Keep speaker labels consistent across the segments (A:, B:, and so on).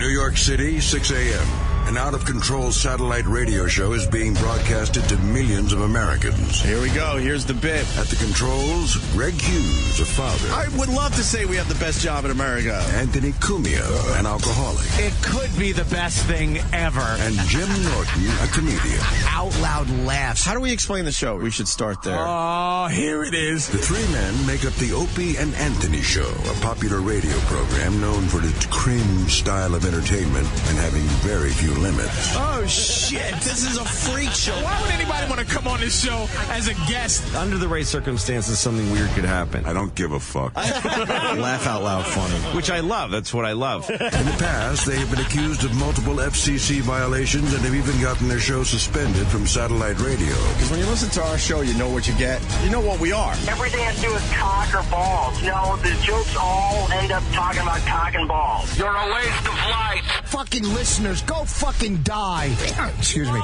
A: New York City, 6 a.m. An out-of-control satellite radio show is being broadcasted to millions of Americans.
B: Here we go. Here's the bit.
A: At the controls, Greg Hughes, a father.
B: I would love to say we have the best job in America.
A: Anthony Cumia, an alcoholic.
C: It could be the best thing ever.
A: And Jim Norton, a comedian.
C: Out loud laughs.
B: How do we explain the show? We should start there.
C: Oh, here it is.
A: The three men make up the Opie and Anthony Show, a popular radio program known for its cringe style of entertainment and having very few limits.
B: Oh, shit. This is a freak show.
C: Why would anybody want to come on this show as a guest?
D: Under the right circumstances, something weird could happen.
A: I don't give a fuck.
B: Laugh out loud funny.
D: Which I love. That's what I love.
A: In the past, they have been accused of multiple FCC violations and have even gotten their show suspended from satellite radio.
B: Because when you listen to our show, you know what you get. You know what we are.
E: Everything has to do with cock or balls. You know, the jokes all end up talking about cock and balls. You're a waste of light.
C: Fucking listeners, go fucking die. Excuse me.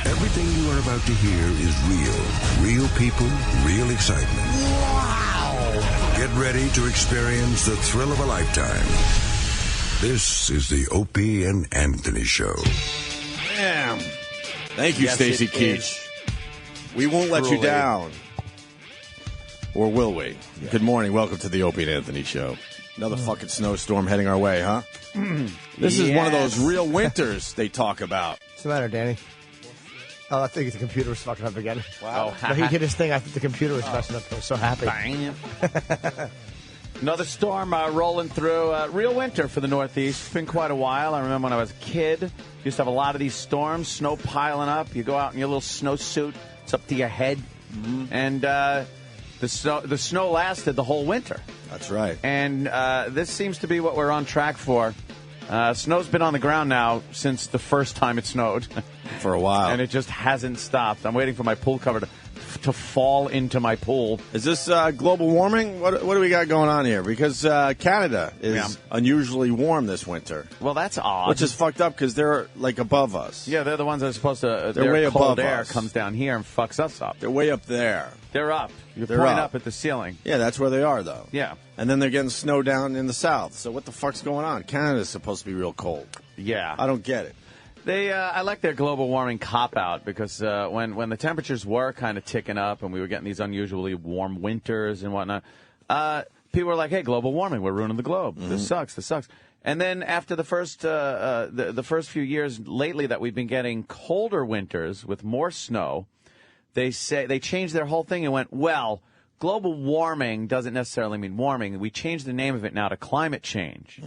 A: Everything you are about to hear is real. Real people, real excitement.
C: Wow.
A: Get ready to experience the thrill of a lifetime. This is the Opie and Anthony Show.
B: Damn. Thank you,
D: Yes,
B: Stacey
D: it
B: Keach. We won't let you
D: Truly.
B: down. Or will we? Yeah. Good morning. Welcome to the Opie and Anthony Show. Another fucking snowstorm heading our way, huh? This is one of those real winters they talk about.
F: What's the matter, Danny? Oh, I think the computer was fucking up again.
B: Wow.
F: No, he hit his thing. I think the computer was messing up. I was so happy.
G: Another storm rolling through. Real winter for the Northeast. It's been quite a while. I remember when I was a kid, used to have a lot of these storms, snow piling up. You go out in your little snowsuit. It's up to your head. Mm-hmm. And the snow lasted the whole winter.
B: That's right.
G: And this seems to be what we're on track for. Snow's been on the ground now since the first time it snowed.
B: For a while.
G: And it just hasn't stopped. I'm waiting for my pool cover to fall into my pool.
B: Is this global warming? What do we got going on here? Because Canada is unusually warm this winter.
G: Well, that's odd.
B: Which is fucked up because they're, like, above us.
G: Yeah, they're the ones that are supposed to...
B: They're way
G: cold
B: above
G: air
B: us.
G: comes down here and fucks us up.
B: They're way up there.
G: They're up. You're
B: They're
G: pointing
B: up.
G: up at the ceiling.
B: Yeah, that's where they are, though.
G: Yeah.
B: And then they're getting snow down in the south. So what the fuck's going on? Canada's supposed to be real cold.
G: Yeah.
B: I don't get it.
G: I like their global warming cop-out because when the temperatures were kind of ticking up and we were getting these unusually warm winters and whatnot, people were like, hey, global warming, we're ruining the globe. Mm-hmm. This sucks. And then after the first the first few years lately that we've been getting colder winters with more snow, they changed their whole thing and went, well, global warming doesn't necessarily mean warming. We changed the name of it now to climate change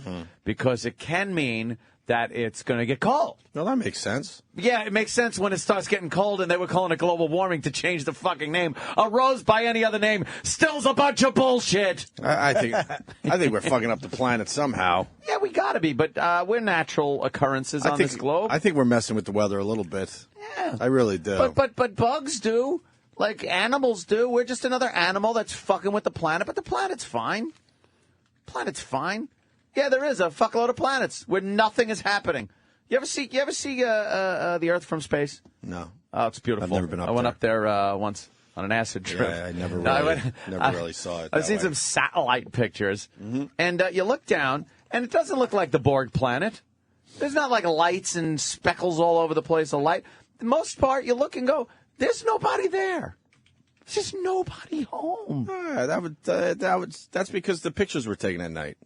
G: because it can mean that it's going to get cold.
B: Well, that makes sense.
G: Yeah, it makes sense when it starts getting cold, and they were calling it global warming to change the fucking name. A rose by any other name still's a bunch of bullshit.
B: I think we're fucking up the planet somehow.
G: Yeah, we got to be, but we're natural occurrences on this globe.
B: I think we're messing with the weather a little bit.
G: Yeah.
B: I really do.
G: But bugs do. Like animals do. We're just another animal that's fucking with the planet, but the planet's fine. Planet's fine. Yeah, there is a fuckload of planets where nothing is happening. You ever see the Earth from space?
B: No.
G: Oh, it's beautiful.
B: I've never been up there.
G: I went up there once on an acid trip.
B: Yeah, I never really saw it.
G: I've seen some satellite pictures, and you look down, and it doesn't look like the Borg planet. There's not like lights and speckles all over the place of light. The most part, you look and go, there's nobody there. There's just nobody home.
B: That's because the pictures were taken at night.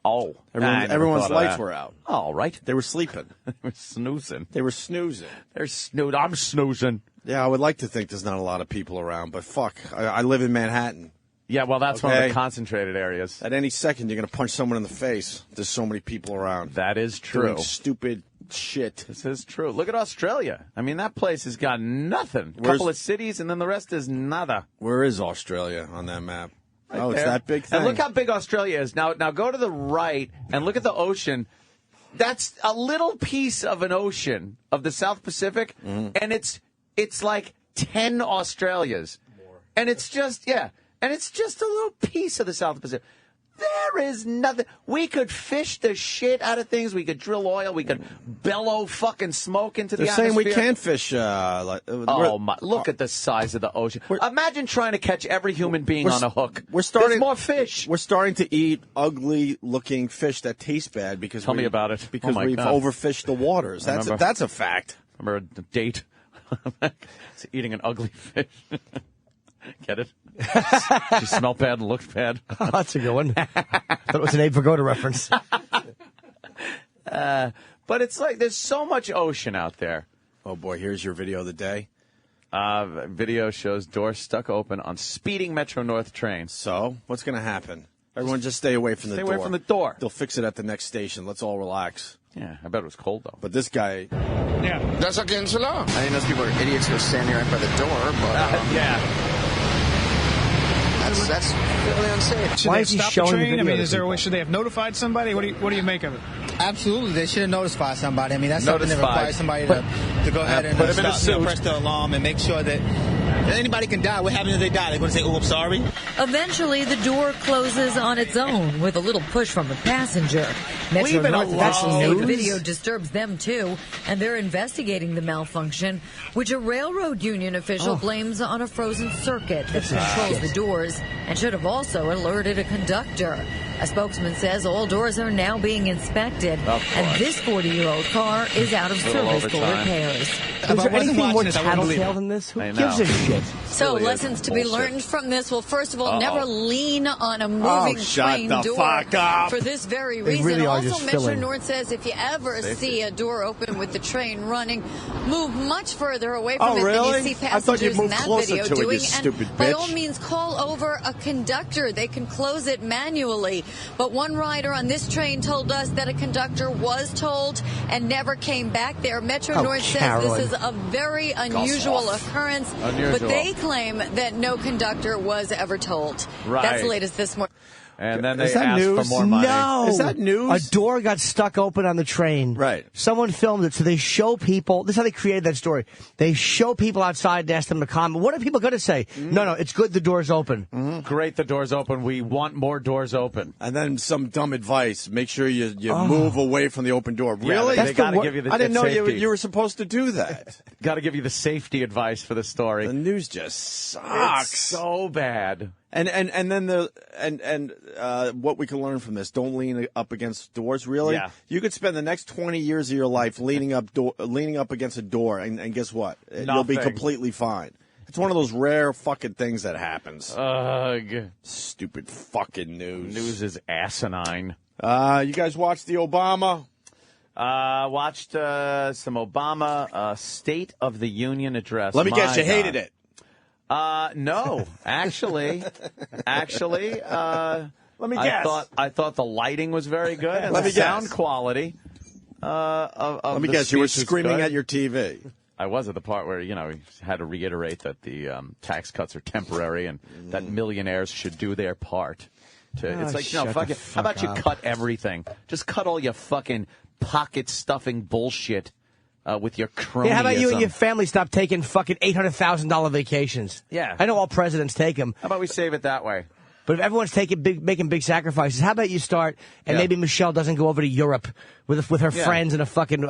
G: Oh,
B: everyone's lights were out.
G: All right.
B: They were sleeping.
G: They were snoozing.
B: I'm
G: snoozing.
B: Yeah, I would like to think there's not a lot of people around, but fuck, I live in Manhattan.
G: Yeah, well, that's one of the concentrated areas.
B: At any second, you're going to punch someone in the face. There's so many people around.
G: That is true.
B: Doing stupid shit.
G: This is true. Look at Australia. I mean, that place has got nothing. A couple of cities, and then the rest is nada.
B: Where is Australia on that map?
G: Right
B: it's
G: there.
B: that big thing.
G: And look how big Australia is. Now go to the right and look at the ocean. That's a little piece of an ocean of the South Pacific, and it's like 10 Australias. More. And it's just, and it's just a little piece of the South Pacific. There There is nothing. We could fish the shit out of things. We could drill oil. We could bellow fucking smoke into the atmosphere.
B: They're saying we can't fish.
G: Look at the size of the ocean. Imagine trying to catch every human being on a hook. There's more fish.
B: We're starting to eat ugly-looking fish that taste bad because
G: Tell me about it.
B: Because we've overfished the waters. That's a fact.
G: Remember a date? Eating an ugly fish. Get it? She smelled bad and looked bad.
F: That's a good one. I thought it was an Abe Vigoda reference.
G: But it's like there's so much ocean out there.
B: Oh, boy, here's your video of the day.
G: Video shows doors stuck open on speeding Metro North trains.
B: So, what's going to happen? Everyone just stay away from the door.
G: Stay away from the door.
B: They'll fix it at the next station. Let's all relax.
G: Yeah, I bet it was cold, though.
B: But this guy...
H: Yeah.
I: That's against the law.
H: I think those people are idiots who stand right by the door, but...
G: yeah.
I: That's really unsafe.
H: Should
F: Why
H: they
F: is he
H: stop
F: showing
H: the
F: the
H: train? I
F: video
H: mean,
F: to
H: is there a
F: people?
H: way? Should they have notified somebody? What do you make of it?
J: Absolutely, they should have notified somebody. I mean, that's something that requires somebody to go ahead and
G: put him in a suit.
J: press the alarm and make sure that anybody can die. What happens if they die? They're going to say, "Oh, I'm sorry."
K: Eventually, the door closes on its own with a little push from the passenger. Metro
G: Leave it
K: North
G: alone.
K: investigates the video disturbs them too, and they're investigating the malfunction, which a railroad union official blames on a frozen circuit that controls the doors and should have also alerted a conductor. A spokesman says all doors are now being inspected, and this 40-year-old car is out of service for repairs.
F: Is there anything more tattletale than this? Who gives a shit?
K: So lessons to be learned from this. Well, first of all, never lean on a moving train door.
B: Fuck up.
K: For this very
F: They
K: reason.
F: really are
K: Also,
F: just
K: Metro
F: filling.
K: North says if you ever see a door open with the train running, move much further away from it
B: really?
K: than you see
B: I thought you'd
K: passengers in
B: move
K: that
B: closer
K: video
B: to it, you
K: doing.
B: stupid
K: And by
B: bitch.
K: all means, call over a conductor. They can close it manually. But one rider on this train told us that a conductor was told and never came back there. Metro North says this is a very unusual occurrence, but they claim that no conductor was ever told.
G: Right.
K: That's the latest this morning.
G: And then they
F: Is that
G: asked
F: news?
G: for more money.
F: No.
B: Is that news?
F: A door got stuck open on the train.
B: Right.
F: Someone filmed it, so they show people. This is how they created that story. They show people outside and ask them to comment. What are people going to say? No, it's good the door's open.
G: Great, the door's open. We want more doors open.
B: And then some dumb advice. Make sure you move away from the open door. Really?
G: They got to give you the
B: I didn't know
G: safety.
B: you were supposed to do that.
G: Got to give you the safety advice for the story.
B: The news just sucks.
G: It's so bad.
B: And then what we can learn from this: don't lean up against doors. Really,
G: Yeah.
B: You could spend the next 20 years of your life leaning up against a door, and guess what? You'll be
G: Nothing.
B: completely fine. It's one of those rare fucking things that happens.
G: Ugh.
B: Stupid fucking news.
G: News is asinine.
B: You guys watched the Obama?
G: Watched some Obama State of the Union address.
B: Let me guess,
G: My
B: you hated
G: God.
B: it.
G: No, actually,
B: Let me guess.
G: I thought the lighting was very good and
B: Let
G: the
B: me guess.
G: sound quality. Of
B: Let me
G: the
B: guess, you were
G: speech was
B: screaming
G: good.
B: at your TV.
G: I was at the part where, we had to reiterate that the tax cuts are temporary and that millionaires should do their part. It's like,
F: shut
G: fuck
F: the
G: it. How about you
F: fuck up.
G: cut everything? Just cut all your fucking pocket-stuffing bullshit with your cronyism.
F: Yeah, how about you and your family stop taking fucking $800,000 vacations?
G: Yeah.
F: I know all presidents take them,
G: How about we save it that way?
F: but if everyone's making big sacrifices, how about you start and
G: Yeah.
F: maybe Michelle doesn't go over to Europe with her
G: Yeah.
F: friends and a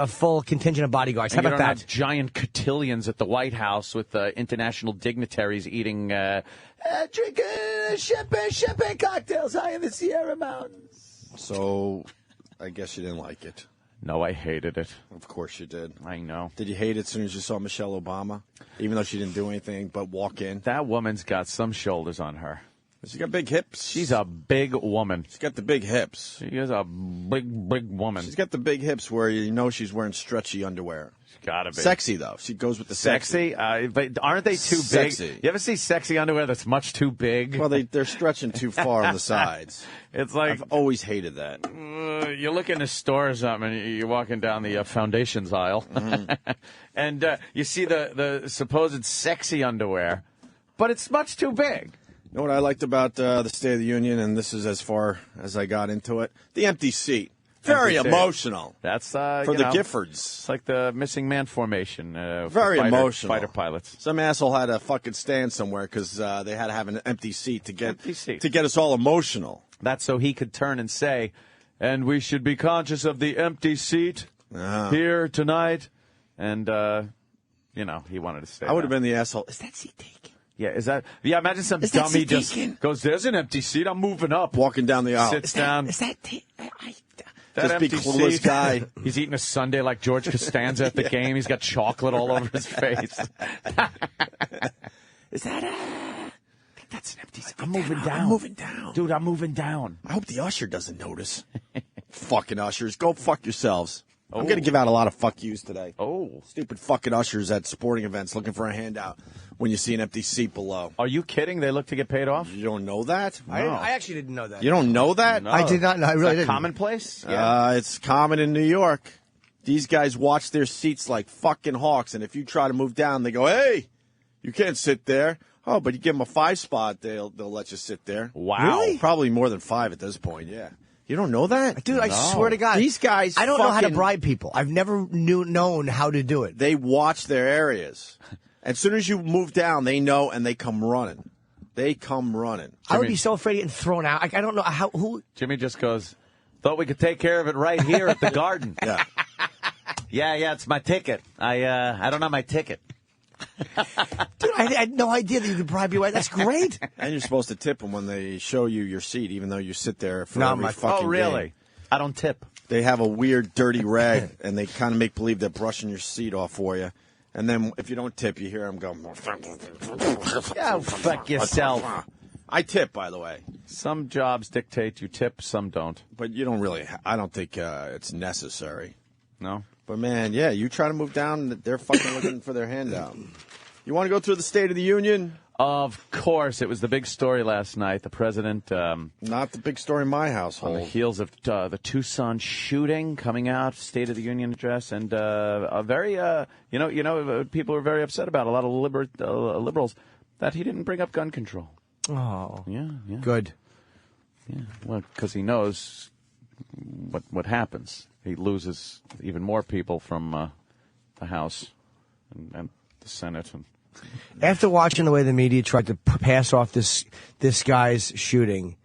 F: full contingent of bodyguards? How
G: And you
F: about
G: don't
F: that?
G: have giant cotillions at the White House with international dignitaries eating drinking champagne cocktails high in the Sierra Mountains.
B: So, I guess you didn't like it.
G: No, I hated it.
B: Of course you did.
G: I know.
B: Did you hate it as soon as you saw Michelle Obama? Even though she didn't do anything but walk in?
G: That woman's got some shoulders on her.
B: She got big hips.
G: She's a big woman.
B: She's got the big hips.
G: She is a big woman.
B: She's got the big hips where you know she's wearing stretchy underwear.
G: She's gotta be.
B: Sexy, though. She goes with the
G: Sexy? But aren't they too
B: Sexy.
G: big? You ever see sexy underwear that's much too big?
B: Well, they're stretching too far on the sides.
G: It's like
B: I've always hated that.
G: you look in a store or something, and you're walking down the foundations aisle, and you see the supposed sexy underwear, but it's much too big.
B: You know what I liked about the State of the Union, and this is as far as I got into it? The empty seat. Very
G: Empty seat.
B: emotional.
G: That's
B: For
G: you
B: the
G: know,
B: Giffords.
G: It's like the missing man formation. For
B: Very emotional.
G: Fighter pilots.
B: Some asshole had to fucking stand somewhere because they had to have an empty seat to get
G: Empty seat.
B: to get us all emotional.
G: That's so he could turn and say, and we should be conscious of the empty seat here tonight. And, he wanted to say
B: I would have been the asshole. Is that seat taken?
G: Yeah, imagine some dummy just goes, there's an empty seat, I'm moving up.
B: Walking down the aisle.
G: Sits down.
F: Is that
B: Just be clueless guy.
G: He's eating a sundae like George Costanza at the game. He's got chocolate all over his face.
F: Is that
G: That's an empty seat. I'm moving down. Dude, I'm moving down.
B: I hope the usher doesn't notice. Fucking ushers. Go fuck yourselves. I'm going to give out a lot of fuck yous today.
G: Oh.
B: Stupid fucking ushers at sporting events looking for a handout when you see an empty seat below.
G: Are you kidding? They look to get paid off?
B: You don't know that?
F: I actually didn't know that.
B: You don't know that?
G: No.
F: I did not know. I really didn't.
G: Commonplace?
B: It's common in New York. These guys watch their seats like fucking hawks, and if you try to move down, they go, hey, you can't sit there. Oh, but you give them a 5 spot, they'll let you sit there.
G: Wow.
B: Really? Probably more than 5 at this point, yeah. You don't know that?
F: Dude, I swear to God.
B: These guys
F: I don't know how to bribe people. I've never known how to do it.
B: They watch their areas. As soon as you move down, they know, and they come running.
F: I would be so afraid of getting thrown out. I don't know who.
G: Jimmy just goes, thought we could take care of it right here at the garden.
B: Yeah.
G: Yeah, it's my ticket. I don't have my ticket.
F: Dude, I had no idea that you could bribe your way. That's great.
B: And you're supposed to tip them when they show you your seat, even though you sit there for every fucking
G: Oh, really?
B: game.
G: I don't tip.
B: They have a weird, dirty rag, and they kind of make believe they're brushing your seat off for you. And then if you don't tip, you hear them go...
G: Yeah, fuck yourself.
B: I tip, by the way.
G: Some jobs dictate you tip, some don't.
B: But you don't really... I don't think it's necessary.
G: No?
B: But, man, yeah, you try to move down, they're fucking looking for their handout. You want to go through the State of the Union?
G: Of course. It was the big story last night. The president...
B: Not the big story in my household.
G: On the heels of the Tucson shooting coming out, State of the Union address, and a very, people were very upset about, a lot of liberals, that he didn't bring up gun control.
F: Oh.
G: Yeah.
F: Good.
G: Yeah, well, because he knows what happens. He loses even more people from the House and the Senate. And
F: after watching the way the media tried to pass off this guy's shooting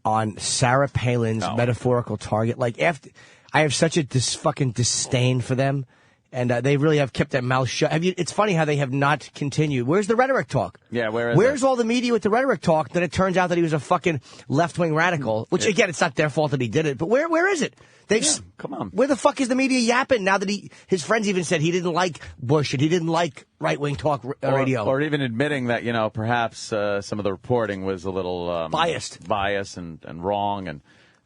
F: on Sarah Palin's metaphorical target, I have such a fucking disdain for them, and they really have kept their mouth shut. It's funny how they have not continued. Where's the rhetoric talk?
G: Yeah,
F: where's all the media with the rhetoric talk? Then it turns out that he was a fucking left-wing radical, which, again, it's not their fault that he did it, but where is it?
G: Come on.
F: Where the fuck is the media yapping now that his friends even said he didn't like Bush and he didn't like right-wing talk radio?
G: Or even admitting that, perhaps some of the reporting was a little... Biased and wrong. And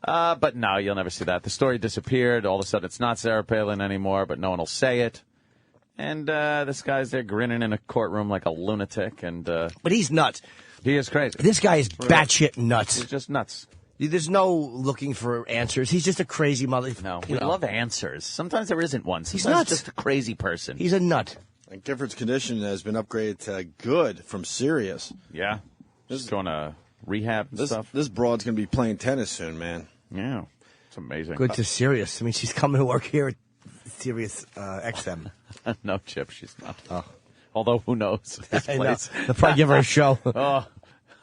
G: but no, you'll never see that. The story disappeared. All of a sudden, it's not Sarah Palin anymore, but no one will say it. And this guy's there grinning in a courtroom like a lunatic.
F: But he's nuts.
G: He is crazy.
F: This guy is batshit nuts.
G: He's just nuts.
F: There's no looking for answers. He's just a crazy mother.
G: No, we love answers. Sometimes there isn't one. Sometimes
F: he's nuts.
G: Just a crazy person.
F: He's a nut.
B: And Gifford's condition has been upgraded to good from serious.
G: Yeah. Just going to rehab and stuff.
B: This broad's going to be playing tennis soon, man.
G: Yeah. It's amazing.
F: Good to serious. I mean, she's coming to work here at Sirius XM.
G: No, Chip, she's not. Oh. Although, who knows? This place.
F: They'll probably give her a show.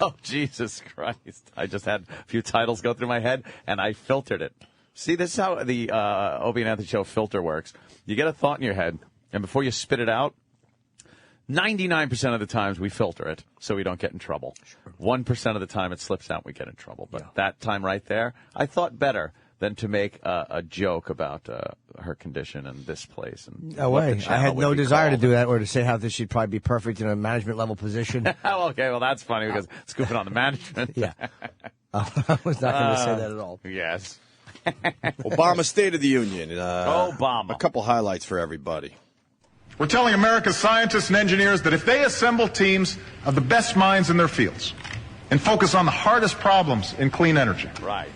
G: Oh, Jesus Christ. I just had a few titles go through my head, and I filtered it. See, this is how the Opie and Anthony Show filter works. You get a thought in your head, and before you spit it out, 99% of the times we filter it so we don't get in trouble. 1% of the time it slips out and we get in trouble. But that time right there, I thought better than to make a joke about her condition and this place. And
F: no way. I had no desire to do that or to say how this should probably be perfect in a management level position.
G: Oh, okay, well, that's funny because scooping on the management.
F: Yeah. I was not going to say that at all.
G: Yes.
B: Obama State of the Union.
G: Obama.
B: A couple highlights for everybody.
L: We're telling America's scientists and engineers that if they assemble teams of the best minds in their fields and focus on the hardest problems in clean energy,
G: right,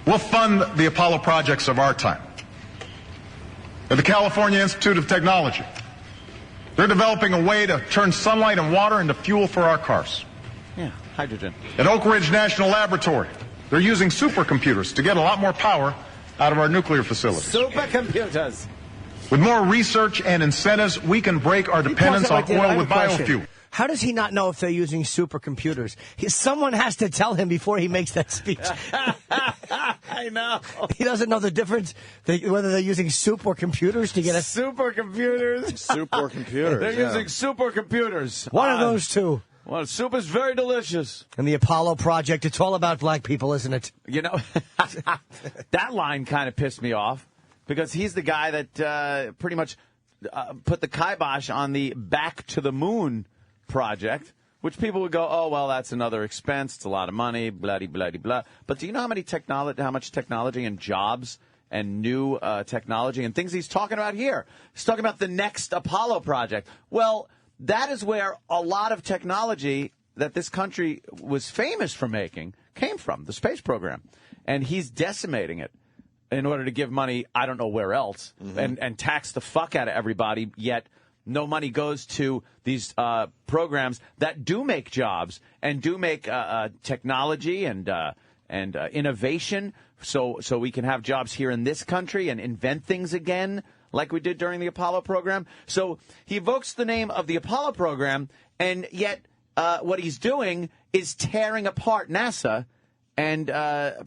L: we'll fund the Apollo projects of our time. At the California Institute of Technology, they're developing a way to turn sunlight and water into fuel for our cars.
G: Yeah, hydrogen.
L: At Oak Ridge National Laboratory, they're using supercomputers to get a lot more power out of our nuclear facilities.
G: Supercomputers.
L: With more research and incentives, we can break our dependence on oil with biofuel.
F: How does he not know if they're using supercomputers? Someone has to tell him before he makes that speech.
G: I know.
F: He doesn't know the difference, whether they're using soup or computers to get a...
G: Supercomputers.
B: Supercomputers.
G: They're using supercomputers.
F: One of those two.
G: Well, soup is very delicious.
F: And the Apollo project, it's all about black people, isn't it?
G: You know, that line kind of pissed me off because he's the guy that pretty much put the kibosh on the Back to the Moon project, which people would go, oh, well, that's another expense. It's a lot of money, blah-de-blah-de-blah. But do you know how much technology and jobs and new technology and things he's talking about here? He's talking about the next Apollo project. Well, that is where a lot of technology that this country was famous for making came from, the space program. And he's decimating it in order to give money, I don't know where else, and tax the fuck out of everybody, yet no money goes to these programs that do make jobs and do make technology and innovation so we can have jobs here in this country and invent things again like we did during the Apollo program. So he evokes the name of the Apollo program, and yet what he's doing is tearing apart NASA and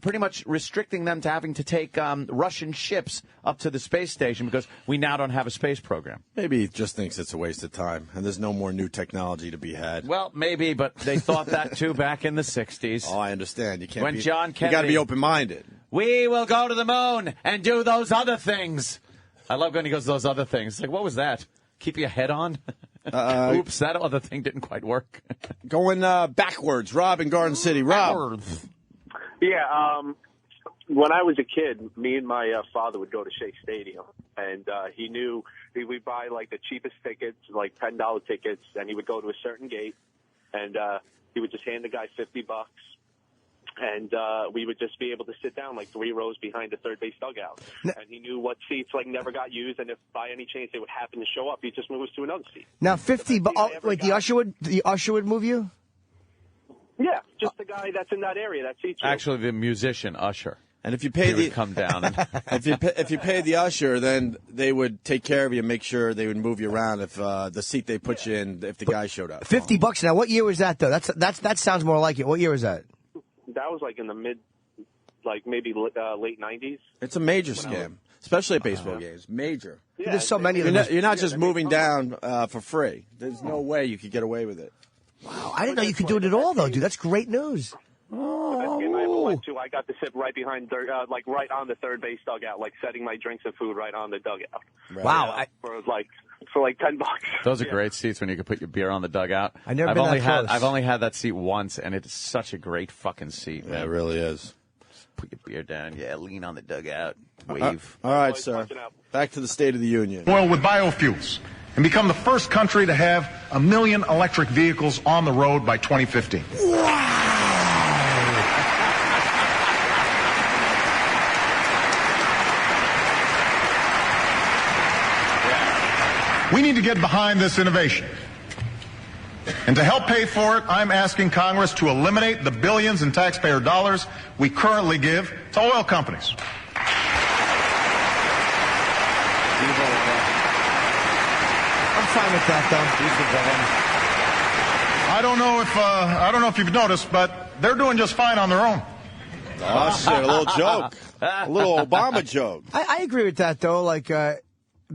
G: pretty much restricting them to having to take Russian ships up to the space station because we now don't have a space program.
B: Maybe he just thinks it's a waste of time, and there's no more new technology to be had.
G: Well, maybe, but they thought that, too, back in the 60s.
B: Oh, I understand. You can't
G: when John Kennedy,
B: you got to be open-minded.
G: We will go to the moon and do those other things. I love when he goes, those other things. It's like, what was that? Keep your head on? Oops, that other thing didn't quite work.
B: Going backwards. Rob in Garden City. Rob.
M: Yeah, when I was a kid, me and my father would go to Shea Stadium, and he knew he would buy, like, the cheapest tickets, like $10 tickets, and he would go to a certain gate, and he would just hand the guy $50, and we would just be able to sit down, like, 3 rows behind the third base dugout. And he knew what seats, like, never got used, and if by any chance they would happen to show up, he'd just move us to another seat.
F: Now, wait, the usher would move you?
M: Yeah, just the guy that's in that area, that seats.
G: Actually, the musician, Usher.
B: And if you pay
G: would come down. And
B: if you pay the usher, then they would take care of you and make sure they would move you around if the seat they put you in, if the guy showed up.
F: $50 now. What year was that, though? That sounds more like it. What year was that?
M: That was like in the maybe late 90s.
B: It's a major scam, especially at baseball games. Major.
M: Yeah,
F: There's so many of them.
B: You're not just moving down for free. There's no way you could get away with it.
F: Wow, I didn't know you could do it at all, though, dude. That's great news.
M: The best game I ever went to, I got to sit right behind, right on the third base dugout, like setting my drinks and food right on the dugout.
B: Right.
F: Wow.
M: For like $10.
G: Those are great seats when you can put your beer on the dugout.
F: I've only
G: had that seat once, and it's such a great fucking seat, man.
B: Yeah, it really is.
G: Just put your beer down. Yeah, lean on the dugout. Wave.
B: All right, sir. Back to the State of the Union.
L: Oil with biofuels and become the first country to have 1 million electric vehicles on the road by 2015. We need to get behind this innovation. And to help pay for it, I'm asking Congress to eliminate the billions in taxpayer dollars we currently give to oil companies.
F: I'm fine with that, though.
L: I don't know if you've noticed, but they're doing just fine on their own.
B: Oh, shit, a little joke. A little Obama joke.
F: I agree with that, though. Like,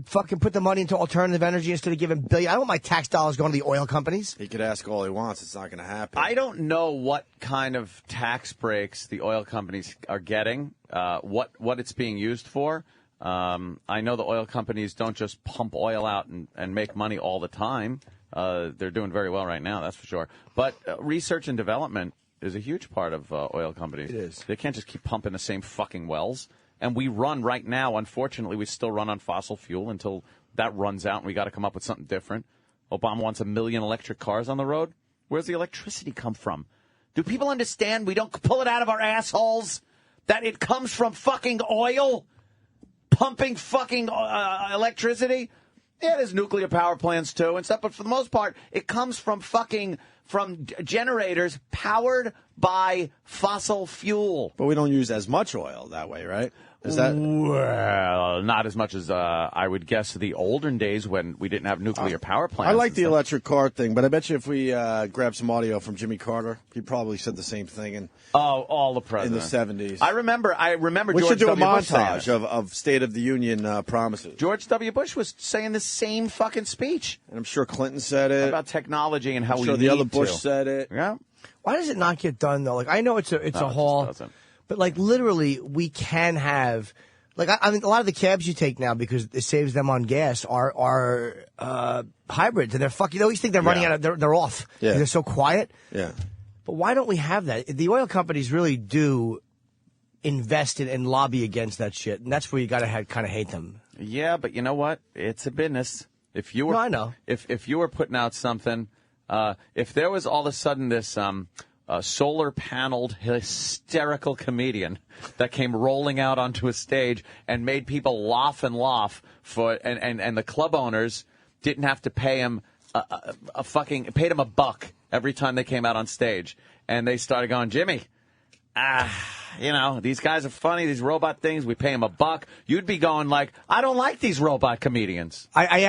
F: fucking put the money into alternative energy instead of giving billions. I don't want my tax dollars going to the oil companies.
B: He could ask all he wants. It's not going to happen.
G: I don't know what kind of tax breaks the oil companies are getting, what it's being used for. I know the oil companies don't just pump oil out and make money all the time. They're doing very well right now, that's for sure. But research and development is a huge part of oil companies.
F: It is.
G: They can't just keep pumping the same fucking wells. And we run right now, unfortunately, we still run on fossil fuel until that runs out and we got to come up with something different. Obama wants 1 million electric cars on the road. Where's the electricity come from? Do people understand we don't pull it out of our assholes? That it comes from fucking oil? Pumping fucking electricity? Yeah, there's nuclear power plants too and stuff, but for the most part, it comes from generators powered buy fossil fuel.
B: But we don't use as much oil that way, right? Is that
G: well, not as much as I would guess the olden days when we didn't have nuclear power plants.
B: I like the electric car thing, but I bet you if we grab some audio from Jimmy Carter, he probably said the same thing in
G: all the presidents
B: in the 70s.
G: I remember
B: we
G: George
B: should do
G: W.
B: a
G: Bush
B: montage of State of the Union promises.
G: George W. Bush was saying the same fucking speech.
B: And I'm sure Clinton said it.
G: About technology and how
B: I'm
G: we
B: sure
G: need
B: the other Bush
G: to.
B: said it.
G: Yeah.
F: Why does it not get done though? Like I know it's a haul, but like literally we can have. Like I mean, a lot of the cabs you take now because it saves them on gas are hybrids, and they're fucking. You always think they're running out of. They're off.
B: Yeah.
F: They're so quiet.
B: Yeah.
F: But why don't we have that? The oil companies really do invest in and lobby against that shit, and that's where you got to kind of hate them.
G: Yeah, but you know what? It's a business. If you were,
F: I know.
G: If you were putting out something, if there was all of a sudden this solar-paneled, hysterical comedian that came rolling out onto a stage and made people laugh and the club owners didn't have to pay him paid him $1 every time they came out on stage, and they started going, Jimmy, these guys are funny, these robot things, we pay them $1. You'd be going like, I don't like these robot comedians.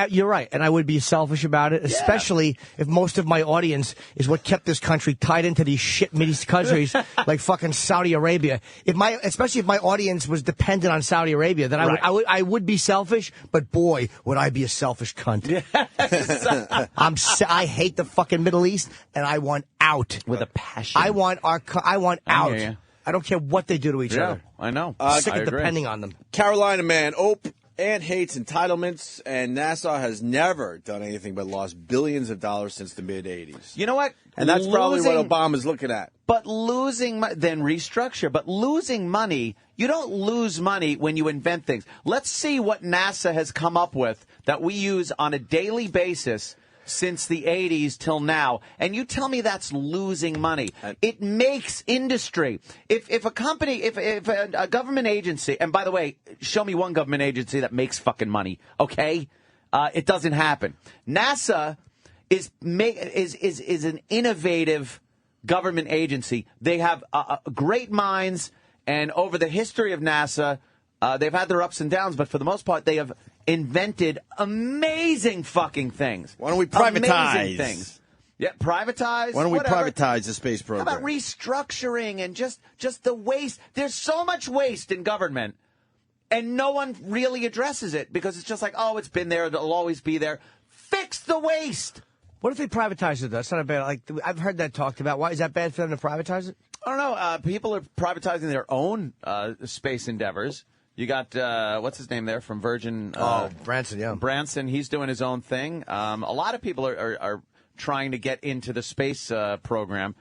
F: You're right, and I would be selfish about it, especially if most of my audience is what kept this country tied into these shit Middle East countries like fucking Saudi Arabia. Especially if my audience was dependent on Saudi Arabia, then I would be selfish. But boy, would I be a selfish cunt. I hate the fucking Middle East, and I want out
G: with a passion.
F: I want out.
G: Yeah.
F: I don't care what they do to each other.
G: I know.
F: I'm sick of depending on them.
B: Carolina man, Opie and hates entitlements, and NASA has never done anything but lost billions of dollars since the mid-'80s.
G: You know what?
B: And that's probably what Obama's looking at.
G: But then restructure. But losing money, you don't lose money when you invent things. Let's see what NASA has come up with that we use on a daily basis since the 80s till now, and you tell me that's losing money. It makes industry. If a company, if a government agency, and by the way, show me one government agency that makes fucking money, okay? It doesn't happen. NASA is an innovative government agency. They have great minds, and over the history of NASA, they've had their ups and downs, but for the most part, they have invented amazing fucking things.
B: Why don't we privatize?
G: Amazing things. Yeah, privatize.
B: Why don't we privatize the space program?
G: How about restructuring and just the waste? There's so much waste in government, and no one really addresses it because it's just like, oh, it's been there, it'll always be there. Fix the waste.
F: What if they privatize it? That's not a bad. Like I've heard that talked about. Why is that bad for them to privatize it?
G: I don't know. People are privatizing their own space endeavors. You got, what's his name there from Virgin?
F: Branson, yeah.
G: Branson, he's doing his own thing. A lot of people are trying to get into the space program.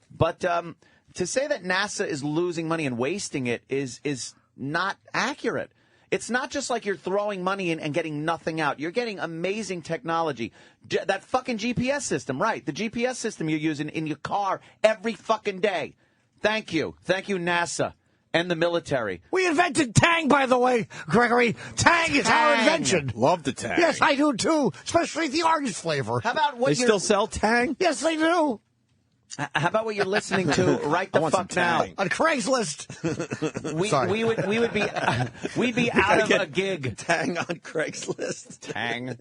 G: But to say that NASA is losing money and wasting it is not accurate. It's not just like you're throwing money in and getting nothing out. You're getting amazing technology. That fucking GPS system, right? The GPS system you use in your car every fucking day. Thank you. Thank you, NASA. And the military.
C: We invented Tang, by the way, Gregory. Tang is our invention.
B: Love the Tang.
C: Yes, I do too, especially the orange flavor.
G: How about what
B: they still sell Tang?
C: Yes, they do.
G: How about what you're listening to right the fuck now?
C: On Craigslist.
G: We'd be out of a gig.
B: Tang on Craigslist.
G: Tang.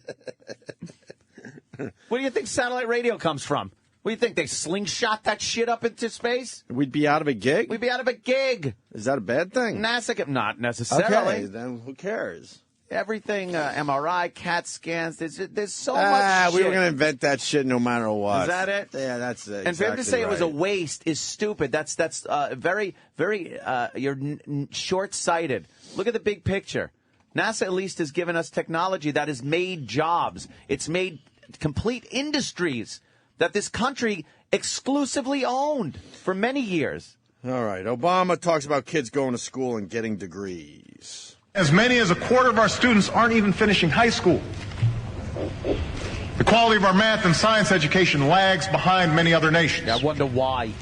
G: Where do you think satellite radio comes from? What do you think? They slingshot that shit up into space?
B: We'd be out of a gig?
G: We'd be out of a gig.
B: Is that a bad thing?
G: NASA, not necessarily.
B: Okay, then who cares?
G: Everything, MRI, CAT scans, there's so much shit.
B: We were going to invent that shit no matter what.
G: Is that it?
B: Yeah, that's it.
G: And for him to say it was a waste is stupid. That's very, very, you're short-sighted. Look at the big picture. NASA at least has given us technology that has made jobs. It's made complete industries that this country exclusively owned for many years.
B: All right. Obama talks about kids going to school and getting degrees.
L: As many as a quarter of our students aren't even finishing high school. The quality of our math and science education lags behind many other nations.
G: I wonder why.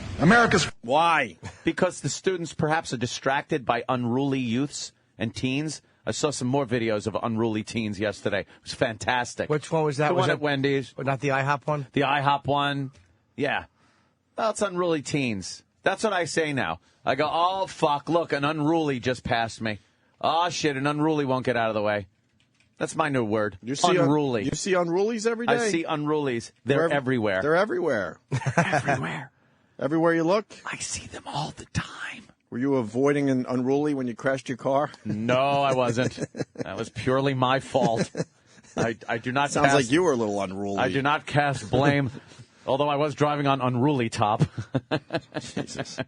B: Why?
G: Because the students perhaps are distracted by unruly youths and teens. I saw some more videos of unruly teens yesterday. It was fantastic.
F: Which one was that?
G: The
F: was
G: one
F: it
G: at Wendy's.
F: Not the IHOP one?
G: The IHOP one. Yeah. Well, it's unruly teens. That's what I say now. I go, oh, fuck, look, an unruly just passed me. Oh, shit, an unruly won't get out of the way. That's my new word.
B: You see
G: unruly.
B: You see unrulies every day?
G: I see unrulies. They're everywhere.
B: They're everywhere.
G: Everywhere.
B: Everywhere you look?
G: I see them all the time.
B: Were you avoiding an unruly when you crashed your car?
G: No, I wasn't. That was purely my fault. I do not
B: Sounds like you were a little unruly.
G: I do not cast blame, although I was driving on unruly top.
B: Jesus.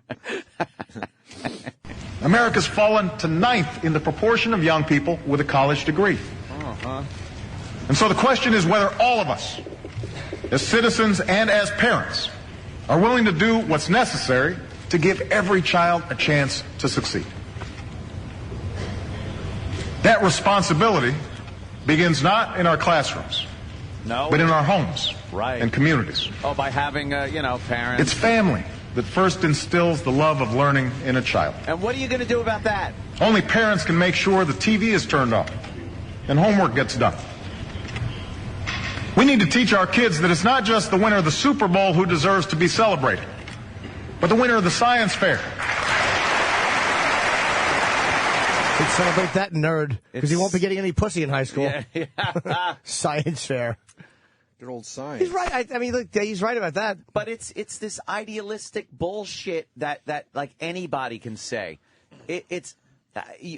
L: America's fallen to 9th in the proportion of young people with a college degree. And so the question is whether all of us, as citizens and as parents, are willing to do what's necessary to give every child a chance to succeed. That responsibility begins not in our classrooms, but in our homes and communities.
G: Oh, by having, parents.
L: It's family that first instills the love of learning in a child.
G: And what are you going to do about that?
L: Only parents can make sure the TV is turned off and homework gets done. We need to teach our kids that it's not just the winner of the Super Bowl who deserves to be celebrated, but the winner of the science fair.
F: Let's celebrate that nerd, because he won't be getting any pussy in high school.
G: Yeah.
F: Science fair.
B: Good old science.
F: He's right. I mean, look, he's right about that.
G: But it's this idealistic bullshit that like anybody can say. It's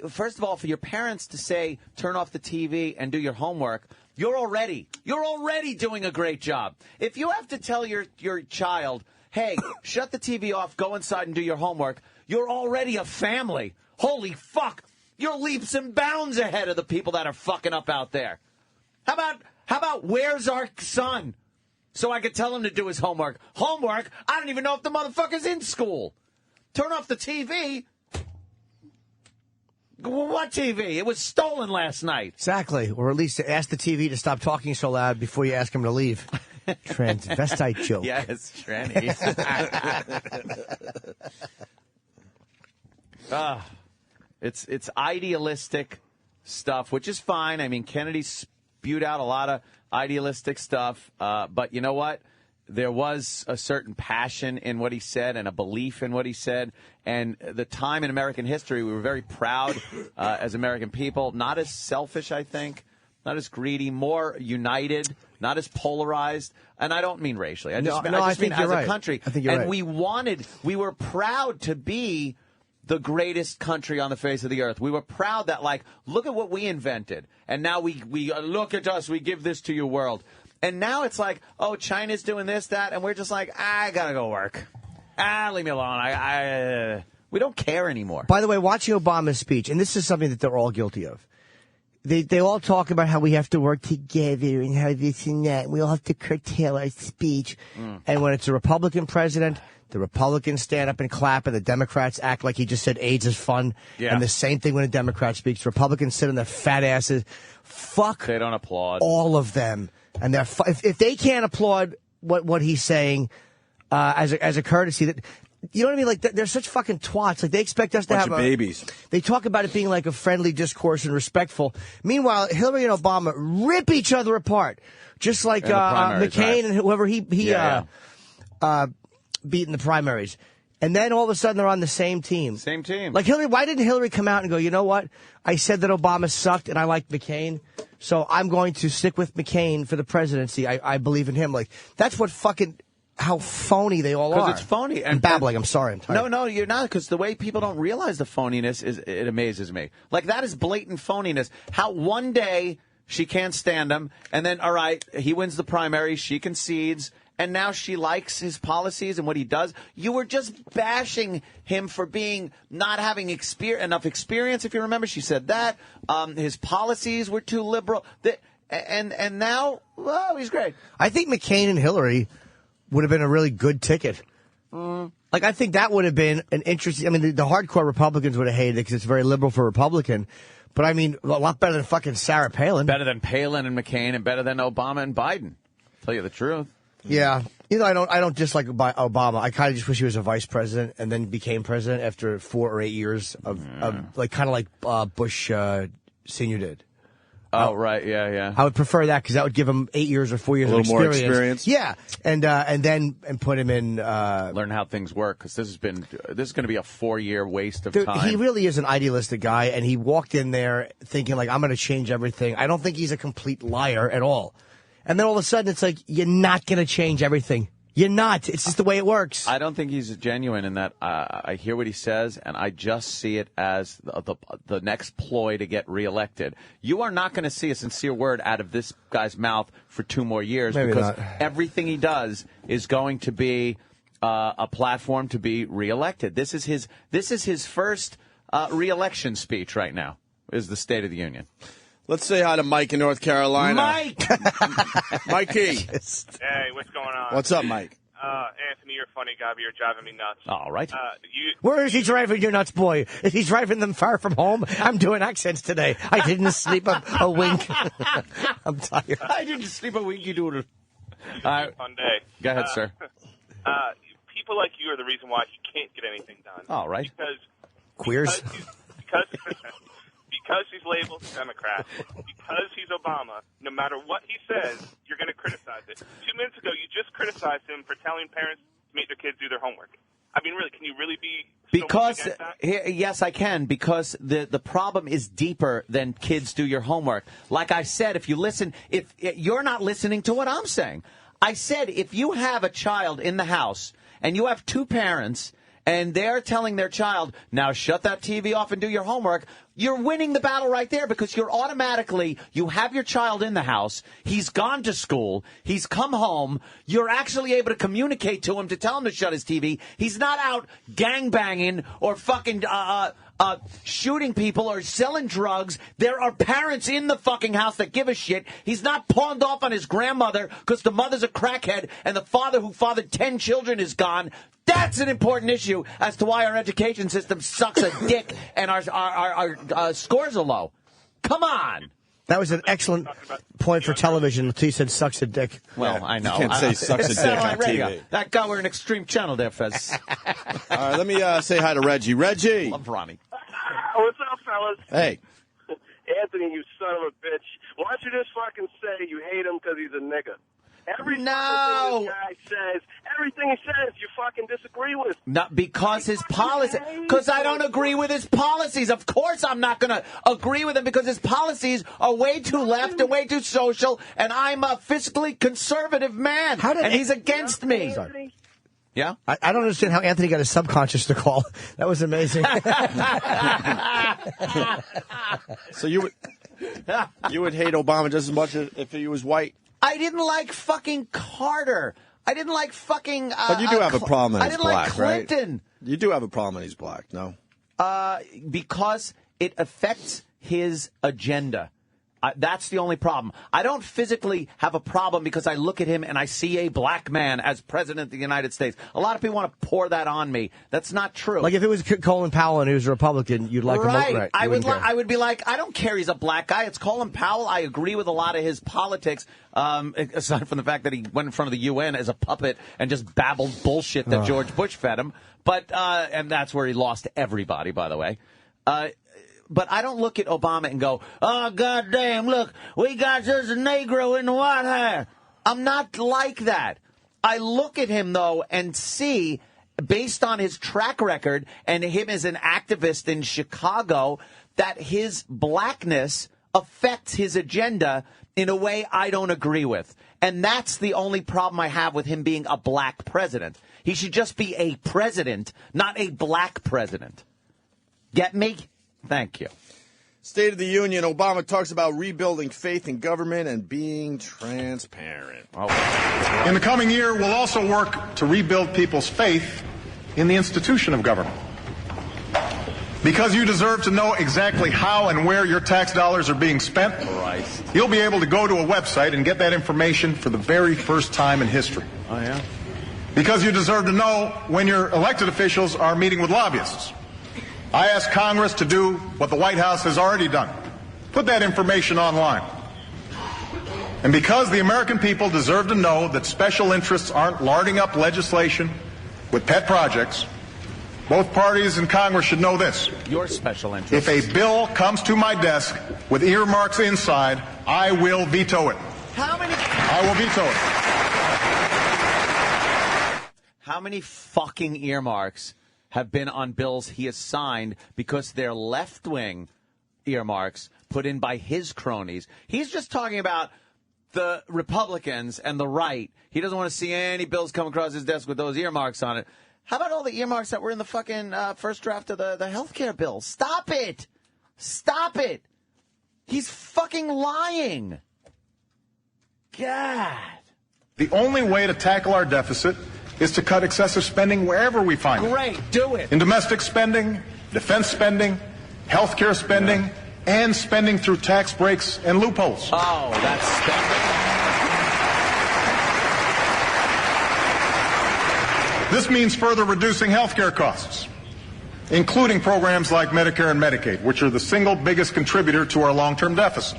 G: first of all, for your parents to say turn off the TV and do your homework, you're already doing a great job. If you have to tell your child, hey, shut the TV off, go inside and do your homework, you're already a family. Holy fuck, you're leaps and bounds ahead of the people that are fucking up out there. How about where's our son? So I could tell him to do his homework. Homework? I don't even know if the motherfucker's in school. Turn off the TV. What TV? It was stolen last night.
F: Exactly. Or at least ask the TV to stop talking so loud before you ask him to leave. Transvestite joke.
G: Yes, tranny. It's idealistic stuff, which is fine. I mean, Kennedy spewed out a lot of idealistic stuff, but you know what? There was a certain passion in what he said and a belief in what he said. And the time in American history, we were very proud as American people, not as selfish, I think, not as greedy, more united, not as polarized. And I don't mean racially. I just mean as a country.
F: I think you're right.
G: And we were proud to be the greatest country on the face of the earth. We were proud that, like, look at what we invented. And now we look at us, we give this to your world. And now it's like, oh, China's doing this, that, and we're just like, I gotta go work. Leave me alone. We don't care anymore.
F: By the way, watching Obama's speech, and this is something that they're all guilty of. They all talk about how we have to work together and how this and that. We all have to curtail our speech. And when it's a Republican president, the Republicans stand up and clap, and the Democrats act like he just said AIDS is fun.
G: Yeah.
F: And the same thing when a Democrat speaks. Republicans sit on their fat asses. Fuck.
G: They don't applaud.
F: All of them. And they're if they can't applaud what he's saying as a courtesy, that you know what I mean? Like they're such fucking twats. Like they expect us to have
B: babies.
F: They talk about it being like a friendly discourse and respectful. Meanwhile, Hillary and Obama rip each other apart, just like McCain and whoever he beat in the primaries. And then all of a sudden they're on the same team.
G: Same team.
F: Like Hillary, why didn't Hillary come out and go, you know what? I said that Obama sucked and I liked McCain, so I'm going to stick with McCain for the presidency. I believe in him. Like, that's what fucking, how phony they all are.
G: Because it's phony.
F: I'm babbling. I'm sorry. I'm tired.
G: No, you're not, because the way people don't realize the phoniness, it amazes me. Like, that is blatant phoniness. How one day she can't stand him, and then, all right, he wins the primary, she concedes, and now she likes his policies and what he does. You were just bashing him for not having enough experience, if you remember. She said that. His policies were too liberal. And now, well, he's great.
F: I think McCain and Hillary would have been a really good ticket. Like, I think that would have been an interesting... I mean, the hardcore Republicans would have hated it because it's very liberal for Republican. But, I mean, a lot better than fucking Sarah Palin.
G: Better than Palin and McCain, and better than Obama and Biden. Tell you the truth.
F: Yeah. You know, I don't dislike Obama. I kind of just wish he was a vice president and then became president after 4 or 8 years of like, kind of like Bush Sr. did.
G: Oh, right, yeah.
F: I would prefer that because that would give him 8 years or 4 years
B: A
F: of
B: little more
F: experience. Yeah, and then put him in.
G: Learn how things work because this is going to be a 4-year waste of
F: Dude,
G: time.
F: he really is an idealistic guy, and he walked in there thinking like, I'm going to change everything. I don't think he's a complete liar at all. And then all of a sudden, it's like, you're not going to change everything. You're not. It's just the way it works.
G: I don't think he's genuine in that I hear what he says, and I just see it as the next ploy to get reelected. You are not going to see a sincere word out of this guy's mouth for 2 more years.
F: Maybe
G: because
F: not.
G: everything he does is going to be a platform to be reelected. This is his first reelection speech right now, is the State of the Union.
B: Let's say hi to Mike in North Carolina.
G: Mike!
B: Mikey.
N: Hey, what's going on?
B: What's up, Mike?
N: Anthony, you're a funny guy, but you're driving me nuts.
G: All right.
F: Where is he driving your nuts, boy? Is he driving them far from home? I'm doing accents today. I didn't sleep a wink. I'm tired.
G: I didn't sleep a wink. You do it.
N: Fun day.
G: Go ahead, sir.
N: People like you are the reason why he can't get anything done.
G: All right.
F: Queers.
N: Because he's labeled Democrat, because he's Obama, no matter what he says, you're going to criticize it. 2 minutes ago, you just criticized him for telling parents to make their kids do their homework. I mean, really, can you really be
G: because
N: so much against that?
G: Yes, I can, because the problem is deeper than kids do your homework. Like I said, if you listen, if you're not listening to what I'm saying. I said if you have a child in the house and you have 2 parents and they're telling their child, now shut that TV off and do your homework, you're winning the battle right there because you have your child in the house, he's gone to school, he's come home, you're actually able to communicate to him to tell him to shut his TV. He's not out gangbanging or fucking shooting people or selling drugs. There are parents in the fucking house that give a shit. He's not pawned off on his grandmother because the mother's a crackhead and the father who fathered 10 children is gone. That's an important issue as to why our education system sucks a dick and our scores are low. Come on.
F: That was an excellent point for television until you said sucks a dick.
G: Well, I know.
B: You can't say sucks a dick on TV.
G: That guy, we're an extreme channel there, Fez.
B: All right, let me say hi to Reggie. Reggie.
G: Love Ronnie.
O: What's up, fellas?
B: Hey.
O: Anthony, you son of a bitch. Why don't you just fucking say you hate him because he's a nigga? Everything this guy says, everything he says, you fucking disagree with.
G: Not because his policy. Because I don't agree with his policies. Of course I'm not going to agree with him because his policies are way too left and way too social, and I'm a fiscally conservative man, and he's against me. Yeah?
F: I don't understand how Anthony got his subconscious to call. That was amazing.
B: So you would hate Obama just as much if he was white?
G: I didn't like fucking Carter. I didn't like fucking...
B: but you do have a problem that he's black,
G: like Clinton.
B: Right? You do have a problem that he's black, no?
G: Because it affects his agenda. That's the only problem. I don't physically have a problem because I look at him and I see a black man as president of the United States. A lot of people want to pour that on me. That's not true.
F: Like if it was Colin Powell and he was a Republican, you'd like him. Right.
G: I would be like, I don't care he's a black guy. It's Colin Powell. I agree with a lot of his politics, aside from the fact that he went in front of the UN as a puppet and just babbled bullshit that George Bush fed him. But and that's where he lost everybody, by the way. But I don't look at Obama and go, oh, goddamn, look, we got just a Negro in the White House. I'm not like that. I look at him, though, and see, based on his track record and him as an activist in Chicago, that his blackness affects his agenda in a way I don't agree with. And that's the only problem I have with him being a black president. He should just be a president, not a black president. Get me? Thank you.
B: State of the Union, Obama talks about rebuilding faith in government and being transparent.
L: In the coming year, we'll also work to rebuild people's faith in the institution of government. Because you deserve to know exactly how and where your tax dollars are being spent, you'll be able to go to a website and get that information for the very first time in history.
G: Oh, yeah?
L: Because you deserve to know when your elected officials are meeting with lobbyists. I asked Congress to do what the White House has already done. Put that information online. And because the American people deserve to know that special interests aren't larding up legislation with pet projects, Both parties in Congress should know this.
G: Your special interest.
L: If a bill comes to my desk with earmarks inside, I will veto it. I will veto it.
G: How many fucking earmarks have been on bills he has signed because they're left-wing earmarks put in by his cronies? He's just talking about the Republicans and the right. He doesn't want to see any bills come across his desk with those earmarks on it. How about all the earmarks that were in the fucking first draft of the health care bill? Stop it. Stop it. He's fucking lying. God.
L: The only way to tackle our deficit is to cut excessive spending wherever we find it.
G: Great, do it.
L: In domestic spending, defense spending, healthcare spending, and spending through tax breaks and loopholes.
G: Oh, that's spending.
L: This means further reducing healthcare costs, including programs like Medicare and Medicaid, which are the single biggest contributor to our long-term deficit.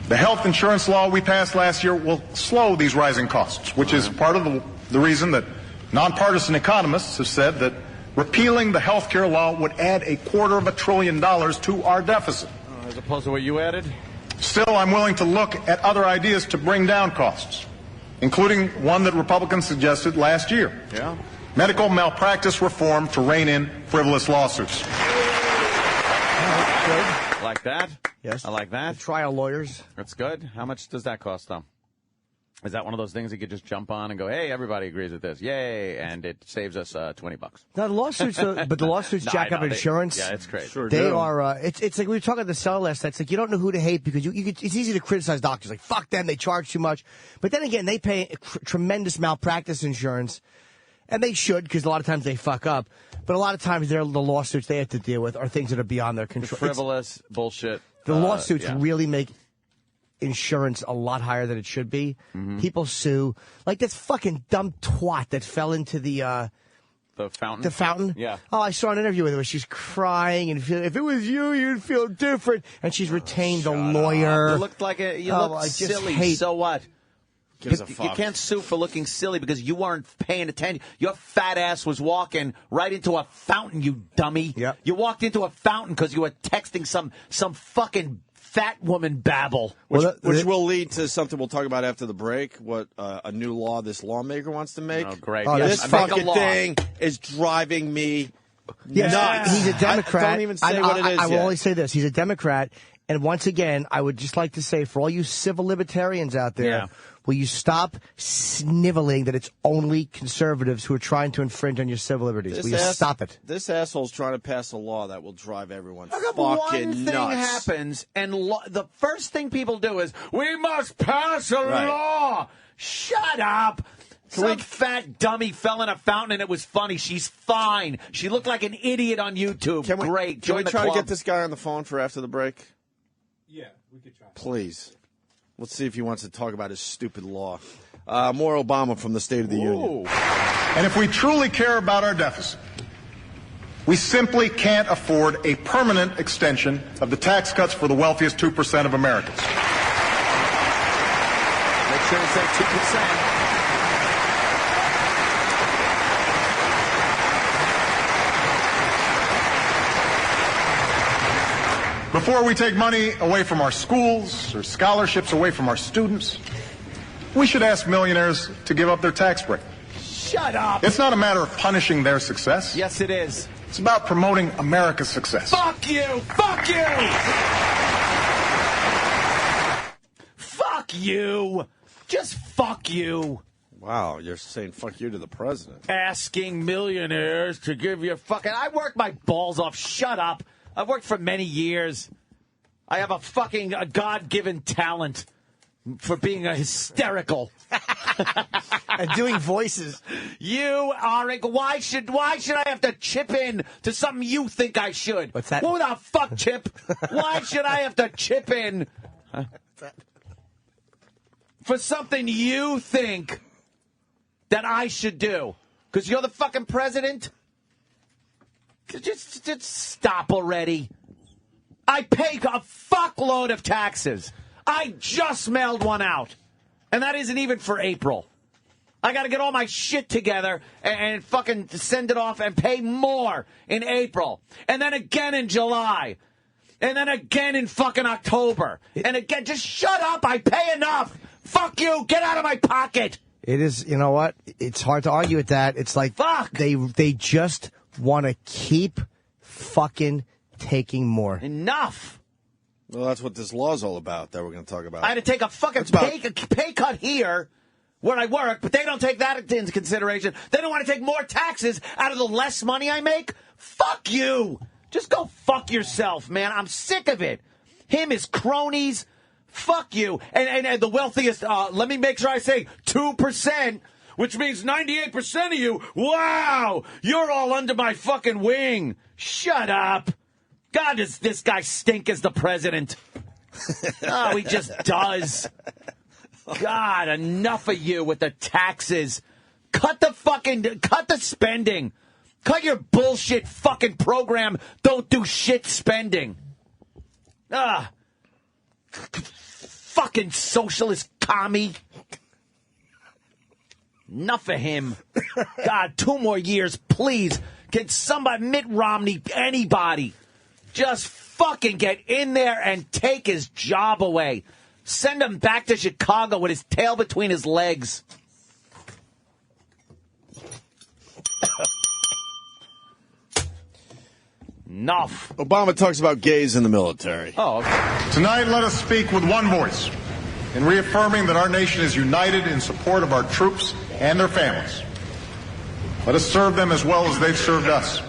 L: The health insurance law we passed last year will slow these rising costs, which is part of the reason that nonpartisan economists have said that repealing the health care law would add $250 billion to our deficit.
G: As opposed to what you added?
L: Still, I'm willing to look at other ideas to bring down costs, including one that Republicans suggested last year.
G: Yeah.
L: Medical malpractice reform to rein in frivolous lawsuits.
G: Like that?
F: Yes.
G: I like that.
F: The trial lawyers.
G: That's good. How much does that cost, though? Is that one of those things you could just jump on and go, hey, everybody agrees with this. Yay. And it saves us $20.
F: Now, the lawsuits, but the lawsuits jack up insurance.
G: Yeah, it's crazy. Sure
F: They are, it's like we were talking at the cell last night. It's like you don't know who to hate because it's easy to criticize doctors. Like, fuck them, they charge too much. But then again, they pay tremendous malpractice insurance. And they should, because a lot of times they fuck up. But a lot of times the lawsuits they have to deal with are things that are beyond their control.
G: Frivolous bullshit.
F: The lawsuits really make insurance a lot higher than it should be.
G: Mm-hmm.
F: People sue. Like this fucking dumb twat that fell into the
G: fountain?
F: The fountain?
G: Yeah.
F: Oh, I saw an interview with her where she's crying and if it was you, you'd feel different. And she's retained a lawyer.
G: You looked like you looked silly. So what? You can't sue for looking silly because you weren't paying attention. Your fat ass was walking right into a fountain, you dummy.
F: Yep.
G: You walked into a fountain because you were texting some fucking fat woman babble.
B: Which will lead to something we'll talk about after the break, what a new law this lawmaker wants to make.
G: Oh, great.
F: Oh,
B: This fucking thing is driving me nuts.
F: He's a Democrat.
B: Don't even say what it is
F: I will
B: yet.
F: only say this. He's a Democrat. And once again, I would just like to say, for all you civil libertarians out there, will you stop sniveling that it's only conservatives who are trying to infringe on your civil liberties? Will you stop it?
B: This asshole's trying to pass a law that will drive everyone
G: How come
B: fucking
G: one thing
B: nuts.
G: happens and the first thing people do is, we must pass a law. Shut up. Some fat dummy fell in a fountain and it was funny. She's fine. She looked like an idiot on YouTube. Great.
B: Can we
G: Join the
B: try to
G: club.
B: get this guy on the phone for after the break?
P: Yeah, we could try.
B: Please. Let's see if he wants to talk about his stupid law. More Obama from the State of the Union.
L: And if we truly care about our deficit, we simply can't afford a permanent extension of the tax cuts for the wealthiest 2% of Americans.
G: Make sure to say 2%.
L: Before we take money away from our schools or scholarships away from our students, we should ask millionaires to give up their tax break.
G: Shut up.
L: It's not a matter of punishing their success.
G: Yes, it is.
L: It's about promoting America's success.
G: Fuck you! Fuck you! Fuck you! Just fuck you!
B: Wow, you're saying fuck you to the president.
G: Asking millionaires to give you fucking... I work my balls off. Shut up. I've worked for many years. I have a God-given talent for being hysterical.
F: And doing voices.
G: You are... Why should I have to chip in to something you think I should?
F: What's that?
G: Who the fuck, Chip? Why should I have to chip in for something you think that I should do? Because you're the fucking president? Just stop already. I pay a fuckload of taxes. I just mailed one out. And that isn't even for April. I got to get all my shit together and fucking send it off and pay more in April. And then again in July. And then again in fucking October. And again, just shut up. I pay enough. Fuck you. Get out of my pocket.
F: It is, you know what? It's hard to argue with that. It's like,
G: fuck.
F: They just want to keep fucking taking more.
G: Enough.
B: Well, that's what this law's all about that we're going to talk about.
G: I had to take a fucking pay cut here where I work, but they don't take that into consideration. They don't want to take more taxes out of the less money I make. Fuck you. Just go fuck yourself, man. I'm sick of it. Him, his cronies. Fuck you. And the wealthiest, let me make sure I say 2%, which means 98% of you. Wow. You're all under my fucking wing. Shut up. God, does this guy stink as the president? Oh, he just does. God, enough of you with the taxes. Cut the spending. Cut your bullshit fucking program. Don't do shit spending. Fucking socialist commie. Enough of him. God, 2 more years, please. Get somebody, Mitt Romney, anybody. Just fucking get in there and take his job away. Send him back to Chicago with his tail between his legs. Enough.
B: Obama talks about gays in the military.
G: Oh, okay.
L: Tonight, let us speak with one voice in reaffirming that our nation is united in support of our troops and their families. Let us serve them as well as they've served us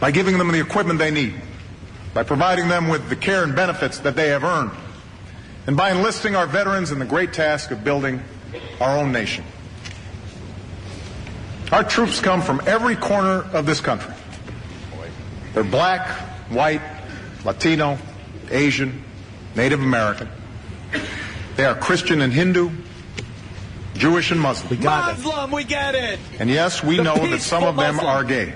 L: by giving them the equipment they need, by providing them with the care and benefits that they have earned, and by enlisting our veterans in the great task of building our own nation. Our troops come from every corner of this country. They're black, white, Latino, Asian, Native American. They are Christian and Hindu, Jewish and Muslim.
G: Muslim, we get it.
L: And yes, we know that some of them are gay.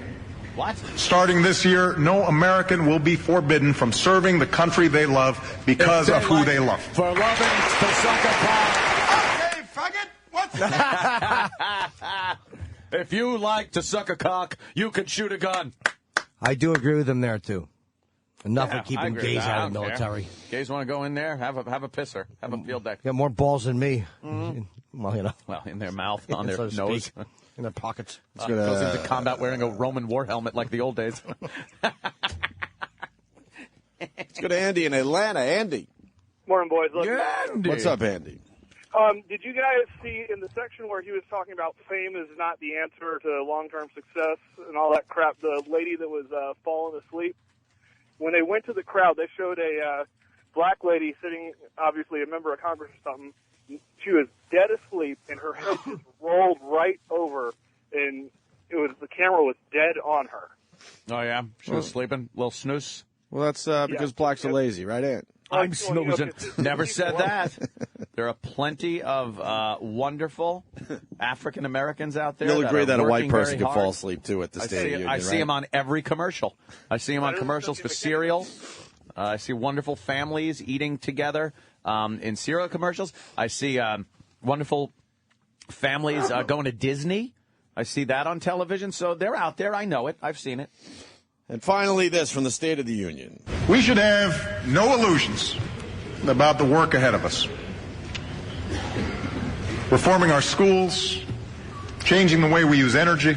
G: What?
L: Starting this year, no American will be forbidden from serving the country they love because of who they love.
G: For loving to suck a cock.
L: Okay, faggot, what's that?
G: If you like to suck a cock, you can shoot a gun.
F: I do agree with them there, too. Enough of keeping gays out of the military.
G: Gays want to go in there, have a pisser, have a field deck.
F: Got more balls than me.
G: Mm-hmm.
F: Well, you know.
G: Well, in their mouth, on their nose.
F: In their pockets.
G: Goes into combat wearing a Roman war helmet like the old days.
B: Let's go to Andy in Atlanta. Andy.
Q: Morning, boys.
B: Andy. What's up, Andy?
Q: Did you guys see in the section where he was talking about fame is not the answer to long-term success and all that crap, the lady that was falling asleep? When they went to the crowd, they showed a black lady sitting, obviously a member of Congress or something. She was dead asleep, and her head just rolled right over, and the camera was dead on her.
G: Oh, yeah? She was sleeping? Little snooze?
B: Well, that's because blacks are lazy, right, Ant?
G: I'm snoozing. Never said that. There are plenty of wonderful African Americans out there.
B: You'll agree that a white person
G: can
B: could fall asleep, too, at the State of the Union,
G: I see
B: right?
G: him on every commercial. I see him on commercials for cereal. I see wonderful families eating together in cereal commercials. I see wonderful families going to Disney. I see that on television. So they're out there. I know it. I've seen it.
B: And finally, this from the State of the Union.
L: We should have no illusions about the work ahead of us. Reforming our schools, changing the way we use energy,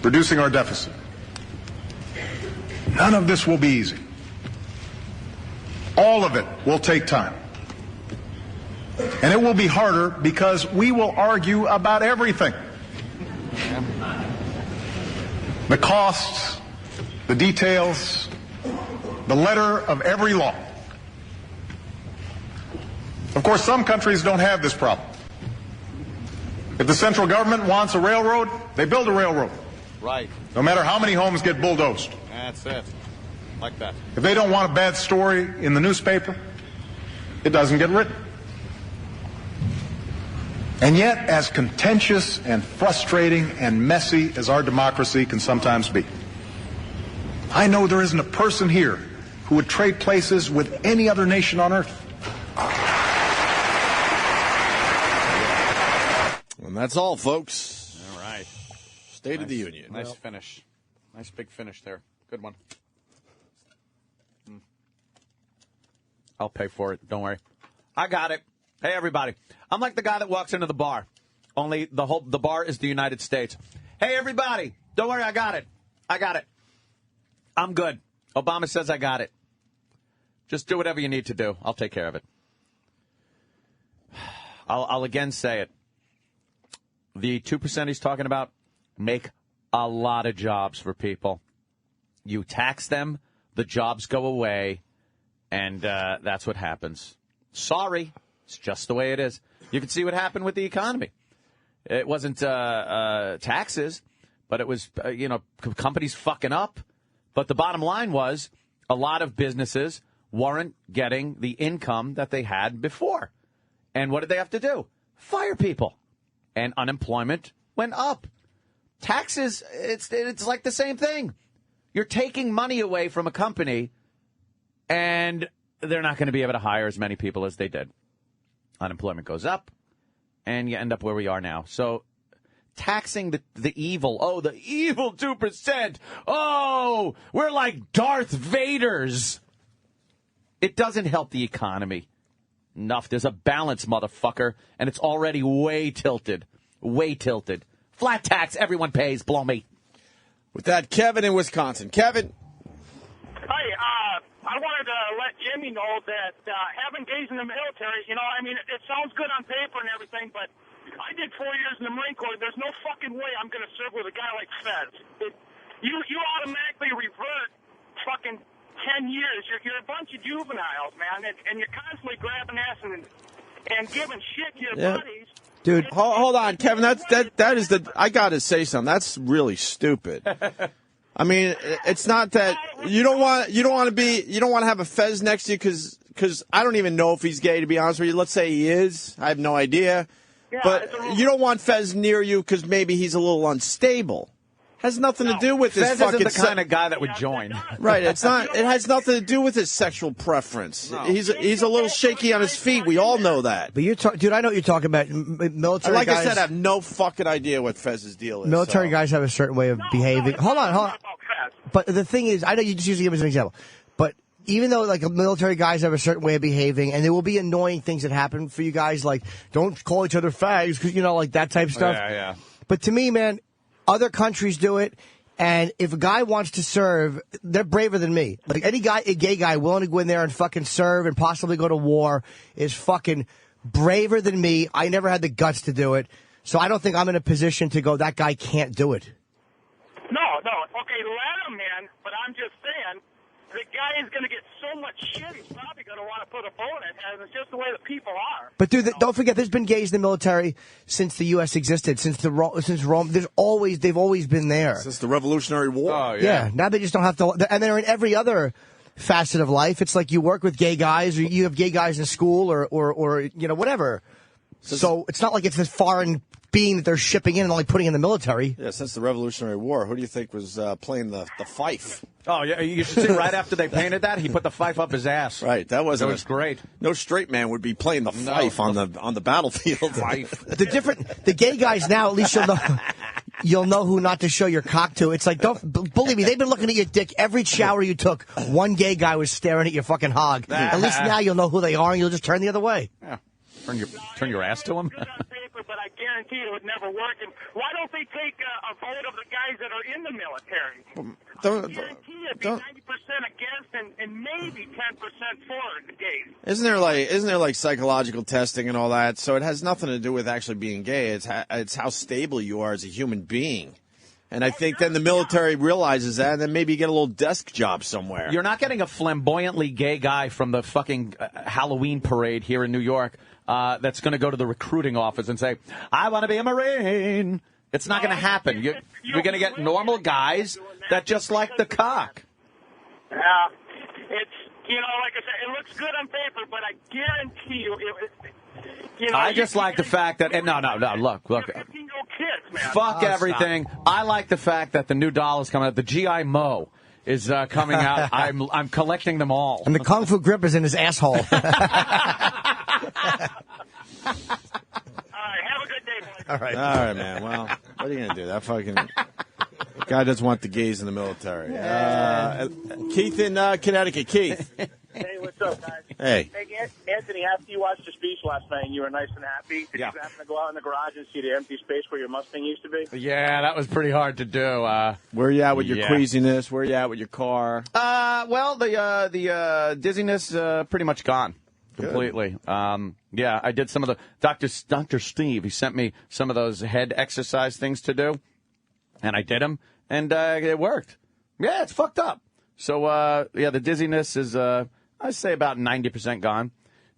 L: reducing our deficit. None of this will be easy. All of it will take time. And it will be harder because we will argue about everything. The costs, the details, the letter of every law. Of course, some countries don't have this problem. If the central government wants a railroad, they build a railroad.
G: Right.
L: No matter how many homes get bulldozed.
G: That's it. Like that.
L: If they don't want a bad story in the newspaper, it doesn't get written. And yet, as contentious and frustrating and messy as our democracy can sometimes be, I know there isn't a person here who would trade places with any other nation on earth.
B: that's all, folks.
G: All right.
B: State of the Union.
G: Nice finish. Nice big finish there. Good one. I'll pay for it. Don't worry. I got it. Hey, everybody. I'm like the guy that walks into the bar. Only the bar is the United States. Hey, everybody. Don't worry. I got it. I got it. I'm good. Obama says I got it. Just do whatever you need to do. I'll take care of it. I'll again say it. The 2% he's talking about make a lot of jobs for people. You tax them, the jobs go away, and that's what happens. Sorry. It's just the way it is. You can see what happened with the economy. It wasn't taxes, but it was, companies fucking up. But the bottom line was a lot of businesses weren't getting the income that they had before. And what did they have to do? Fire people. And unemployment went up. Taxes, it's like the same thing. You're taking money away from a company, and they're not going to be able to hire as many people as they did. Unemployment goes up, and you end up where we are now. So taxing the evil, the evil 2%. Oh, we're like Darth Vaders. It doesn't help the economy. Enough. There's a balance, motherfucker, and it's already way tilted. Way tilted. Flat tax, everyone pays. Blow me.
B: With that, Kevin in Wisconsin. Kevin.
R: Hi, I wanted to let Jimmy know that having gays in the military, it sounds good on paper and everything, but I did 4 years in the Marine Corps. There's no fucking way I'm going to serve with a guy like Fez. You automatically revert fucking 10 years. You're a bunch of juveniles, man, and you're constantly grabbing ass and giving shit to your buddies.
B: Dude, hold on, Kevin. That is I got to say something. That's really stupid. I mean, it's not that you don't want to have a Fez next to you because I don't even know if he's gay, to be honest with you. Let's say he is. I have no idea. Yeah, but you don't want Fez near you because maybe he's a little unstable. Has nothing to do with
G: Fez
B: his fucking...
G: isn't the kind of guy that would join.
B: Right, it's not. It has nothing to do with his sexual preference. No. He's a little shaky on his feet. We all know that.
F: But dude, I know what you're talking about. Military
B: like
F: guys,
B: I said, I have no fucking idea what Fez's deal is.
F: Military guys have a certain way of behaving. Hold on. But the thing is, I know you just usually give us an example, but even though like military guys have a certain way of behaving, and there will be annoying things that happen for you guys, like don't call each other fags, because like that type of stuff.
G: Yeah.
F: But to me, man, other countries do it. And if a guy wants to serve, they're braver than me. Like a gay guy willing to go in there and fucking serve and possibly go to war is fucking braver than me. I never had the guts to do it. So I don't think I'm in a position to go, that guy can't do it.
R: No. Okay, let him in, but I'm just saying, the guy is going to get so much shit, he's probably going to want to put a bullet in it, and it's just the way the people are.
F: But dude, don't forget, there's been gays in the military since the U.S. existed, since Rome. They've always been there.
B: Since the Revolutionary War.
G: Oh, yeah.
F: Now they just don't have to, and they're in every other facet of life. It's like you work with gay guys, or you have gay guys in school, or whatever. So it's not like it's this foreign being that they're shipping in and only putting in the military.
B: Yeah, since the Revolutionary War, who do you think was playing the fife?
G: Oh, yeah, you should see right after they painted that, he put the fife up his ass.
B: Right, that was
G: great.
B: No straight man would be playing the fife on the battlefield.
G: Fife.
F: The gay guys now, at least you'll know who not to show your cock to. It's like, don't believe me, they've been looking at your dick every shower you took. One gay guy was staring at your fucking hog. At least now you'll know who they are and you'll just turn the other way.
G: Yeah. Turn your ass to him.
R: Good on paper, but I guarantee it would never work. And why don't they take a vote of the guys that are in the military? I guarantee it'd be 90% against and maybe 10% for the gays.
B: Isn't there like psychological testing and all that? So it has nothing to do with actually being gay. It's how stable you are as a human being. And I think then the military realizes that, and then maybe you get a little desk job somewhere.
G: You're not getting a flamboyantly gay guy from the fucking Halloween parade here in New York that's going to go to the recruiting office and say, I want to be a Marine. It's not going to happen. You're going to get normal guys that just like the cock.
R: Yeah. It's, like I said, it looks good on paper, but I guarantee you
G: I just like the fact that, no, look.
R: Kids, man.
G: Fuck everything.
R: Stop.
G: I like the fact that the new doll is coming out. The G.I. Moe is coming out. I'm collecting them all.
F: And the Kung Fu grip is in his asshole.
R: All right, have a good day, boys.
F: All right,
B: man. Well, what are you going to do? That fucking guy doesn't want the gays in the military. Keith in Connecticut. Keith.
S: Hey, what's up, guys?
B: Hey.
S: Hey, Anthony, after you watched the speech last night and you were nice and happy, did you happen to go out in the garage and see the empty space where your Mustang used to be?
G: Yeah, that was pretty hard to do.
B: Where you at with your queasiness? Where you at with your car?
G: Well, the dizziness pretty much gone completely. Yeah, I did some of the Dr. Steve. He sent me some of those head exercise things to do, and I did them, and it worked. Yeah, it's fucked up. So the dizziness is I say about 90% gone.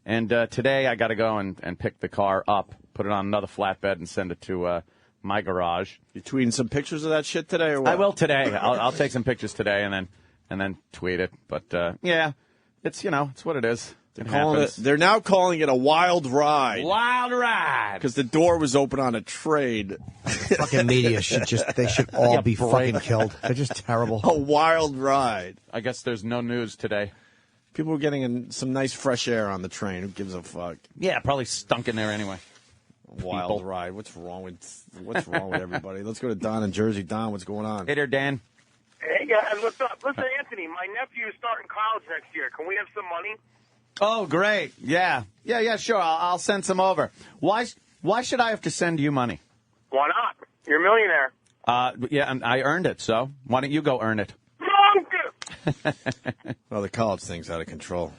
G: And today I got to go and pick the car up, put it on another flatbed, and send it to my garage.
B: You tweeting some pictures of that shit today, or what?
G: I will today. I'll take some pictures today and then tweet it. But yeah, it's it's what it is.
B: They're now calling it a wild ride.
G: Wild ride.
B: Because the door was open on a trade.
F: Fucking media they should all be fucking killed. They're just terrible.
B: A wild ride.
G: I guess there's no news today.
B: People were getting some nice fresh air on the train. Who gives a fuck?
G: Yeah, probably stunk in there anyway.
B: Wild ride. What's wrong with everybody? Let's go to Don in Jersey. Don, what's going on?
G: Hey there, Dan.
R: Hey, guys, what's up? Listen, Anthony, my nephew is starting college next year. Can we have some money?
G: Oh, great. Yeah, sure. I'll send some over. Why should I have to send you money?
R: Why not? You're a millionaire.
G: Yeah, and I earned it, so why don't you go earn it?
B: Well, the college thing's out of control.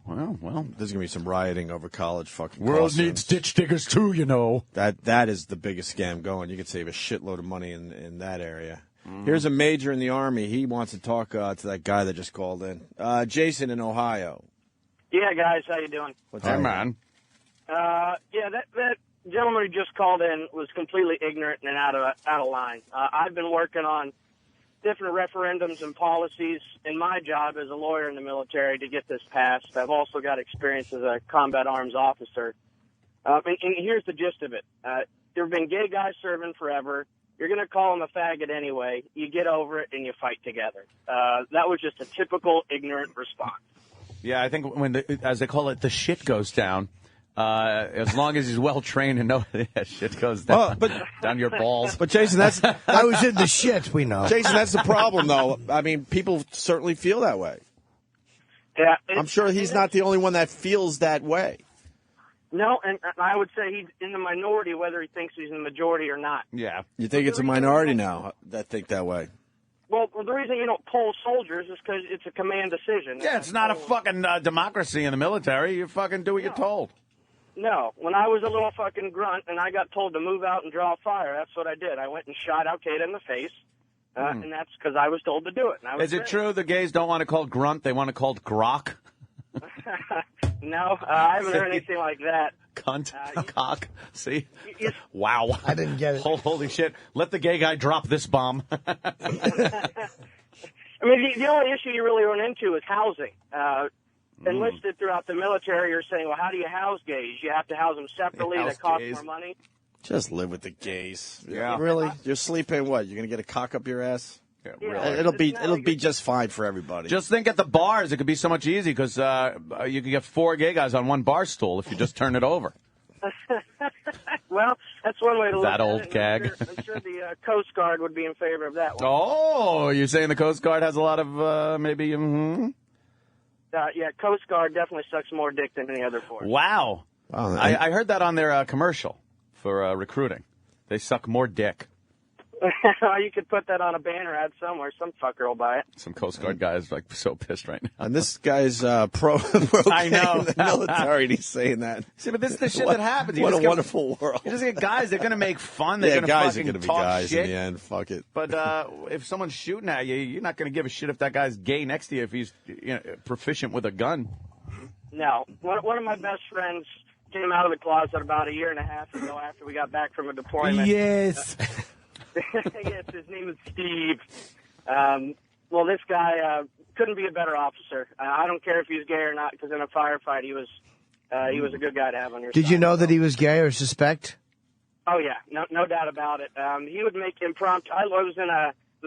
G: Well,
B: there's gonna be some rioting over college fucking.
G: World
B: costumes.
G: needs ditch diggers too,
B: That is the biggest scam going. You could save a shitload of money in that area. Here's a major in the Army. He wants to talk to that guy that just called in. Jason in Ohio.
T: Yeah, guys, how you doing?
G: Hey, man.
T: Yeah, that gentleman who just called in was completely ignorant and out of line. I've been working on different referendums and policies in my job as a lawyer in the military to get this passed. I've also got experience as a combat arms officer. And here's the gist of it. There have been gay guys serving forever. You're going to call them a faggot anyway. You get over it and you fight together. That was just a typical ignorant response.
G: Yeah, I think when, as they call it, the shit goes down, as long as he's well-trained and know that shit goes down, down your balls.
B: But, Jason,
F: I was in the shit, we know.
B: Jason, that's the problem, though. I mean, people certainly feel that way.
T: Yeah,
B: I'm sure he's not the only one that feels that way.
T: No, and I would say he's in the minority whether he thinks he's in the majority or not.
G: Yeah.
B: You think it's a minority now that think that way?
T: Well, the reason you don't poll soldiers is because it's a command decision.
G: Yeah, it's not a fucking democracy in the military. You fucking do what you're told.
T: No. When I was a little fucking grunt and I got told to move out and draw fire, that's what I did. I went and shot Al Qaeda in the face, and that's because I was told to do it. And I was
G: Is it true the gays don't want it called grunt? They want it called grok?
T: No, I haven't heard anything like that.
G: Cunt, cock. See? Wow.
F: I didn't get it.
G: Holy shit. Let the gay guy drop this bomb.
T: I mean, the only issue you really run into is housing. Enlisted throughout the military, you're saying, well, how do you house gays? You have to house them separately. That costs more money.
B: Just live with the gays.
G: Yeah.
B: Really? You're sleeping what? You're going to get a cock up your ass?
G: Yeah,
B: really. It'll be just fine for everybody.
G: Just think at the bars, it could be so much easier because you could get 4 gay guys on one bar stool if you just turn it over.
T: Well, that's one way to look at it.
G: That old gag.
T: I'm sure the Coast Guard would be in favor of that one.
G: Oh, you're saying the Coast Guard has a lot of maybe...
T: Yeah, Coast Guard definitely sucks more dick than any other force.
G: Wow. I heard that on their commercial for recruiting. They suck more dick.
T: You could put that on a banner ad somewhere. Some fucker will buy it.
G: Some Coast Guard guy is like so pissed right now.
B: And this guy's pro
G: I know.
B: in the military, and he's saying that.
G: See, but this is the shit that happens.
B: What a wonderful world.
G: You just get guys, they're going to make fun. They're going
B: guys
G: to
B: are going to be
G: talk
B: guys
G: shit.
B: in the end. Fuck it.
G: But if someone's shooting at you, you're not going to give a shit if that guy's gay next to you if he's proficient with a gun.
T: No. One of my best friends came out of the closet about 1.5 years ago after we got back from a deployment.
F: Yes.
T: Yes, his name is Steve. Well, this guy couldn't be a better officer. I don't care if he's gay or not, because in a firefight, he was a good guy to have on your side.
F: Did you know that he was gay or suspect?
T: Oh, yeah. No doubt about it. He would make impromptu... I was in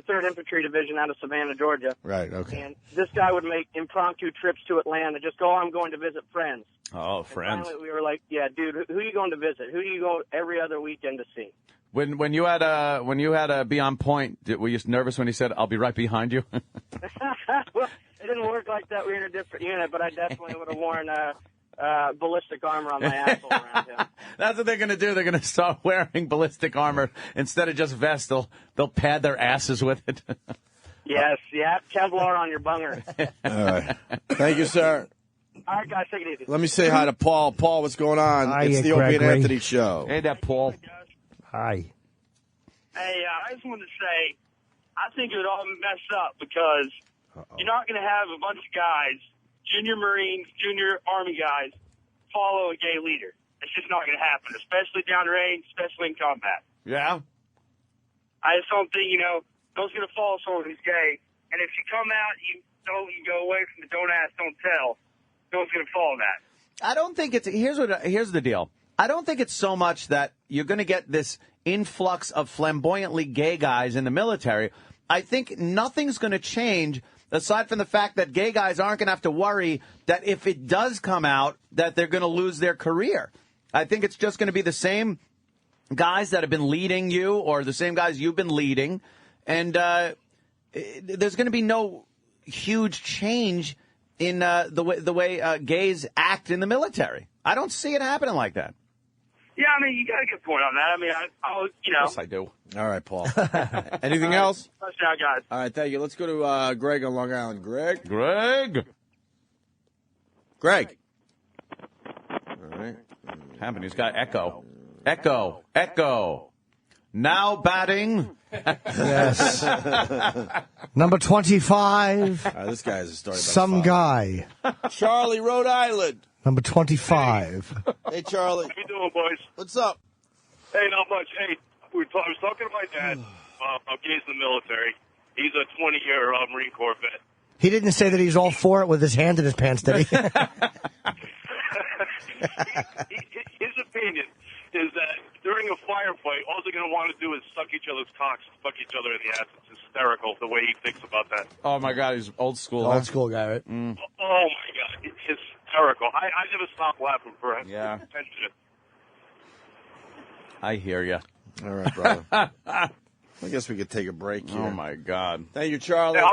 T: the 3rd Infantry Division out of Savannah, Georgia.
B: Right, okay.
T: And this guy would make impromptu trips to Atlanta, just go, I'm going to visit friends.
G: Oh, friends.
T: Finally, we were like, yeah, dude, who are you going to visit? Who do you go every other weekend to see?
G: When you had a be on point, were you nervous when he said, "I'll be right behind you"?
T: Well, it didn't work like that. We were in a different unit, but I definitely would have worn ballistic armor on my asshole around him.
G: That's what they're going to do. They're going to start wearing ballistic armor instead of just vests. They'll pad their asses with it.
T: Yes, yeah, Kevlar on your bunger.
B: All right. Thank you, sir.
T: All right, guys, take it easy.
B: Let me say hi to Paul. Paul, what's going on?
F: Hi,
B: it's the Opie and
F: Gregory.
B: Anthony Show.
G: Hey there, Paul.
F: Hi.
R: Hey, I just wanted to say, I think it would all mess up because you're not going to have a bunch of guys, junior Marines, junior Army guys, follow a gay leader. It's just not going to happen, especially downrange, especially in combat.
G: Yeah?
R: I just don't think, no one's going to follow someone who's gay. And if you come out, you go away from the don't ask, don't tell. No one's going to follow that.
G: I don't think it's here's the deal. I don't think it's so much that you're going to get this influx of flamboyantly gay guys in the military. I think nothing's going to change aside from the fact that gay guys aren't going to have to worry that if it does come out that they're going to lose their career. I think it's just going to be the same guys that have been leading you or the same guys you've been leading. And there's going to be no huge change in the way gays act in the military. I don't see it happening like that.
R: Yeah, I mean, you got a good point on that. I mean,
G: Yes, I do.
B: All right, Paul. Anything else?
R: Touchdown, guys.
B: All right, thank you. Let's go to Greg on Long Island. Greg?
G: Greg.
B: All right.
G: Happened. He's got echo. Echo. Now batting.
F: Yes. Number 25.
B: This guy has a story about
F: Some guy.
B: Charlie, Rhode Island.
F: Number 25.
B: Hey, Charlie.
U: How you doing, boys?
B: What's up?
U: Hey, not much. Hey, I was talking to my dad about gays in the military. He's a 20-year Marine Corps vet.
F: He didn't say that he's all for it with his hand in his pants, did he?
U: His opinion is that during a firefight, all they're going to want to do is suck each other's cocks, fuck each other in the ass. It's hysterical the way he thinks about that.
G: Oh, my God. He's old school.
F: Old school guy, right?
G: Mm.
U: Oh, my God. It's hysterical. I never stop laughing for him.
G: Yeah.
U: Attention.
G: I hear you.
B: All right, brother. I guess we could take a break here.
G: Oh, my God.
B: Thank you, Charlie.
U: Hey,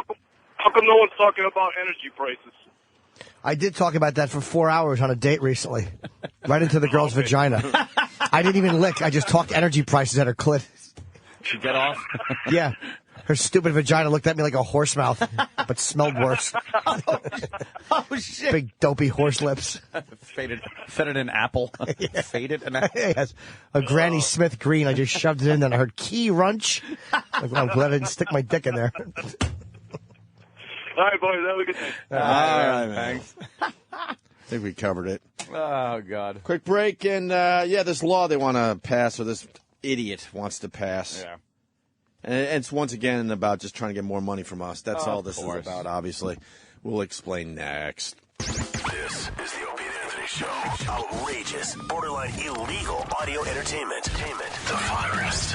U: how come no one's talking about energy prices?
F: I did talk about that for 4 hours on a date recently. Right into the girl's vagina. I didn't even lick. I just talked energy prices at her clit.
G: She get off?
F: Yeah. Her stupid vagina looked at me like a horse mouth, but smelled worse.
G: Oh, shit.
F: Big dopey horse lips.
G: Faded an apple.
F: Yeah.
G: Faded an apple.
F: Yes. A Granny Smith green. I just shoved it in, and I heard key runch. Like, well, I'm glad I didn't stick my dick in there.
U: All right, boys. Have a good day.
B: All right,
G: man.
B: thanks. I think we covered it.
G: Oh, God.
B: Quick break, and this law they want to pass, or this idiot wants to pass.
G: Yeah.
B: And it's once again about just trying to get more money from us. That's all this is
G: course.
B: about, obviously. We'll explain next.
V: This is the Opie and Anthony Show. Outrageous, borderline illegal audio entertainment. The virus.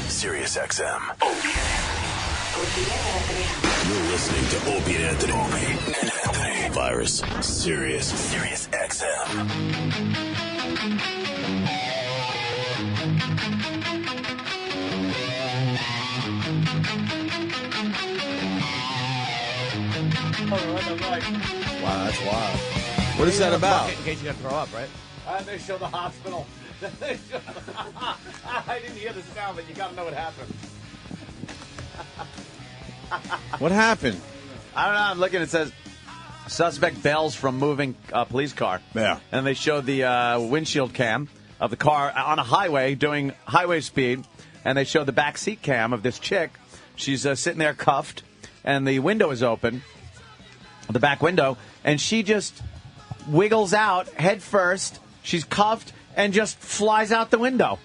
V: Sirius XM. Opie and Anthony. You're listening to Opie and Anthony. Opie and Anthony. Virus. Sirius XM.
B: Wow, that's wild. What is that about?
F: In case you got to throw up, right?
G: They show the hospital. I didn't hear the sound, but you got to know what happened.
B: What happened?
G: I don't know. I'm looking. It says suspect bails from moving police car.
B: Yeah.
G: And they showed the windshield cam of the car on a highway doing highway speed. And they showed the back seat cam of this chick. She's sitting there cuffed, and the window is open, the back window, and she just wiggles out head first. She's cuffed and just flies out the window.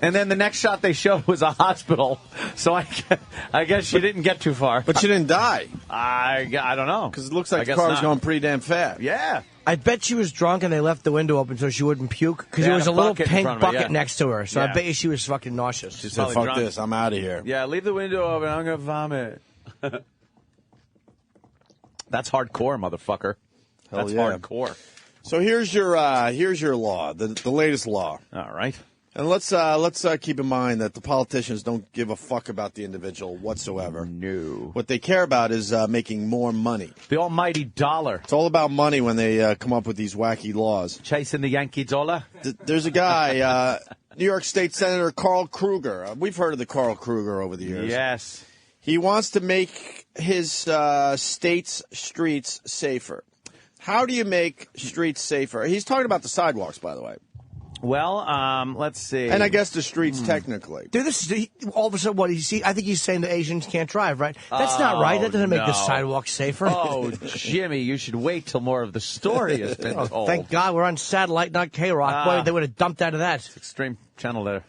G: And then the next shot they showed was a hospital. So I guess she didn't get too far.
B: But she didn't die.
G: I don't know.
B: Because it looks like the car was going pretty damn fast.
G: Yeah.
F: I bet she was drunk and they left the window open so she wouldn't puke. Because
G: They
F: there
G: had
F: was
G: a
F: a little
G: bucket in
F: pink
G: front of her,
F: bucket
G: yeah.
F: next to her. So
G: Yeah.
F: I bet you she was fucking nauseous.
B: She said, fuck this, I'm out of here.
G: Yeah, leave the window open. I'm going to vomit. That's hardcore, motherfucker.
B: Hell
G: That's
B: yeah.
G: hardcore.
B: So here's your law, the latest law.
G: All right.
B: And let's keep in mind that the politicians don't give a fuck about the individual whatsoever.
G: No.
B: What they care about is making more money.
G: The almighty dollar.
B: It's all about money when they come up with these wacky laws.
G: Chasing the Yankee dollar.
B: There's a guy, New York State Senator Carl Kruger. We've heard of the Carl Kruger over the years.
G: Yes.
B: He wants to make his state's streets safer. How do you make streets safer? He's talking about the sidewalks, by the way.
G: Well, let's see.
B: And I guess the streets, technically.
F: Dude, all of a sudden, I think he's saying that Asians can't drive, right? That's not right. That doesn't make the sidewalk safer.
G: Oh, Jimmy, you should wait till more of the story has been told.
F: Thank God we're on satellite, not K-Rock. Boy, they would have dumped out of that.
G: Extreme channel there.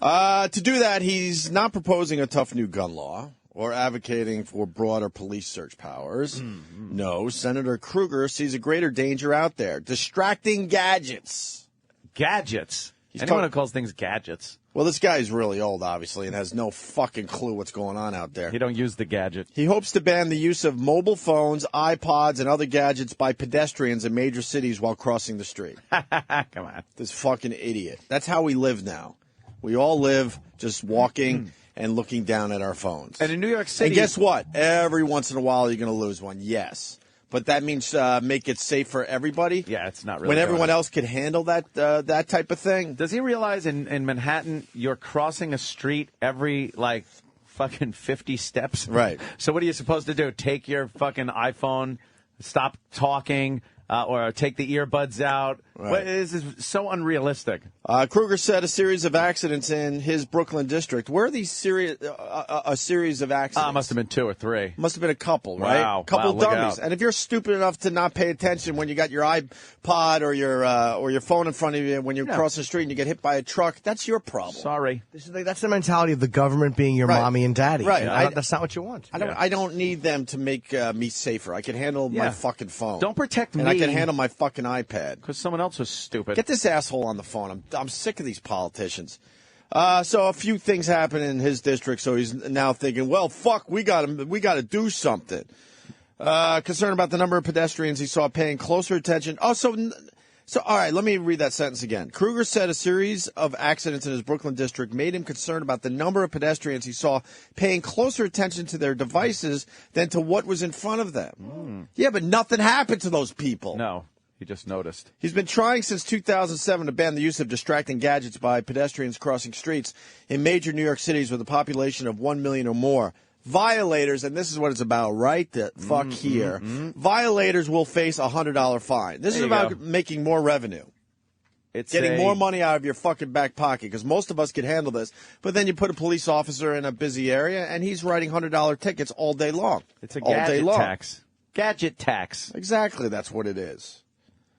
B: To do that, he's not proposing a tough new gun law or advocating for broader police search powers.
G: Mm-hmm.
B: No, Senator Kruger sees a greater danger out there. Distracting gadgets.
G: Gadgets? Anyone who calls things gadgets.
B: Well, this guy's really old, obviously, and has no fucking clue what's going on out there.
G: He don't use the gadget.
B: He hopes to ban the use of mobile phones, iPods, and other gadgets by pedestrians in major cities while crossing the street.
G: Come on.
B: This fucking idiot. That's how we live now. We all live just walking and looking down at our phones.
G: And in New York City...
B: And guess what? Every once in a while, you're going to lose one. Yes. But that means make it safe for everybody?
G: Yeah, it's not really...
B: When everyone else could handle that type of thing?
G: Does he realize in Manhattan, you're crossing a street every, fucking 50 steps?
B: Right.
G: So what are you supposed to do? Take your fucking iPhone, stop talking, or take the earbuds out?
B: Right.
G: Well, this is so unrealistic.
B: Kruger said a series of accidents in his Brooklyn district. Where are these a series of accidents?
G: Must have been 2 or 3.
B: Must have been a couple, right?
G: Wow.
B: Couple
G: Wow, look
B: dummies.
G: out.
B: And if you're stupid enough to not pay attention when you got your iPod or your phone in front of you when you're crossing the street and you get hit by a truck, that's your problem.
G: Sorry.
F: That's the mentality of the government being your
B: Right.
F: mommy and daddy.
B: Right.
F: That's not what you want.
B: I don't need them to make me safer. I can handle my fucking phone.
G: Don't protect me.
B: And I can handle my fucking iPad.
G: Because someone else was stupid.
B: Get this asshole on the phone. I'm sick of these politicians. So a few things happen in his district, so he's now thinking, well, fuck, we got to do something. Concerned about the number of pedestrians he saw paying closer attention. Oh, so all right, let me read that sentence again. Kruger said a series of accidents in his Brooklyn district made him concerned about the number of pedestrians he saw paying closer attention to their devices than to what was in front of them. Yeah, but nothing happened to those people.
G: No. He just noticed.
B: He's been trying since 2007 to ban the use of distracting gadgets by pedestrians crossing streets in major New York cities with a population of 1 million or more. Violators, and this is what it's about right the fuck here, violators will face a $100 fine. This is about making more revenue.
G: It's
B: getting more money out of your fucking back pocket, because most of us could handle this. But then you put a police officer in a busy area, and he's writing $100 tickets all day long.
G: It's a
B: all day
G: gadget
B: long.
G: tax. Gadget tax.
B: Exactly, that's what it is.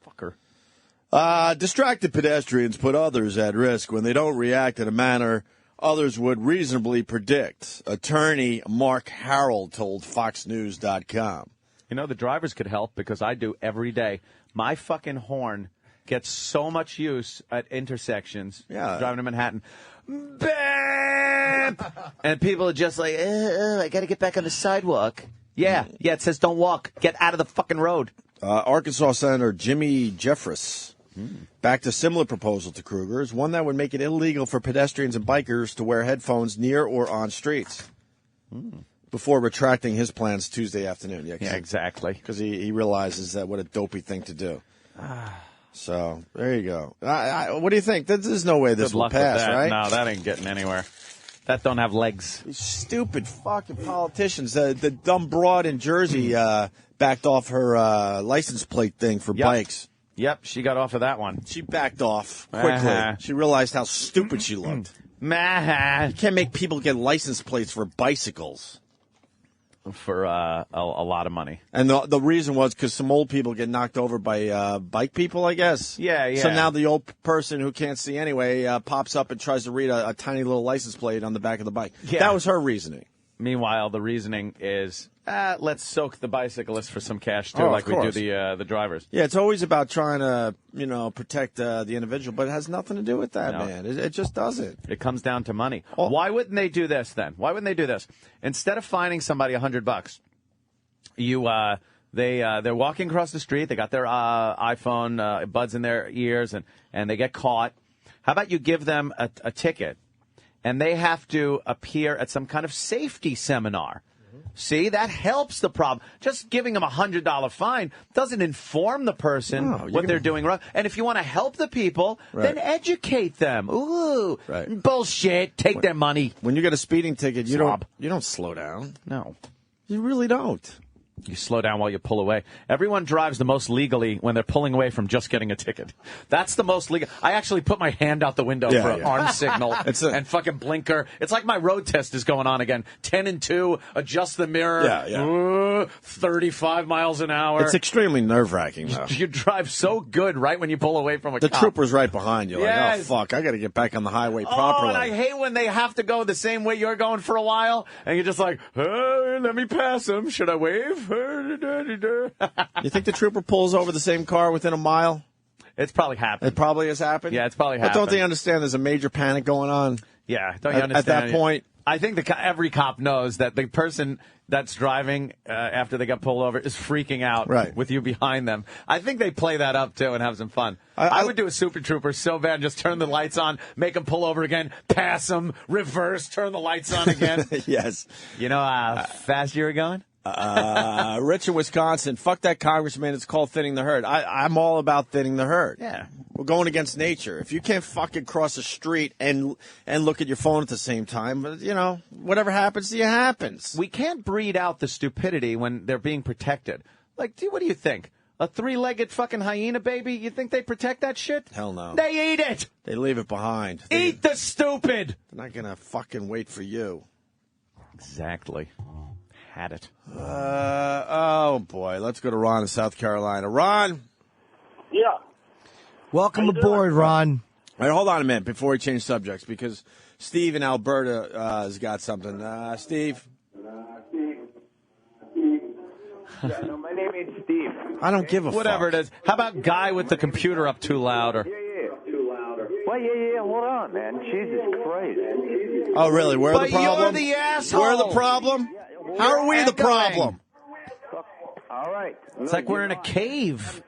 G: Fucker.
B: Distracted pedestrians put others at risk when they don't react in a manner others would reasonably predict. Attorney Mark Harold told FoxNews.com.
G: You know, the drivers could help because I do every day. My fucking horn gets so much use at intersections.
B: Yeah.
G: Driving to Manhattan. Bam! And people are just like, I got to get back on the sidewalk. Yeah, it says don't walk. Get out of the fucking road.
B: Arkansas Senator Jimmy Jeffress backed a similar proposal to Kruger's, one that would make it illegal for pedestrians and bikers to wear headphones near or on streets. Before retracting his plans Tuesday afternoon.
G: Yeah, exactly.
B: Because he realizes that what a dopey thing to do. So, there you go. What do you think? There's no way this
G: Good
B: will
G: luck
B: pass,
G: with that.
B: right?
G: No, that ain't getting anywhere. That don't have legs.
B: These stupid fucking politicians. The dumb broad in Jersey backed off her license plate thing for bikes.
G: Yep, she got off of that one.
B: She backed off quickly. She realized how stupid she looked. You can't make people get license plates for bicycles.
G: for a lot of money.
B: And the reason was because some old people get knocked over by bike people, I guess.
G: Yeah.
B: So now the old person who can't see anyway pops up and tries to read a tiny little license plate on the back of the bike.
G: Yeah.
B: That was her reasoning.
G: Meanwhile, the reasoning is, let's soak the bicyclist for some cash, too, like we do the drivers.
B: Yeah, it's always about trying to, protect the individual, but it has nothing to do with that, man. It just doesn't.
G: It comes down to money. Why wouldn't they do this, then? Why wouldn't they do this? Instead of fining somebody $100, they're walking across the street, they got their iPhone buds in their ears, and they get caught. How about you give them a ticket? And they have to appear at some kind of safety seminar. See, that helps the problem. Just giving them a $100 fine doesn't inform the person what they're doing wrong. And if you want to help the people, then educate them. Ooh, bullshit. Take their money.
B: When you get a speeding ticket, you don't slow down.
G: No.
B: You really don't.
G: You slow down while you pull away. Everyone drives the most legally when they're pulling away from just getting a ticket. That's the most legal. I actually put my hand out the window for an arm signal and fucking blinker. It's like my road test is going on again. 10 and 2, adjust the mirror. 35 miles an hour.
B: It's extremely nerve-wracking, though.
G: You drive so good right when you pull away from a
B: The
G: cop.
B: trooper's right behind you.
G: Yes.
B: Like, oh, fuck, I got to get back on the highway properly.
G: Oh, and I hate when they have to go the same way you're going for a while, and you're just like, let me pass him. Should I wave?
B: You think the trooper pulls over the same car within a mile?
G: It's probably happened.
B: It probably has happened?
G: Yeah, it's probably happened.
B: But don't they understand there's a major panic going on?
G: Yeah, don't you understand?
B: At that point?
G: I think every cop knows that the person that's driving after they got pulled over is freaking out with you behind them. I think they play that up, too, and have some fun. I would do a Super Trooper so bad, just turn the lights on, make them pull over again, pass them, reverse, turn the lights on again.
B: Yes.
G: You know how fast you were going?
B: Rich in Wisconsin, fuck that congressman. It's called thinning the herd. I'm all about thinning the herd.
G: Yeah.
B: We're going against nature. If you can't fucking cross the street and look at your phone at the same time, whatever happens to you happens.
G: We can't breed out the stupidity when they're being protected. Like, what do you think? A three-legged fucking hyena baby? You think they protect that shit?
B: Hell no.
G: They eat it.
B: They leave it behind.
G: Eat the stupid.
B: They're not going to fucking wait for you.
G: Exactly. Had it.
B: Oh, boy. Let's go to Ron in South Carolina. Ron?
O: Yeah.
F: Welcome aboard, Ron.
B: All right, hold on a minute before we change subjects, because Steve in Alberta has got something. Steve?
A: Yeah, no, my name is Steve.
B: I don't give a
G: Whatever
B: fuck.
G: it is. How about guy with the computer up too loud? Or...
A: Yeah. Too loud. Well, yeah. Hold on, man. Jesus Christ.
B: Oh, really? We're the problem?
G: You're the asshole.
B: We're the problem? How are we the problem?
A: All right.
G: It's like we're in a cave.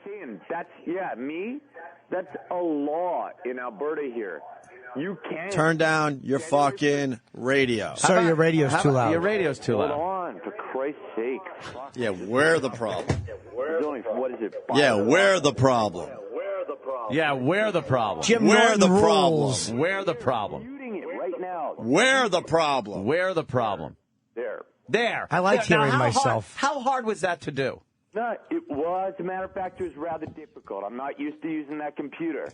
A: That's a law in Alberta here. You can't
B: turn down your fucking radio.
F: Sorry, your radio's too loud.
G: Your radio's too loud.
A: Hold on, for Christ's sake.
B: Yeah, we're the problem.
A: What is it?
B: Yeah, we're the problem.
G: Yeah, we're the problem.
F: Jim
B: we're
F: Norton
B: the
F: rules.
B: problem.
G: We're the problem.
A: Shooting it right now.
B: We're the problem.
G: We're the problem. There.
F: I like hearing myself.
G: How hard was that to do?
A: No, well, as a matter of fact, it was rather difficult. I'm not used to using that computer.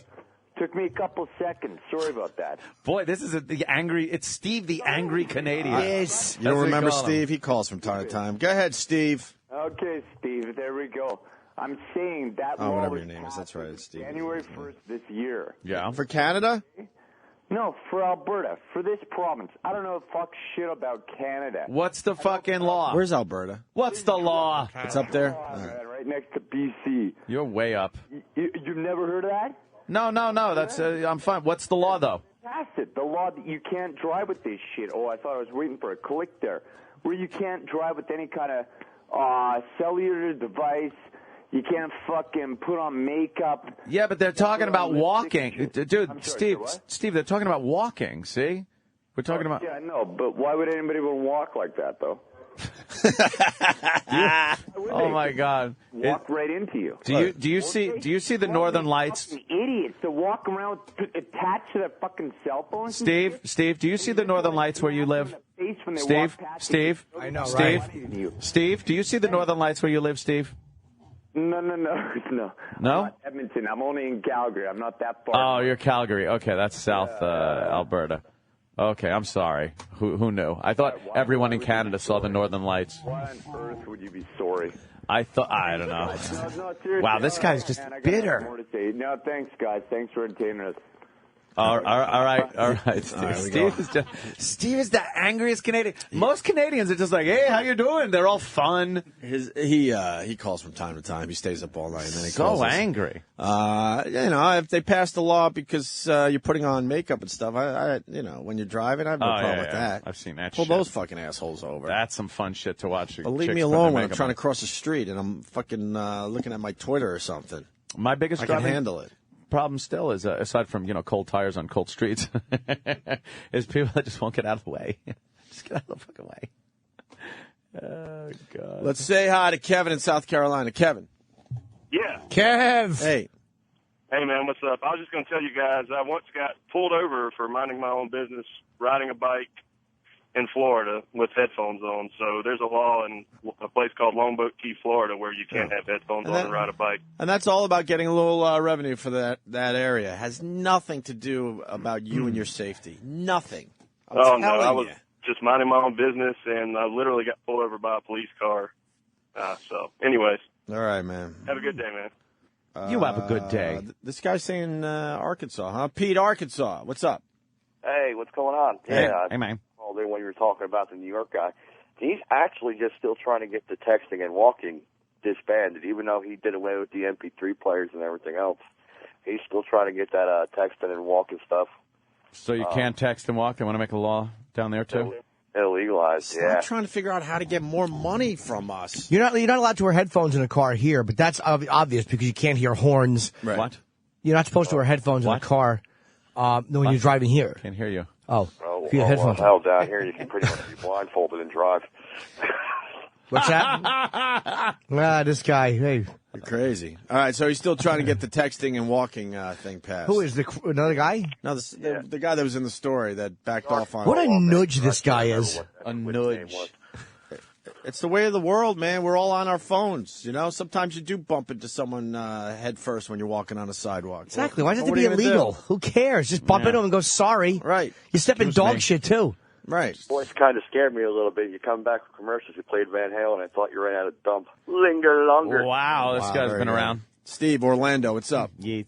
A: Took me a couple seconds. Sorry about that.
G: Boy, this is it's Steve the angry Canadian.
F: Yes.
B: You don't remember Steve? He calls from time to time. Go ahead, Steve.
A: Okay, Steve, there we go. I'm saying that law
B: whatever
A: was
B: your name is. That's right, it's Steve.
A: January 1st this year.
G: Yeah.
B: For Canada?
A: No, for Alberta, for this province. I don't know fuck shit about Canada.
G: What's the fucking law?
B: Where's Alberta?
G: What's the law?
B: It's up there?
A: Right next to BC.
G: You're way up.
A: You've never heard of that?
G: No. That's I'm fine. What's the law, though?
A: That's it. The law that you can't drive with this shit. Oh, I thought I was waiting for a click there. Where you can't drive with any kind of cellular device. You can't fucking put on makeup.
G: Yeah, but they're talking about walking. Dude,
A: sorry,
G: Steve, they're talking about walking, see? We're talking about...
A: Yeah, I know, but why would anybody want to walk like that, though?
G: Oh, my God.
A: Walk right into you.
G: Do you see the Northern Lights?
A: Idiots to walk around attached to that fucking cell phone.
G: Steve, do you see the Northern Lights where you live? Steve,
F: I know,
G: Steve, do you see the Northern Lights where you live, Steve?
A: No.
G: No?
A: I'm not Edmonton. I'm only in Calgary. I'm not that far.
G: Oh, you're Calgary. Okay, that's South Alberta. Okay, I'm sorry. Who knew? I thought everyone in Canada saw the Northern Lights.
A: Why on earth would you be sorry?
G: I don't know.
A: No, seriously.
F: Wow, this guy's just
A: Man, I got
F: bitter.
A: more to say. No, thanks, guys. Thanks for entertaining us.
G: All right. Steve is the angriest Canadian. Most Canadians are just like, hey, how you doing? They're all fun.
B: He calls from time to time. He stays up all night and then he calls
G: So
B: us.
G: angry.
B: If they passed a law because you're putting on makeup and stuff, when you're driving, I have no problem with that.
G: I've seen that.
B: Pull
G: shit.
B: those fucking assholes over.
G: That's some fun shit to watch.
B: But leave me alone when I'm trying to cross the street and I'm fucking looking at my Twitter or something.
G: My biggest
B: I can handle it.
G: problem still is, aside from cold tires on cold streets, is people that just won't get out of the way. Just get out of the fucking way. Oh God.
B: Let's say hi to Kevin in South Carolina. Kevin.
D: Yeah.
F: Kev.
B: Hey.
D: Hey, man, what's up? I was just going to tell you guys, I once got pulled over for minding my own business, riding a bike in Florida with headphones on. So there's a law in a place called Longboat Key, Florida, where you can't have headphones on and ride a bike.
B: And that's all about getting a little revenue for that area. It has nothing to do about you and your safety. Nothing. I'm
D: no, I was
B: you.
D: just minding my own business, and I literally got pulled over by a police car. So, anyways.
B: All right, man.
D: Have a good day, man.
G: You have a good day.
B: This guy's saying Arkansas, huh? Pete, Arkansas. What's up?
E: Hey, what's going on?
G: Hey, man.
E: All day when you were talking about the New York guy. He's actually just still trying to get the texting and walking disbanded, even though he did away with the MP3 players and everything else. He's still trying to get that texting and walking stuff.
G: So you can't text and walk? They want to make a law down there, too?
E: Illegalized,
B: Stop trying to figure out how to get more money from us.
F: You're not allowed to wear headphones in a car here, but that's obvious because you can't hear horns.
B: Right.
G: What?
F: You're not supposed to wear headphones in a car when you're driving here.
G: Can't hear you.
F: Oh, if you have headphones.
E: Well, down here you can pretty much be blindfolded and drive.
F: What's that? This guy, hey.
B: You're crazy. All right, so he's still trying to get the texting and walking thing passed.
F: Who is another guy?
B: No, the guy that was in the story that backed off on.
F: What a nudge this guy is.
B: A nudge. It's the way of the world, man. We're all on our phones. Sometimes you do bump into someone head first when you're walking on a sidewalk.
F: Exactly. Why does it have to be illegal? Who cares? Just bump into him and go, sorry.
B: Right.
F: You step in dog shit, too.
B: Right.
E: Voice kind of scared me a little bit. You come back from commercials, you played Van Halen, I thought you ran out of dump. Linger longer.
G: Wow, this guy's been around.
B: Steve, Orlando, what's up?
G: Yeah.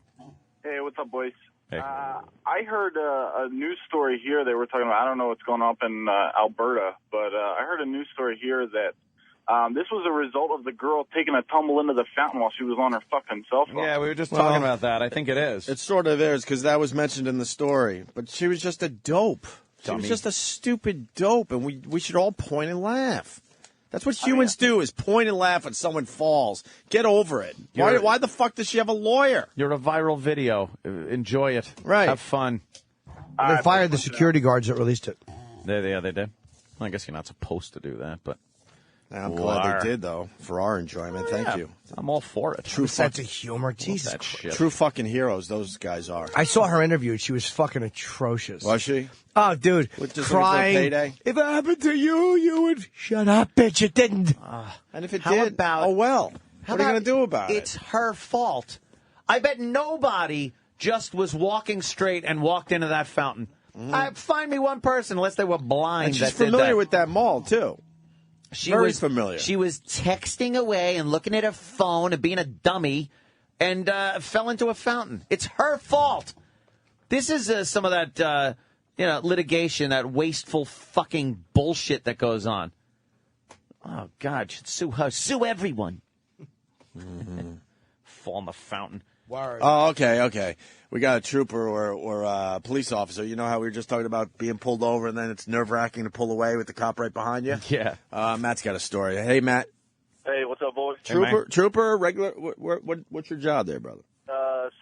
W: Hey, what's up, boys?
G: Hey.
W: I heard a news story here. They were talking about, I don't know what's going on up in Alberta, but I heard a news story here that this was a result of the girl taking a tumble into the fountain while she was on her fucking cell phone.
G: Yeah, we were just talking about that. I think it is.
B: It sort of is, because that was mentioned in the story. But she was just a dope. She
G: Dummy.
B: was just a stupid dope, and we should all point and laugh. That's what humans do, is point and laugh when someone falls. Get over it. Why the fuck does she have a lawyer?
G: You're a viral video. Enjoy it.
B: Right.
G: Have fun.
F: They fired the security guards that released it.
G: They did. Well, I guess you're not supposed to do that, but
B: I'm glad they did, though, for our enjoyment. Thank you.
G: I'm all for it.
F: True sense of humor. Jesus
G: that shit.
B: True fucking heroes, those guys are.
F: I saw her interview. She was fucking atrocious.
B: Was she?
F: Oh, dude.
B: Just
F: crying.
B: Payday?
F: If it happened to you, you would... Shut up, bitch. It didn't.
B: And if it
G: How
B: did,
G: about-
B: oh well. What are you going to do about
G: It's
B: it?
G: her fault. I bet nobody just was walking straight and walked into that fountain. Find me one person, unless they were blind.
B: And she's
G: that did
B: familiar
G: that.
B: with that mall, too. Very familiar.
G: She was texting away and looking at her phone and being a dummy and fell into a fountain. It's her fault. This is some of that litigation, that wasteful fucking bullshit that goes on. Oh, God, should sue her. Sue everyone. Fall in the fountain.
F: Word.
B: Oh, okay. We got a trooper or a police officer. You know how we were just talking about being pulled over and then it's nerve-wracking to pull away with the cop right behind you?
G: Yeah.
B: Matt's got a story. Hey, Matt.
E: Hey, what's up, boys?
B: Trooper, regular. What's your job there, brother?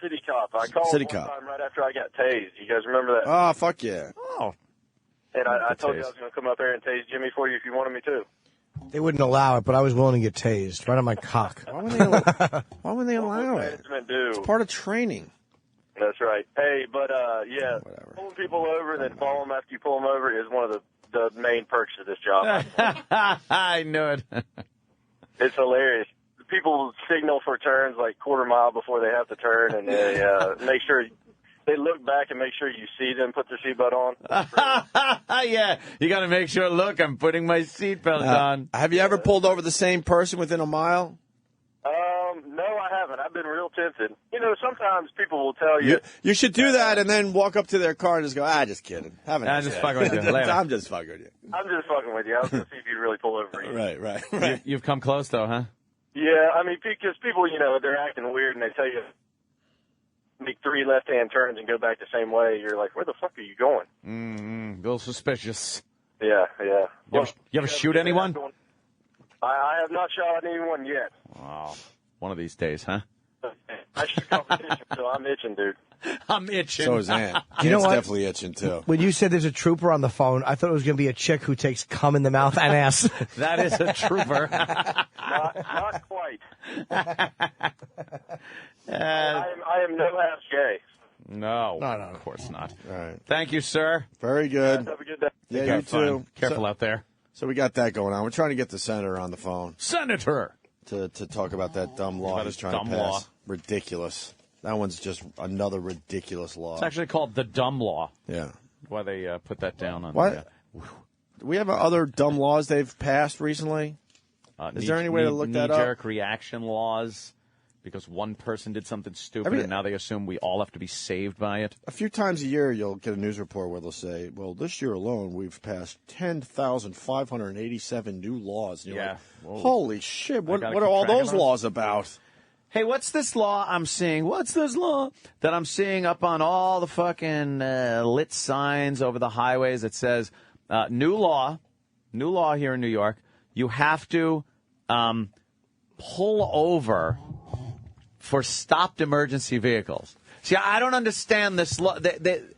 E: City cop. I called
B: City
E: one
B: cop.
E: time right after I got tased. You guys remember that?
B: Oh, fuck yeah.
G: Oh.
E: And I told you I was going to come up there and tase Jimmy for you if you wanted me to.
F: They wouldn't allow it, but I was willing to get tased right on my cock.
B: Why would they allow it?
E: Management do.
B: It's part of training.
E: That's right. Hey, but pulling people over and then follow them after you pull them over is one of the main perks of this job.
G: I knew it.
E: It's hilarious. People signal for turns like quarter mile before they have to turn, and they make sure
O: they look back and make sure you see them put their seatbelt on.
G: Yeah, you got to make sure. Look, I'm putting my seatbelt on.
B: Have you ever pulled over the same person within a mile?
O: No, I haven't. I've been real tempted. You know, sometimes people will tell you.
B: You should do that and then walk up to their car and just go, just kidding.
G: I'm just fucking with you. Later.
B: I'm just fucking with you.
O: I'm just fucking with you. I was going to see if you'd really pull over.
B: Right.
G: You've come close, though, huh?
O: Yeah, I mean, because people, you know, they're acting weird and they tell you make 3 left-hand turns and go back the same way. You're like, where the fuck are you going?
G: A little suspicious.
O: Yeah.
G: You ever shoot anyone?
O: I have not shot anyone yet.
G: Wow. One of these days, huh?
O: I shoot competition, so I'm itching, dude.
G: I'm itching.
B: So is Ant.
F: You know
B: Ant's
F: what?
B: definitely itching, too.
F: When you said there's a trooper on the phone, I thought it was going to be a chick who takes cum in the mouth and ass.
G: That is a trooper.
O: Not quite. I am no half gay.
G: No, of course not.
B: All right.
G: Thank you, sir.
B: Very good.
O: Have a good day.
B: Yeah, you too.
G: Careful out there.
B: So we got that going on. We're trying to get the senator on the phone.
G: Senator!
B: To talk about that dumb law he's trying to pass.
G: Law.
B: Ridiculous. That one's just another ridiculous law.
G: It's actually called the dumb law.
B: Yeah.
G: Why they put that down on
B: What? Do we have other dumb laws they've passed recently? Is there any way to look that up?
G: Knee-jerk reaction laws, because one person did something stupid and now they assume we all have to be saved by it.
B: A few times a year you'll get a news report where they'll say, well, this year alone we've passed 10,587 new laws. And you're like, holy shit, what are all those laws about?
G: Hey, what's this law I'm seeing? What's this law that I'm seeing up on all the fucking lit signs over the highways that says, new law here in New York, you have to pull over for stopped emergency vehicles. See, I don't understand this law.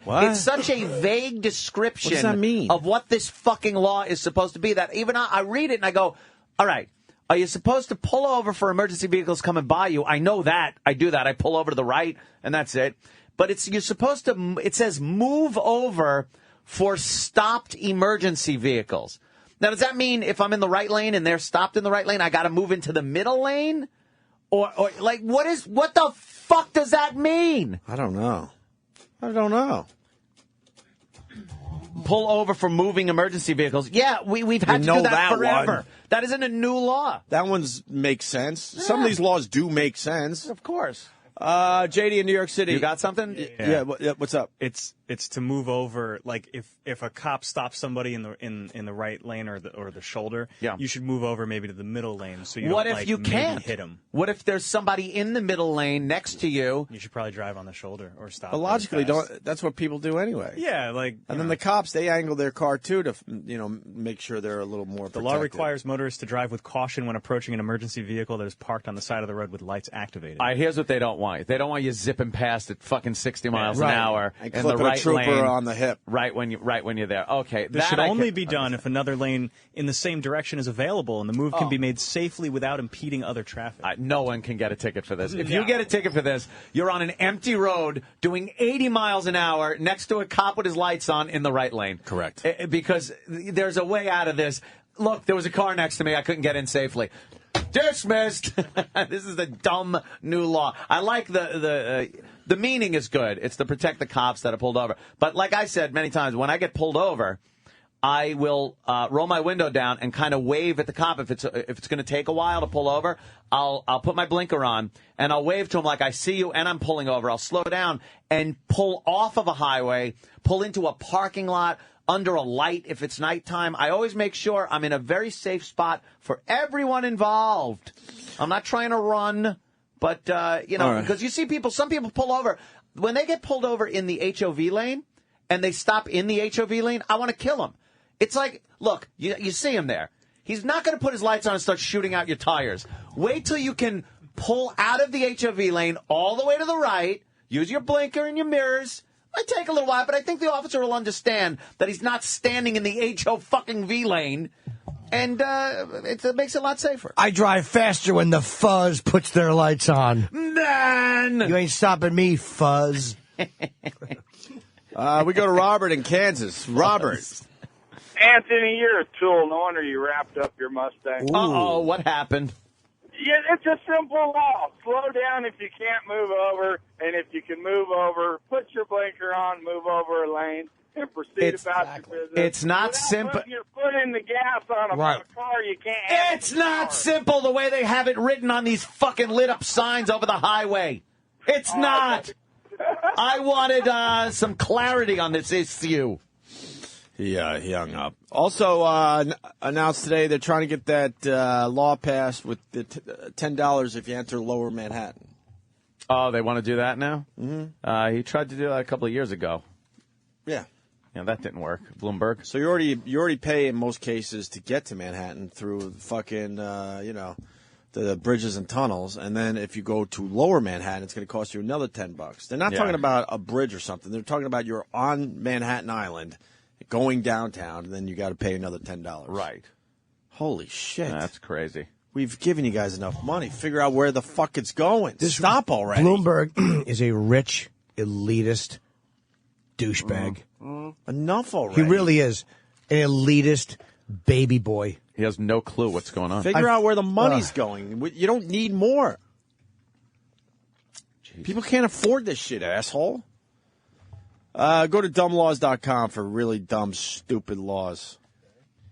B: What?
G: It's such a vague description
B: What does that mean?
G: of what this fucking law is supposed to be that even I read it and I go, all right, are you supposed to pull over for emergency vehicles coming by you? I know that. I do that. I pull over to the right, and that's it. But you're supposed to, it says move over for stopped emergency vehicles. Now, does that mean if I'm in the right lane and they're stopped in the right lane, I got to move into the middle lane? Or like, what the fuck does that mean?
B: I don't know.
G: Pull over for moving emergency vehicles. Yeah, we've had to do that forever.
B: One.
G: That isn't a new law.
B: That makes sense. Yeah. Some of these laws do make sense.
G: Of course.
B: JD in New York City.
G: You got something?
B: Yeah. What's up?
H: It's to move over. Like if a cop stops somebody in the right lane or the shoulder, you should move over maybe to the middle lane. So you
G: what
H: don't,
G: if you
H: maybe
G: can't
H: hit him?
G: What if there's somebody in the middle lane next to you?
H: You should probably drive on the shoulder or stop.
B: But logically, that's what people do anyway.
H: Yeah,
B: and then the cops, they angle their car too to make sure they're a little more protected.
H: The law requires motorists to drive with caution when approaching an emergency vehicle that is parked on the side of the road with lights activated.
G: All right, here's what they don't want. They don't want you zipping past at fucking 60 miles an hour
B: and
G: in the right
B: a trooper
G: lane
B: on the hip
G: right when you're there. Okay,
H: this should only be done if another lane in the same direction is available and the move can be made safely without impeding other traffic.
G: No one can get a ticket for this. If you get a ticket for this, you're on an empty road doing 80 miles an hour next to a cop with his lights on in the right lane.
B: Correct.
G: Because there's a way out of this. Look, there was a car next to me. I couldn't get in safely. Dismissed. This is a dumb new law. I like the meaning is good. It's to protect the cops that are pulled over. But like I said many times, when I get pulled over, I will roll my window down and kind of wave at the cop. If it's going to take a while to pull over, I'll put my blinker on and I'll wave to him like I see you and I'm pulling over. I'll slow down and pull off of a highway, pull into a parking lot, under a light if it's nighttime. I always make sure I'm in a very safe spot for everyone involved. I'm not trying to run, but, because you see some people pull over. When they get pulled over in the HOV lane and they stop in the HOV lane, I want to kill them. It's like, look, you see him there. He's not going to put his lights on and start shooting out your tires. Wait till you can pull out of the HOV lane all the way to the right, use your blinker and your mirrors. Might take a little while, but I think the officer will understand that he's not standing in the HO-fucking-V lane, and it makes it a lot safer.
F: I drive faster when the fuzz puts their lights on.
G: Man!
F: You ain't stopping me, fuzz.
B: We go to Robert in Kansas. Robert.
I: Anthony, you're a tool. No wonder you wrapped up your Mustang.
G: Uh-oh, what happened?
I: Yeah, it's a simple law. Slow down if you can't move over, and if you can move over, put your blinker on, move over a lane, and proceed about your business.
G: It's not
I: Without
G: simple.
I: putting your foot in the gas on a car, you can't.
G: It's not simple the way they have it written on these fucking lit up signs over the highway. It's not. I wanted some clarity on this issue.
B: He hung up. Also announced today they're trying to get that law passed with the $10 if you enter Lower Manhattan.
G: Oh, they want to do that now? Mm-hmm. He tried to do that a couple of years ago.
B: Yeah.
G: Yeah, that didn't work. Bloomberg.
B: So you already pay in most cases to get to Manhattan through fucking the bridges and tunnels, and then if you go to Lower Manhattan, it's going to cost you another $10. They're not talking about a bridge or something. They're talking about you're on Manhattan Island, going downtown, and then you got to pay another $10.
G: Right.
B: Holy shit.
G: That's crazy.
B: We've given you guys enough money. Figure out where the fuck it's going. Stop already.
F: Bloomberg is a rich, elitist douchebag.
B: Enough already.
F: He really is an elitist baby boy.
G: He has no clue what's going on.
B: Figure out where the money's going. You don't need more. Jeez. People can't afford this shit, asshole. Go to dumblaws.com for really dumb, stupid laws.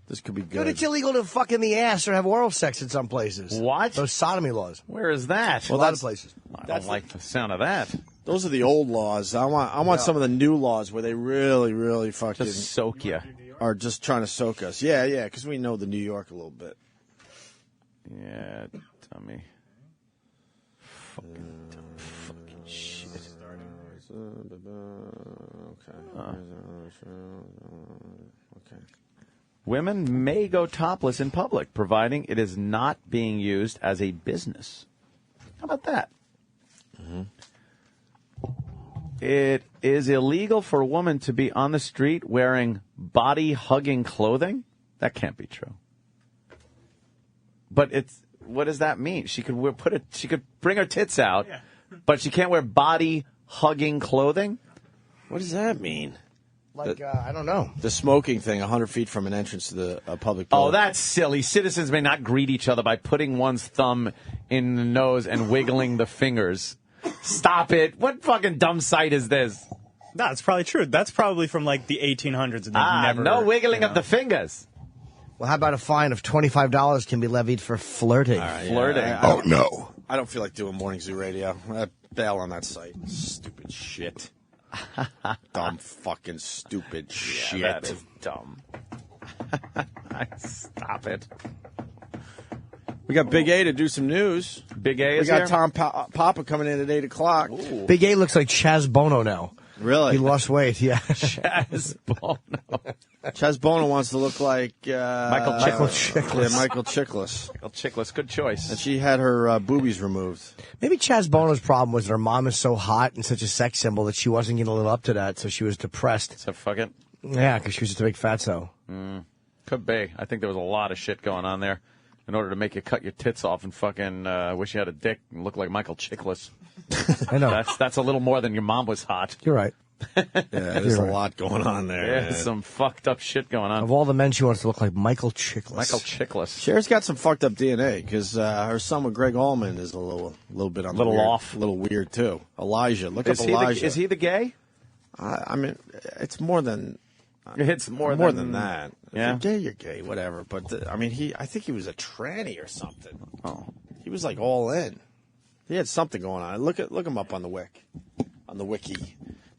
B: This could be good.
F: Dude, it's illegal to fuck in the ass or have oral sex in some places.
G: What?
F: Those sodomy laws.
G: Where is that?
F: Well, a lot of places.
G: I don't like the sound of that.
B: Those are the old laws. I want some of the new laws where they really, really fucking
G: just soak you.
B: Are just trying to soak us. Yeah, because we know the New York a little bit.
G: Yeah, dummy. Fucking shit. Okay. Women may go topless in public, providing it is not being used as a business. How about that? Mm-hmm. It is illegal for a woman to be on the street wearing body-hugging clothing? That can't be true. But what does that mean? She could bring her tits out, but she can't wear body-hugging clothing?
B: What does that mean?
F: Like, I don't know.
B: The smoking thing, 100 feet from an entrance to the public building.
G: Oh, that's silly. Citizens may not greet each other by putting one's thumb in the nose and wiggling the fingers. Stop it. What fucking dumb sight is this?
H: No, it's probably true. That's probably from like the 1800s. And
G: no wiggling of the fingers.
F: Well, how about a fine of $25 can be levied for flirting?
G: Flirting.
B: No. I don't feel like doing Morning Zoo Radio. I bail on that site. Stupid shit. Dumb fucking stupid shit.
G: That is dumb. Stop it.
B: We got Big A to do some news.
G: Big A is
B: We got
G: here?
B: Tom Papa coming in at 8 o'clock.
G: Ooh.
F: Big A looks like Chaz Bono now.
B: Really?
F: He lost weight, yeah.
G: Chaz Bono.
B: Chaz Bono wants to look like
G: Michael Chiklis.
B: Yeah, Michael Chiklis.
G: Michael Chiklis, good choice.
B: And she had her boobies removed.
F: Maybe Chaz Bono's problem was that her mom is so hot and such a sex symbol that she wasn't getting to live up to that, so she was depressed.
G: So fuck it.
F: Yeah, because she was just a big fatso.
G: Could be. I think there was a lot of shit going on there in order to make you cut your tits off and fucking wish you had a dick and look like Michael Chiklis.
F: I know.
G: That's a little more than your mom was hot.
F: You're right.
B: Yeah, there's a lot going on there.
G: Yeah, some fucked up shit going on.
F: Of all the men, she wants to look like Michael Chiklis.
G: Michael Chiklis.
B: Cher's got some fucked up DNA because her son with Greg Allman is a little bit on the weird,
G: off,
B: a little weird too. Elijah, look up Elijah.
G: Is he the gay?
B: I mean, it's more than.
G: It's more
B: than that.
G: Yeah.
B: If you're gay, you're gay, whatever. But I mean, I think he was a tranny or something. Oh, he was like all in. He had something going on. Look him up on the wiki.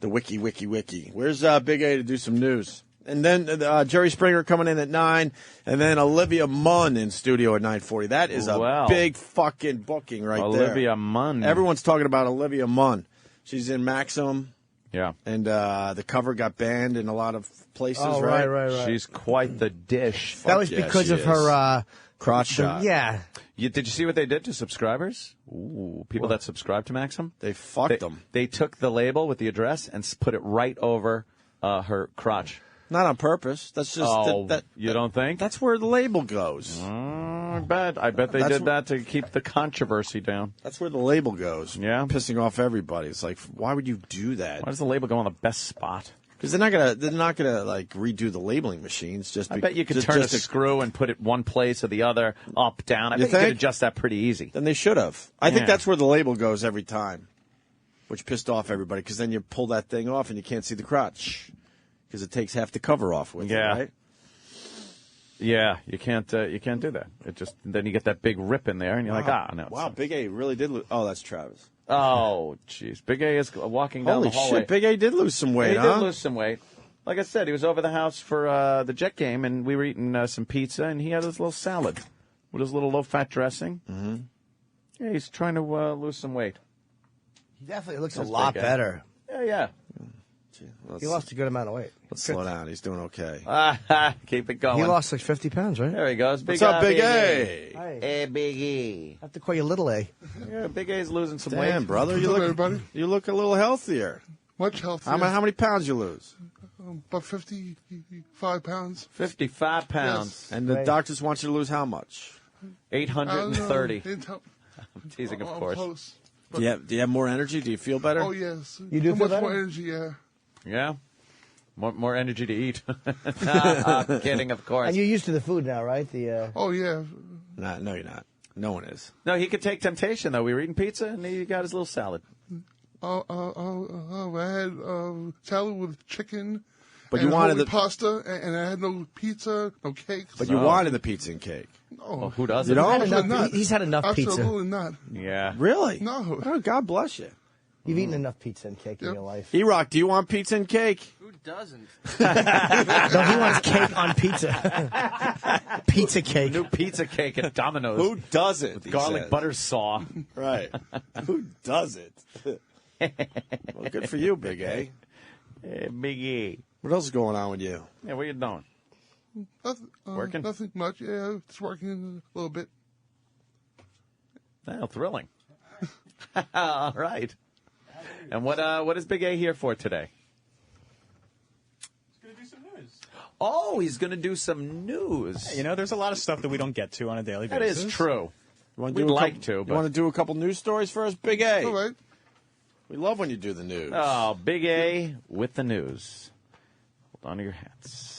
B: The wiki. Where's Big A to do some news? And then Jerry Springer coming in at 9, and then Olivia Munn in studio at 9:40. That is a big fucking booking right there.
G: Olivia Munn.
B: Everyone's talking about Olivia Munn. She's in Maxim.
G: Yeah.
B: And the cover got banned in a lot of places,
F: Oh, right.
G: She's quite the dish.
F: That was because of her
B: crotch shot.
F: Yeah.
G: Did you see what they did to subscribers? Ooh, people that subscribe to Maxim?
B: They fucked them.
G: They took the label with the address and put it right over her crotch.
B: Not on purpose. That's just
G: you don't think?
B: That's where the label goes.
G: I bet they did that to keep the controversy down.
B: That's where the label goes.
G: Yeah.
B: Pissing off everybody. It's like, why would you do that?
G: Why does the label go on the best spot?
B: Because they're not gonna like redo the labeling machines. Just
G: I bet you could turn a screw and put it one place or the other, up, down. I bet you could adjust that pretty easy.
B: Then they should have. I think that's where the label goes every time, which pissed off everybody. Because then you pull that thing off and you can't see the crotch because it takes half the cover off with it, right?
G: Yeah, you can't do that. It just then you get that big rip in there, and you're like, no.
B: Wow, Big A really did lose. Oh, that's Travis.
G: Oh, jeez. Big A is walking down the hallway.
B: Holy shit, Big A did lose some weight,
G: He did lose some weight. Like I said, he was over the house for the Jet game, and we were eating some pizza, and he had his little salad with his little low-fat dressing.
B: Mm-hmm.
G: Yeah, he's trying to lose some weight.
F: He definitely looks a lot better.
G: Yeah.
F: He lost a good amount of weight.
B: Let's slow down. He's doing okay.
G: Keep it going.
F: He lost like 50 pounds, right?
G: There he goes.
B: What's up, Big A?
F: Hi.
G: Hey, Big A.
F: I have to call you Little A.
G: Yeah, Big A's losing some weight.
B: Damn, brother, you look a little healthier.
J: Much healthier.
B: How many pounds you lose?
J: About 55 pounds.
G: 55 pounds.
J: Yes.
B: And the doctors want you to lose how much?
G: 830.
J: I'm
G: teasing, of course.
J: Close.
B: Do you have more energy? Do you feel better?
J: Oh, yes.
F: You do feel
J: much
F: better?
J: more energy, yeah.
G: Yeah? More energy to eat. Kidding, of course.
F: And you're used to the food now, right?
J: Oh, yeah.
B: No, you're not. No one is.
G: No, he could take temptation, though. We were eating pizza, and he got his little salad.
J: I had salad with chicken.
B: But
J: and
B: you wanted
J: whole
B: the
J: pasta, and I had no pizza, no cakes.
B: But you wanted the pizza and cake.
J: No.
G: Well, who doesn't?
B: You don't?
F: He's had enough pizza.
J: Absolutely not.
G: Yeah.
B: Really?
J: No.
B: Oh, God bless you.
F: You've eaten enough pizza and cake in your life.
B: E-Rock, do you want pizza and cake?
K: Who doesn't?
F: No, he wants cake on pizza. Pizza cake.
G: New pizza cake at Domino's.
B: Who doesn't?
G: With garlic butter saw.
B: Right. Who doesn't? Well, good for you, Big A.
G: Hey, Big A.
B: What else is going on with you?
G: Yeah, what are you doing? Working?
J: Nothing much. Yeah, just working a little bit.
G: Oh, thrilling. All right. And what is Big A here for today?
H: He's going to do some news.
G: Oh, he's going to do some news.
H: You know, there's a lot of stuff that we don't get to on a daily
G: That
H: basis.
G: is true.
B: We'd
G: like to.
B: You
G: But...
B: want to do a couple news stories for us, Big A?
J: All right.
B: We love when you do the news.
G: Oh, Big A with the news. Hold on to your hats.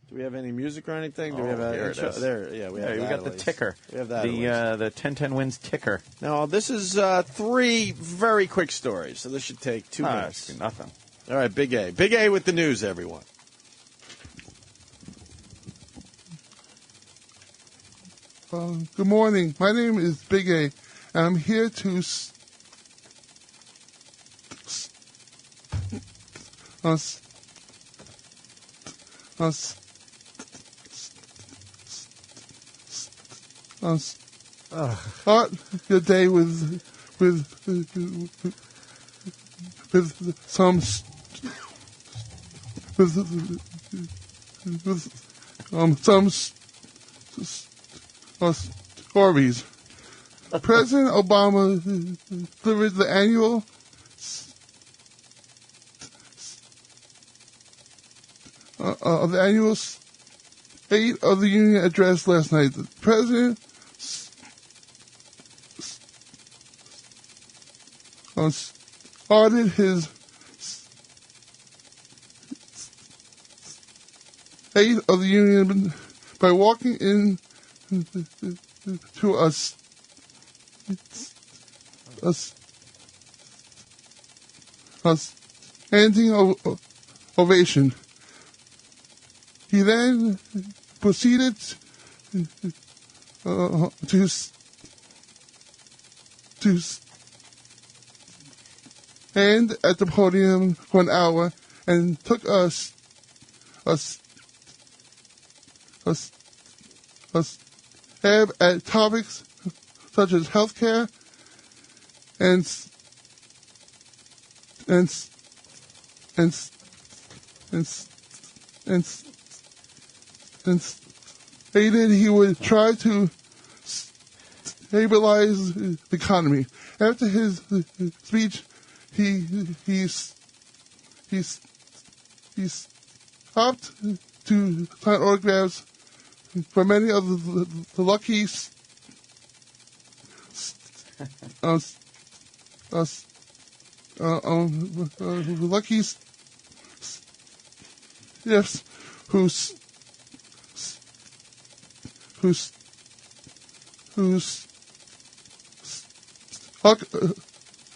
B: Do we have any music or anything? Do we have
G: there it is.
B: There, yeah, we have
G: we
B: that
G: got
B: at
G: the
B: least.
G: ticker.
B: We have that.
G: The 1010 wins ticker.
B: Now, this is 3 very quick stories, so this should take 2 minutes.
G: Should be nothing.
B: All right, Big A. Big A with the news, everyone.
J: Good morning. My name is Big A, and I'm here to start your day with some stories. President Obama delivered the annual State of the Union address last night. The president started his State of the Union by walking in to a standing ovation. He then proceeded to stand at the podium for an hour and took a stab at topics such as healthcare and stated he would try to stabilize the economy. After his speech, he stopped to sign autographs for many of the lucky yes, who's stuck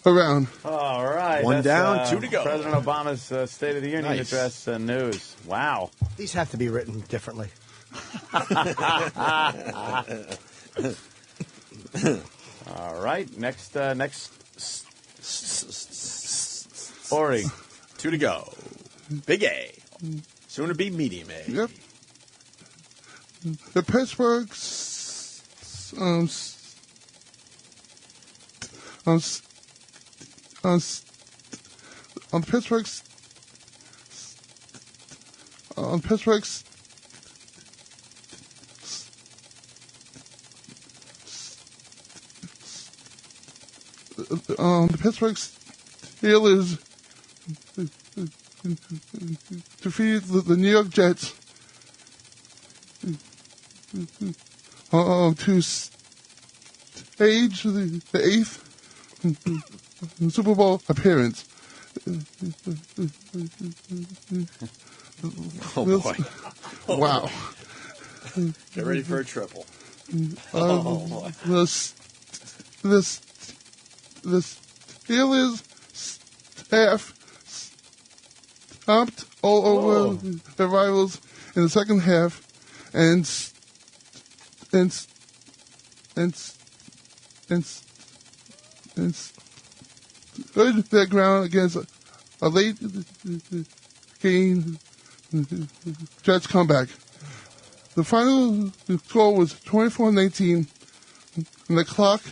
J: around.
G: All right.
B: One
G: that's,
B: down, 2 to go.
G: President Obama's State of the Union
B: Nice.
G: address news. Wow.
F: These have to be written differently.
G: All right. Next Ori.
B: 2 to go. Big A. Soon to be medium A.
J: Yep. The Pittsburgh the Pittsburgh Steelers defeated the New York Jets to stage the 8th Super Bowl appearance.
B: Oh, boy.
J: Wow.
B: Get ready for a triple.
J: The Steelers staff stomped all over their rivals in the second half and stood their ground against a late game Jets comeback. The final score was 24-19, and the clock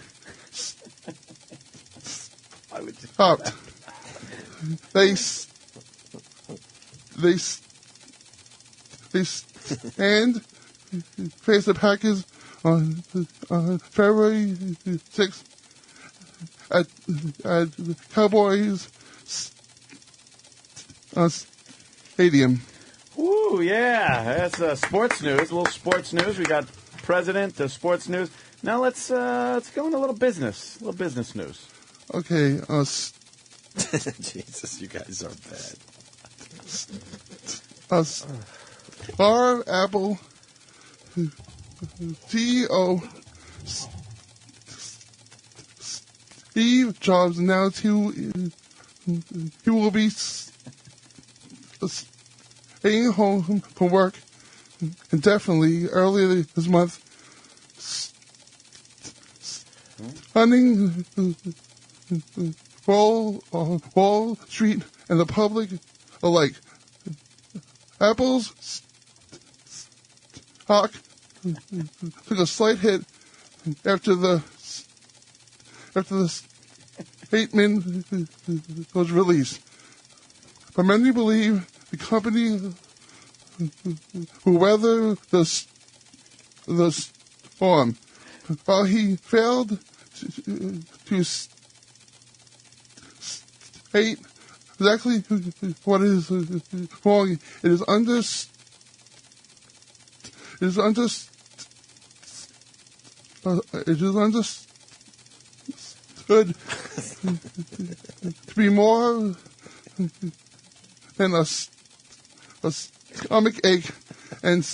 J: stopped. They stand face the Packers on February 6th at Cowboys Stadium.
G: Ooh, yeah. That's sports news. A little sports news. We got president, sports news. Now let's go into a little business. A little business news.
J: Okay.
B: Jesus, you guys are bad.
J: Our Apple CEO Steve Jobs announced he will be staying home from work indefinitely earlier this month, hunting Wall Street and the public alike. Apple's stock took a slight hit after the statement was released, but many believe the company will weather the storm. While he failed to state exactly what is wrong, it is understood to be more than a stomach ache and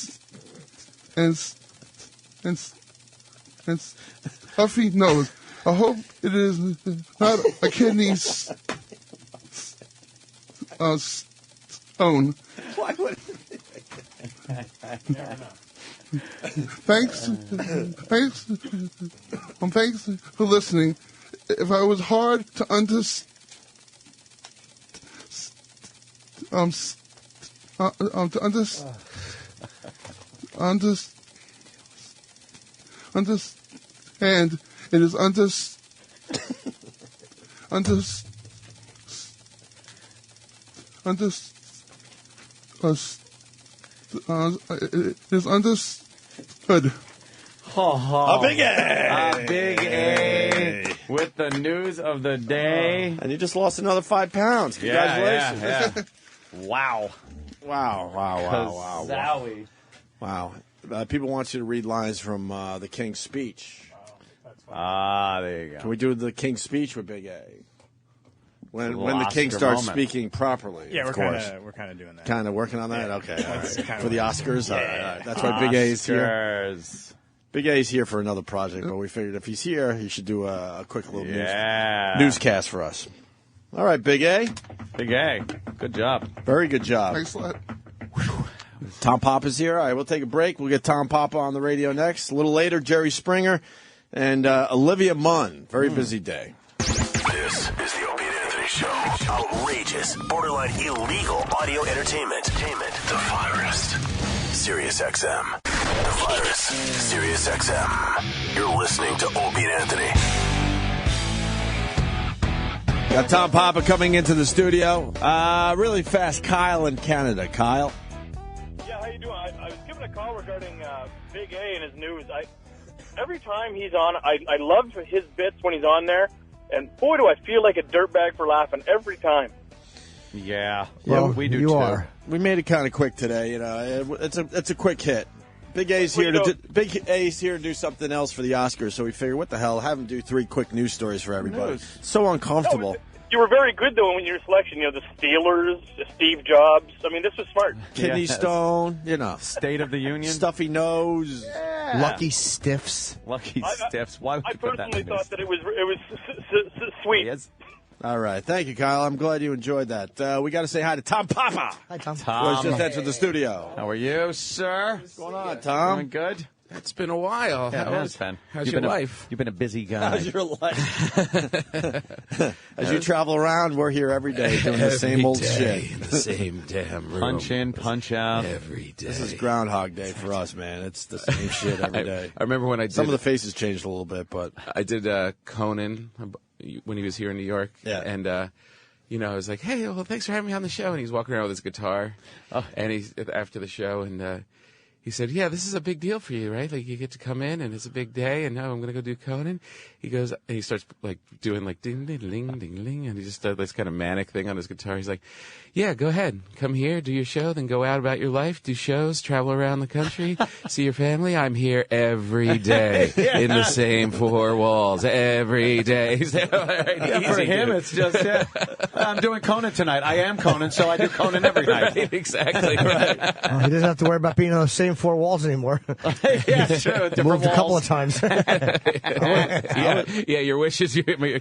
J: stuffy nose. I hope it is not a kidney stone.
B: Why would
J: Thanks for listening. If I was hard to understand, it is it is understood.
G: A
B: big A.
G: A big A with the news of the day.
B: And you just lost another 5 pounds. Congratulations.
G: Yeah. Wow.
B: Wow.
G: Zowie.
B: Wow. People want you to read lines from the King's Speech.
G: There you go.
B: Can we do the King's Speech with Big A? When the king starts speaking properly.
H: Yeah,
B: of
H: we're
B: course.
H: kind of doing that.
B: Kind of working on that?
H: Yeah.
B: Okay. All
H: That's
B: right.
H: kinda
B: For the
H: what-
B: Oscars?
H: Yeah.
B: All right, all right. That's why Big A's here.
G: Oscars.
B: Big A's here for another project, but we figured if he's here, he should do a quick little newscast for us. All right, Big A.
G: Big A. Good job.
B: Very good job.
J: Thanks a lot.
B: Tom Papa's here. All right, we'll take a break. We'll get Tom Papa on the radio next. A little later, Jerry Springer and Olivia Munn. Very busy day.
V: This is the Opie and Anthony Show. Outrageous, borderline illegal audio entertainment. The Virus. Sirius XM. The Virus. Sirius XM. You're listening to Opie and Anthony.
B: Got Tom Papa coming into the studio. Really fast, Kyle in Canada. Kyle?
C: Yeah, how you doing? I was given a call regarding Big A and his news. Every time he's on, I love his bits when he's on there, and boy, do I feel like a dirtbag for laughing every time.
G: Yeah,
B: Well,
G: we do
B: you
G: too.
B: are. We made it kind of quick today. You know, it's a quick hit. Big A's here to do something else for the Oscars. So we figured, what the hell? Have him do 3 quick news stories for everybody. So uncomfortable.
C: No, you were very good though in your selection. You know, the Steelers, Steve Jobs. I mean, this was smart.
B: Kidney stone. You know,
G: State of the Union.
B: Stuffy nose.
F: Lucky Stiffs.
G: Lucky Stiffs. Why would
C: I
G: you put that
C: personally
G: in
C: thought that it was sweet.
B: All right. Thank you, Kyle. I'm glad you enjoyed that. We got to say hi to Tom Papa.
F: Hi, Tom.
G: Tom.
B: Who's just entered the studio.
G: How are you, sir?
B: What's going on, Tom?
G: Doing good?
K: It's been a while.
G: Yeah, it has been.
K: How's
G: You've
K: your
G: been
K: life?
G: You've been a busy guy.
B: How's your life? As you travel around, we're here every day doing the same old shit.
K: In the same damn room.
G: Punch in, punch out.
K: Every day.
B: This is Groundhog Day for us, man. It's the same shit every day.
K: I remember when I did.
B: Some of the faces changed a little bit, but
K: I did Conan when he was here in New York.
B: Yeah.
K: And, I was like, hey, well, thanks for having me on the show. And he's walking around with his guitar. And he's after the show, and he said, yeah, this is a big deal for you, right? Like, you get to come in, and it's a big day, and now I'm going to go do Conan. He goes, and he starts, like, doing, like, ding, ding, ding, ding, ding, and he just does this kind of manic thing on his guitar. He's like, yeah, go ahead. Come here, do your show, then go out about your life, do shows, travel around the country, see your family. I'm here every day in the same 4 walls, every day.
G: For him, it's just, I'm doing Conan tonight. I am Conan, so I do Conan every night.
K: Exactly. Right.
F: He doesn't have to worry about being on the same 4 walls anymore.
G: Yeah, true.
F: Moved a couple of times.
K: Yeah, your wish is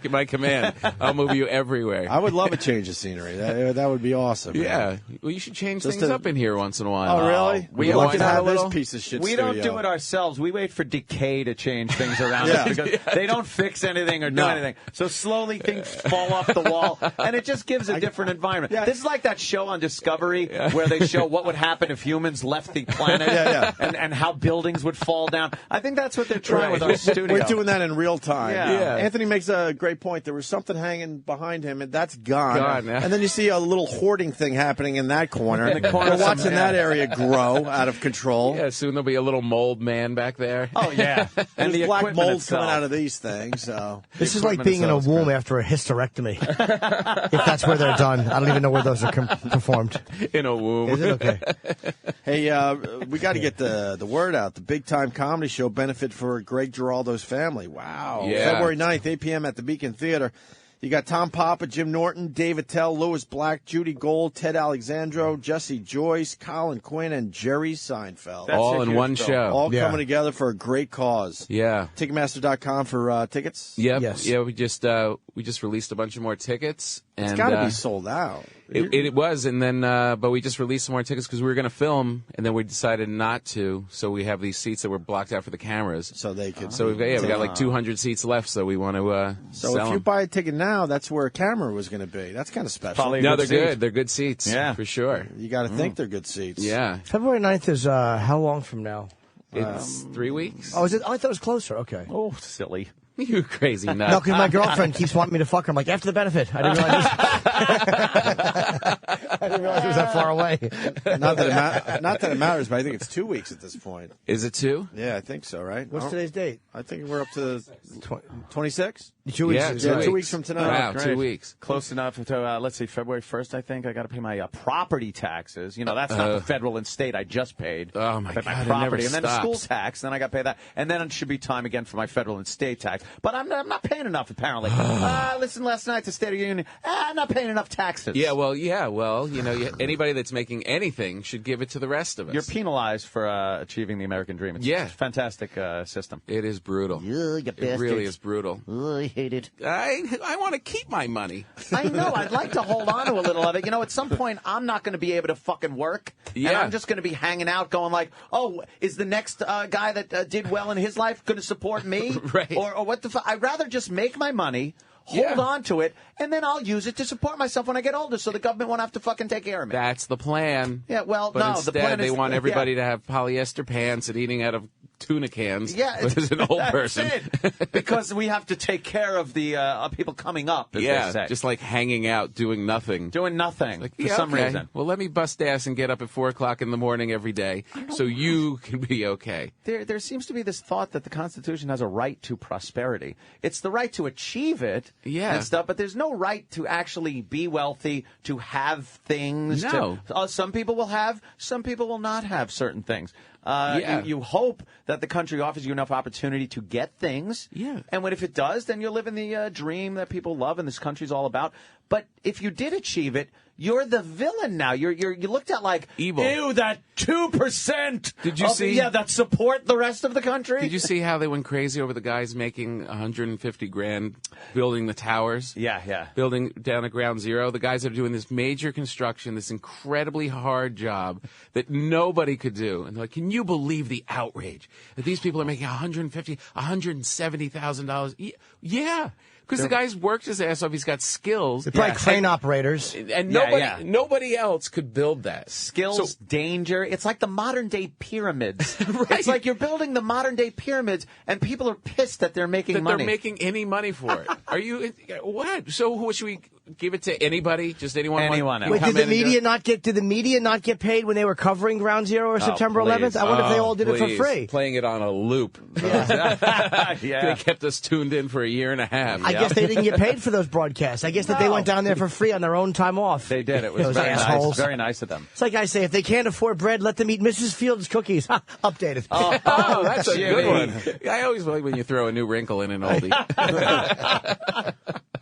K: my command. I'll move you everywhere.
B: I would love a change of scenery. That would be awesome.
K: Yeah.
B: Man.
K: Well, you should change
B: Just
K: things
B: to-
K: up in here once in a while.
B: Oh, really?
K: We
B: We'd
K: why
B: like to
K: not a
B: have this
K: little?
B: piece of shit
G: We don't
B: studio.
G: do it ourselves. We wait for decay to change things around
B: Yeah.
G: us because they don't fix anything or do
B: No.
G: anything. So slowly things fall off the wall, and it just gives a different environment.
B: Yeah.
G: This is like that show on Discovery where they show what would happen if humans left the planet and how buildings would fall down. I think that's what they're trying with our studio.
B: We're doing that in real time.
G: Yeah.
B: Anthony makes a great point. There was something hanging behind him, and that's gone.
K: Gone, yeah.
B: And then you see a little hoarding thing happening in that corner.
G: In the corner,
B: We're watching that area grow out of control.
K: Yeah, soon there'll be a little mold man back there.
G: Oh, yeah.
B: And
G: the
B: there's black
G: equipment
B: mold
G: itself.
B: coming out of these things. So
F: This is like being in a womb after a hysterectomy. If that's where they're done. I don't even know where those are performed.
K: In a womb.
F: Is it? Okay.
B: Hey, we got to get the word out. The Big Time Comedy Show benefit for Greg Giraldo's family. Wow.
K: Yeah.
B: February 9th, 8 p.m. at the Beacon Theater. You got Tom Papa, Jim Norton, Dave Attell, Louis Black, Judy Gold, Ted Alexandro, Jesse Joyce, Colin Quinn, and Jerry Seinfeld.
K: All in one show.
B: All coming together for a great cause.
K: Yeah.
B: Ticketmaster.com for tickets.
K: Yep.
F: Yes.
K: Yeah, we just released a bunch of more tickets. And,
B: It's got to be sold out.
K: It was, and then but we just released some more tickets because we were going to film, and then we decided not to. So we have these seats that were blocked out for the cameras,
B: so they could.
K: So we got like 200 seats left. So we want to.
B: So
K: sell
B: if you
K: 'em.
B: buy a ticket now, that's where a camera was going to be. That's kind of special.
K: No, they're good. They're good seats. Yeah, for sure.
B: You got to think they're good seats.
K: Yeah.
F: February 9th is how long from now?
K: It's 3 weeks.
F: Oh, is it? Oh, I thought it was closer. Okay.
G: Oh, silly.
K: You crazy nut.
F: No, because my girlfriend keeps wanting me to fuck her. I'm like, after the benefit. I didn't realize it was that far away.
B: Not that it matters, but I think it's 2 weeks at this point.
K: Is it 2?
B: Yeah, I think so, right?
F: What's today's date?
B: I think we're up to 26.
F: 2 weeks.
K: Yeah,
B: 2 weeks from tonight.
K: Wow,
G: Great.
K: 2 weeks.
G: Close enough to, let's see, February 1st, I think. I got to pay my property taxes. You know, that's not the federal and state I just paid.
K: Oh, my God,
G: my
K: it
G: property.
K: never
G: And then
K: stops.
G: school tax. Then I got to pay that. And then it should be time again for my federal and state tax. But I'm not paying enough, apparently. Listen, last night to State of the Union. I'm not paying enough taxes.
K: Yeah, well, you know, anybody that's making anything should give it to the rest of us.
G: You're penalized for achieving the American dream. It's a fantastic system.
K: It is brutal.
B: You
K: It really is brutal.
B: Oh, I hate it.
K: I want to keep my money.
G: I know. I'd like to hold on to a little of it. You know, at some point, I'm not going to be able to fucking work.
K: Yeah.
G: And I'm just going to be hanging out going like, oh, is the next guy that did well in his life going to support me?
K: Right.
G: Or what the fuck? I'd rather just make my money, hold on to it, and then I'll use it to support myself when I get older so the government won't have to fucking take care of me.
K: That's the plan.
G: Yeah, well,
K: but
G: no,
K: instead,
G: the plan is...
K: they want everybody to have polyester pants and eating out of tuna cans.
G: Yeah,
K: as an old person.
G: It. Because we have to take care of the people coming up, as they say.
K: Just like hanging out, doing nothing.
G: Doing nothing
K: like,
G: for some reason.
K: Well, let me bust ass and get up at 4 o'clock in the morning every day so you can be okay.
G: There seems to be this thought that the Constitution has a right to prosperity. It's the right to achieve it and stuff, but there's no right to actually be wealthy, to have things.
K: No.
G: Some people will have, some people will not have certain things. You hope that the country offers you enough opportunity to get things.
K: Yeah.
G: And if it does, then you'll live in the dream that people love and this country's all about. But if you did achieve it, you're the villain now. You looked at like
K: evil.
G: Ew, that 2%.
K: Did you see?
G: Yeah, that support the rest of the country.
K: Did you see how they went crazy over the guys making $150,000 building the towers?
G: Yeah.
K: Building down at Ground Zero. The guys that are doing this major construction, this incredibly hard job that nobody could do. And they're like, can you believe the outrage that these people are making $170,000? Yeah. Because the guy's worked his ass off. He's got skills.
F: They're probably crane operators.
K: And nobody else could build that.
G: Skills, danger. It's like the modern day pyramids. Right. It's like you're building the modern day pyramids, and people are pissed that they're making money.
K: They're making any money for it. Are you what? So should we give it to anybody? Just anyone?
G: Anyone.
F: Wait, did the media not get paid when they were covering Ground Zero or September 11th? I wonder if they all did it for free.
K: Playing it on a loop. They kept us tuned in for a year and a half.
F: I guess they didn't get paid for those broadcasts. I guess that they went down there for free on their own time off.
G: They did. It was
F: those
G: very
F: assholes.
G: nice. Very nice of them.
F: It's like I say, if they can't afford bread, let them eat Mrs. Fields cookies. Updated.
K: Oh, that's a good one. I always like when you throw a new wrinkle in an oldie.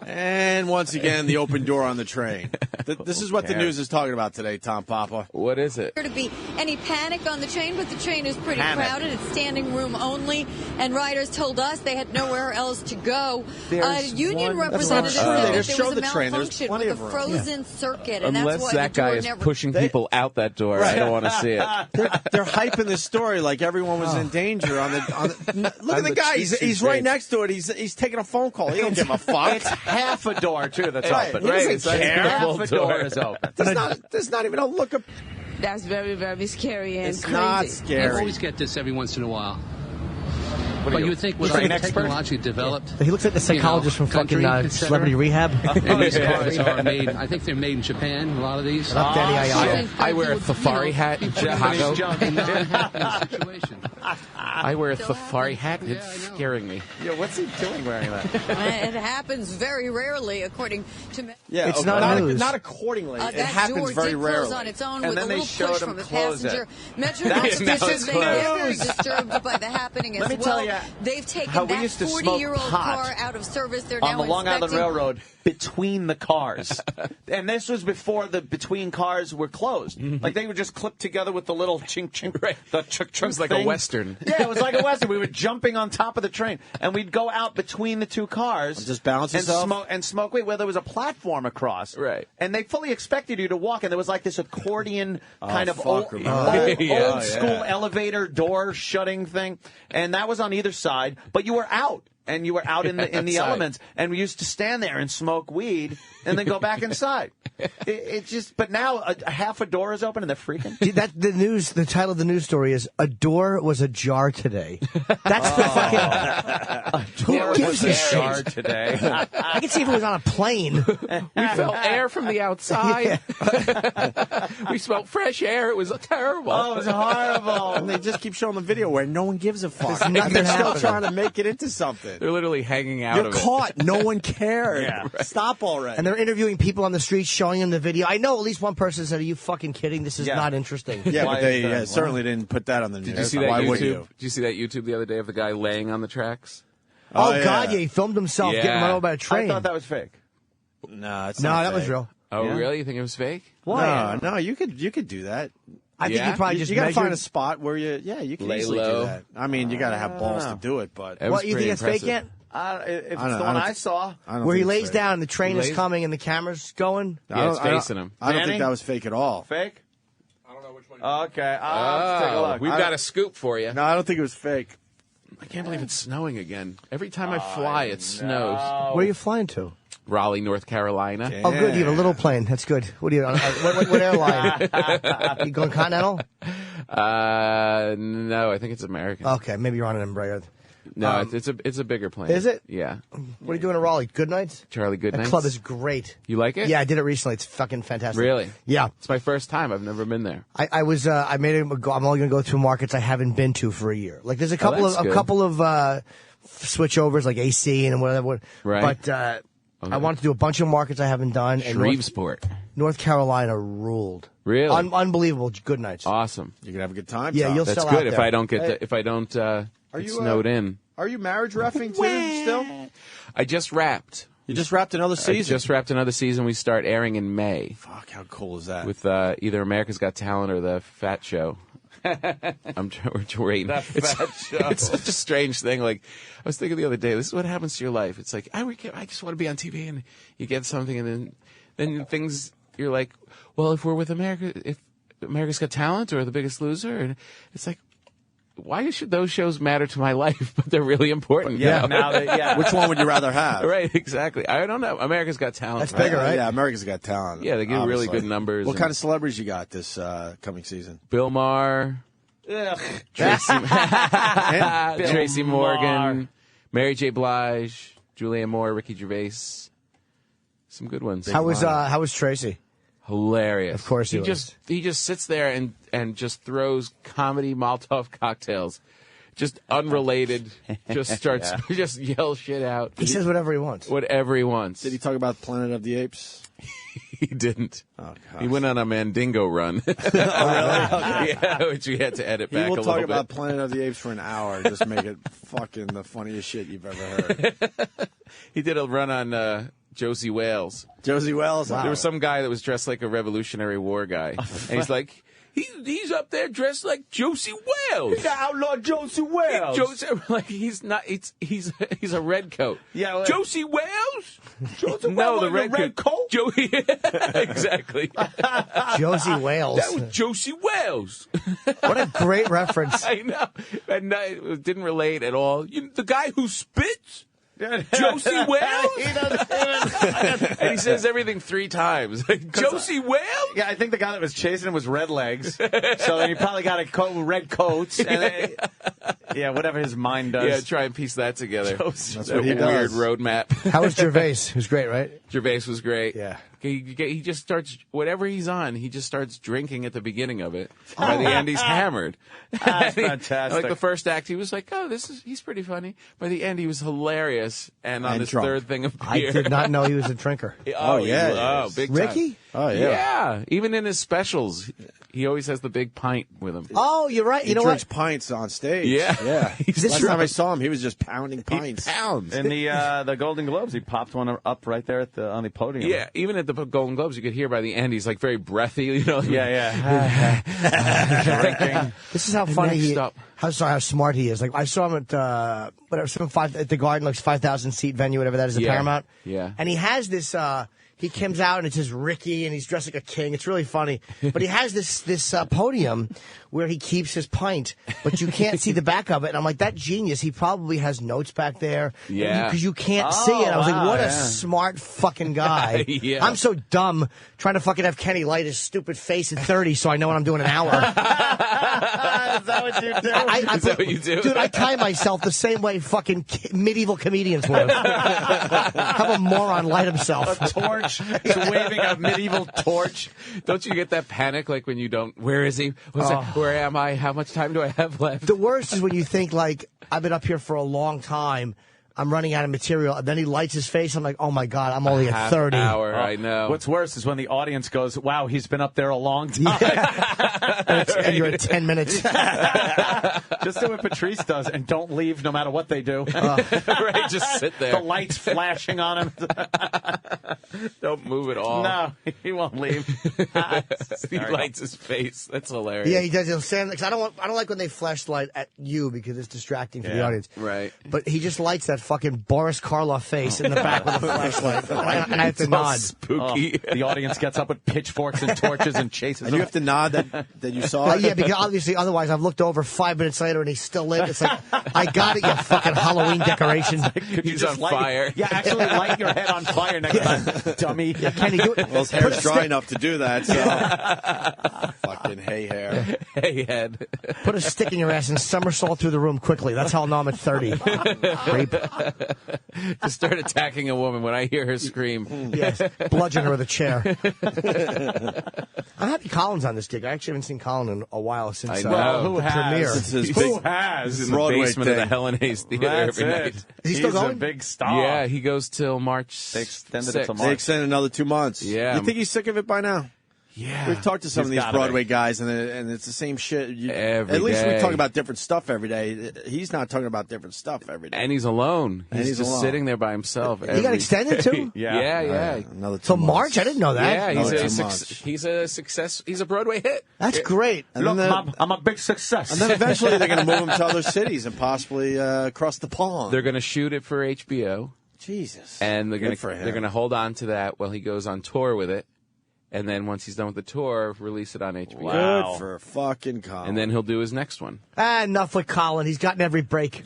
B: And once again, the open door on the train. This is what the news is talking about today, Tom Papa.
K: What is it?
M: There to be any panic on the train, but the train is pretty crowded. It's standing room only, and riders told us they had nowhere else to go. Union representatives said that there was a malfunction with a frozen circuit, and
K: Unless
M: that's why
K: that
M: the door
K: guy is
M: never...
K: pushing people out that door, I don't want to see it.
B: They're hyping this story like everyone was in danger. Look at the guy. He's right next to it. He's taking a phone call. He don't give a fuck.
G: It's half a door too that's open.
B: He doesn't care.
G: Half a door is open.
B: There's not even a look of.
N: That's very, very scary and
B: it's
N: crazy.
B: Not scary.
P: You always get this every once in a while.
G: But
P: you would think with all technology developed.
F: He looks like the psychologist from fucking Celebrity Rehab.
P: And these cars are made, I think they're made in Japan, a lot of these.
K: I wear a safari hat in Chicago. I wear a safari hat. It's scaring me.
G: Yeah, what's he doing wearing that?
M: It happens very rarely, according to...
B: Yeah,
F: it's not news.
B: Not accordingly. It
M: that
B: happens
M: door
B: very
M: did
B: rarely.
M: close on its own
G: And
M: with
G: then
M: a
G: they
M: little
G: showed
M: push
G: him
M: from the
G: close
M: passenger.
G: it.
M: Metro
G: That's
M: officials say they're very
G: news.
M: disturbed by the happening
G: Let
M: as
G: me
M: well.
G: tell you
M: They've taken
G: how we
M: that
G: used to
M: 40-year-old
G: smoke pot
M: car out of service. They're
G: on
M: now
G: the Long Island
M: inspecting...
G: Railroad between the cars. And this was before the between cars were closed. Like they were just clipped together with the little chink chink.
K: Right.
G: The chuk chuk.
K: It was like a Western.
G: Yeah, it was like a Western. We were jumping on top of the train, and we'd go out between the two cars
B: and just balance
G: and
B: yourself
G: smoke. Wait, where there was a platform across.
K: Right.
G: And they fully expected you to walk, and there was like this accordion kind of old school elevator door shutting thing, and that was on either side. But you were out. And you were out in the elements, and we used to stand there and smoke weed, and then go back inside. But now half a door is open, and they're freaking.
F: The title of the news story is "A Door Was Ajar Today." That's the fucking.
G: A door was ajar today.
F: I can see if it was on a plane.
K: We felt air from the outside. We smelled fresh air. It was terrible.
B: Oh, it was horrible. And they just keep showing the video where no one gives a fuck.
F: Nothing
B: and they're still
F: happening.
B: trying to make it into something. it.
K: They're literally hanging out
F: You're
K: of it.
F: caught. No one cared.
B: Yeah. Stop already.
F: And they're interviewing people on the street, showing them the video. I know at least one person said, "Are you fucking kidding? This is not interesting."
B: Yeah, but they certainly didn't put that on the news.
K: Did you see that
B: Why
K: YouTube?
B: would you?
K: Did you see that YouTube the other day of the guy laying on the tracks?
F: Oh, God, yeah, he filmed himself getting run over by a train.
G: I thought that was fake.
B: No, it's
F: No,
B: not
F: that was
B: fake.
F: real.
K: Oh,
G: Yeah.
K: really? You think it was fake?
F: Why?
B: No, you could do that.
F: I think he probably just
B: you gotta
F: measured.
B: find a spot where you can
K: Lay
B: easily
K: low.
B: do that. I mean, you gotta have balls to do it, but
K: That was
F: What, you think
K: pretty
F: it's fake
K: impressive.
F: yet?
G: If it's
B: I don't-
G: the
B: I
G: one
B: don't-
G: I saw.
B: I don't
F: Where he
B: think it's
F: lays
B: fake.
F: down, the train is
K: Lays-
F: coming, and the camera's going?
K: Yeah, it's facing him.
B: I don't
G: Danny?
B: think that was fake at all.
G: Fake? I don't know which one. Okay, I'll take a look.
K: We've got a scoop for you.
B: No, I don't think it was fake.
K: I can't believe it's snowing again. Every time I fly, it snows.
F: Where are you flying to?
K: Raleigh, North Carolina.
F: Oh, good. You have a little plane. That's good. What are you? What airline? You going Continental?
K: No, I think it's American.
F: Okay, maybe you're on an Embraer.
K: No, it's a bigger plane.
F: Is it?
K: Yeah.
F: What are you doing in Raleigh? Good nights?
K: Charlie
F: That
K: Goodnight.
F: club is great.
K: You like it?
F: Yeah, I did it recently. It's fucking fantastic.
K: Really?
F: Yeah.
K: It's my first time. I've never been there.
F: I was I made him go. I'm only going to go to markets I haven't been to for a year. Like there's a couple
K: that's good.
F: of switchovers like AC and whatever.
K: Right.
F: But I wanted to do a bunch of markets I haven't done. And
K: Shreveport.
F: North Carolina ruled.
K: Really?
F: Unbelievable. Good nights.
K: Awesome.
B: You can have a good time.
F: Yeah,
B: Tom.
F: you'll
K: That's
F: sell
K: good.
F: out
K: If
F: there.
K: I don't get
B: Hey.
K: if I don't get
B: you,
K: snowed in.
B: Are you marriage reffing too still?
K: I just wrapped.
B: You just wrapped another
K: I
B: season.
K: just wrapped another season. We start airing in May
B: Fuck, how cool is that?
K: with either America's Got Talent or The Fat Show. We're waiting.
G: The Fat Show.
K: It's such a strange thing. Like I was thinking the other day, this is what happens to your life. It's like I just want to be on TV, and you get something, and then things. You're like, well, if we're with America, if America's Got Talent or The Biggest Loser, and it's like, why should those shows matter to my life? But they're really important.
B: Yeah,
K: you know?
B: Which one would you rather have?
K: Right, exactly. I don't know. America's Got Talent.
F: That's bigger, right?
B: Yeah, America's Got Talent.
K: Yeah, they give really
B: obviously.
K: good numbers.
B: What
K: and
B: kind of celebrities you got this coming season?
K: Bill Maher,
G: Ugh.
K: Tracy
G: Bill
K: Morgan,
G: Maher.
K: Mary J. Blige, Julianne Moore, Ricky Gervais. Some good ones.
F: How was Tracy?
K: Hilarious.
F: Of course he was.
K: He just sits there and just throws comedy Molotov cocktails. Just unrelated. Just starts just yell shit out.
F: He says whatever he wants.
K: Whatever he wants.
B: Did he talk about Planet of the Apes?
K: He didn't.
B: Oh, God.
K: He went on a Mandingo run.
B: Oh, really?
K: Yeah, which we had to edit
B: He
K: back a
B: will
K: little
B: talk
K: bit.
B: about Planet of the Apes for an hour and just make it fucking the funniest shit you've ever heard.
K: He did a run on Josie Wales.
B: Josie Wales?
K: There was some guy that was dressed like a Revolutionary War guy. And he's like, he's up there dressed like Josie Wales.
G: The outlaw Josie Wales.
K: Like he's not. He's a red coat.
G: Yeah, well,
K: Josie Wales.
G: Josie
K: No,
G: Wales
K: the
G: in
K: red
G: coat.
K: Joey. Exactly.
F: Josie Wales.
K: That was Josie Wales.
F: What a great reference.
K: I know. And it didn't relate at all. The guy who spits. Josie Wales? And he says everything 3 times. Like, Josie Wales?
G: Yeah, I think the guy that was chasing him was Redlegs. So then he probably got a coat with red coats. And then, whatever his mind does.
K: Yeah, try and piece that together.
B: That's
K: That
B: what he
K: weird
B: does.
K: roadmap.
F: How was Gervais? He was great, right?
K: Gervais was great.
F: Yeah.
K: He just starts, whatever he's on, he just starts drinking at the beginning of it. By the end, he's hammered.
G: That's fantastic.
K: Like the first act, he was like, oh, he's pretty funny. By the end, he was hilarious. And on
B: And
K: this
B: drunk.
K: third thing of
F: I
K: beer.
F: did not know he was a drinker.
K: Oh,
B: yeah, he
K: Oh,
B: is.
K: big time.
F: Ricky?
B: Oh, yeah.
K: Yeah. Even in his specials, he always has the big pint with him.
F: Oh, you're right.
B: He
F: You know
B: drinks
F: what?
B: pints on stage.
K: Yeah.
B: Yeah.
F: This
B: Last
F: is-
B: time I saw him, he was just pounding pints.
K: Pounds.
G: In the Golden Globes, he popped one up right there on the podium.
K: Yeah, even at the Golden Globes, you could hear by the end he's like very breathy, you know.
G: Yeah. Drinking.
F: This is how
K: And
F: funny
K: next up-
F: how smart he is. Like I saw him at at the Garden, like 5,000 seat venue, whatever that is, the
K: Yeah.
F: Paramount.
K: Yeah.
F: And he has this. He comes out and it says Ricky, and he's dressed like a king. It's really funny. But he has this podium where he keeps his pint, but you can't see the back of it. And I'm like, that genius. He probably has notes back there.
K: Yeah.
F: Because you can't see it. I was like,
G: wow,
F: what a
G: yeah.
F: smart fucking guy.
K: Yeah.
F: I'm so dumb trying to fucking have Kenny light his stupid face at 30 so I know what I'm doing in an hour.
G: Is that what you do?
K: Is that what you do?
F: Dude, I tie myself the same way fucking medieval comedians would have. Have a moron light himself.
G: A torch. He's waving a medieval torch.
K: Don't you get that panic like when you don't, where is he? Where am I? How much time do I have left?
F: The worst is when you think, like, I've been up here for a long time. I'm running out of material. And then he lights his face. I'm like, oh, my God, I'm only at 30.
K: Hour, I know.
G: What's worse is when the audience goes, wow, he's been up there a long time.
F: And you're at 10 minutes.
G: Just do what Patrice does and don't leave no matter what they do.
K: Right, just sit there.
G: The lights flashing on him.
K: Don't move at all.
G: No, he won't leave.
K: He lights his face. That's hilarious.
F: Yeah, he does. He'll stand because I don't like when they flashlight at you because it's distracting for the audience.
K: Right.
F: But he just lights that fucking Boris Karloff face in the back with a flashlight, and I have to nod.
K: Spooky.
G: The audience gets up with pitchforks and torches and chases
B: And
G: him.
B: you have to nod that you saw it?
F: Yeah, because obviously, otherwise, I've looked over 5 minutes later and he's still lit. It's like, I got it, you fucking Halloween decoration.
K: He's on fire.
G: Yeah, actually light your head on fire next time, dummy.
F: Yeah, can he do it?
B: Well, his hair's dry enough to do that, so. Fucking hay hair.
K: Hey, head.
F: Put a stick in your ass and somersault through the room quickly. That's how I'll know I'm at 30. Creep.
K: Just start attacking a woman when I hear her scream.
F: Yes, bludgeon her with a chair. I'm happy Colin's on this gig. I actually haven't seen Colin in a while since
K: I know.
G: Who
F: the
G: has?
F: premiere.
G: Who has?
K: He's in the
B: Broadway
K: basement of the
B: thing.
K: Helen Hayes Theater
G: That's
K: every
G: it.
K: night.
F: Is he
G: He's
F: still going?
G: a big star.
K: Yeah, he goes till March.
G: They extended
K: 6th.
G: it till
B: They
G: March.
B: extended another 2 months.
K: Yeah.
B: You think he's sick of it by now?
K: Yeah.
B: We've talked to some
G: He's
B: of these
G: gotta
B: Broadway
G: be.
B: guys, and it's the same shit.
K: Every
B: at least
K: day.
B: we talk about different stuff every day. He's not talking about different stuff every day.
K: And he's alone.
B: And he's
K: just
B: alone.
K: sitting there by himself.
F: He got extended too?
K: Yeah.
B: Another 2
F: Till
B: months.
F: March? I didn't know that.
K: Yeah,
B: No,
K: he's
B: too
K: a
B: much.
K: he's a success. He's a Broadway hit.
F: That's great.
B: And
G: Look,
B: then
G: Mom, I'm a big success.
B: and then eventually they're going to move him to other cities and possibly across the pond.
K: They're going to shoot it for HBO,
B: Jesus.
K: and they're going
B: Good for him.
K: to hold on to that while he goes on tour with it, and then once he's done with the tour, release it on HBO.
G: Wow.
B: Good for fucking Colin.
K: And then he'll do his next one.
F: Enough with Colin. He's gotten every break.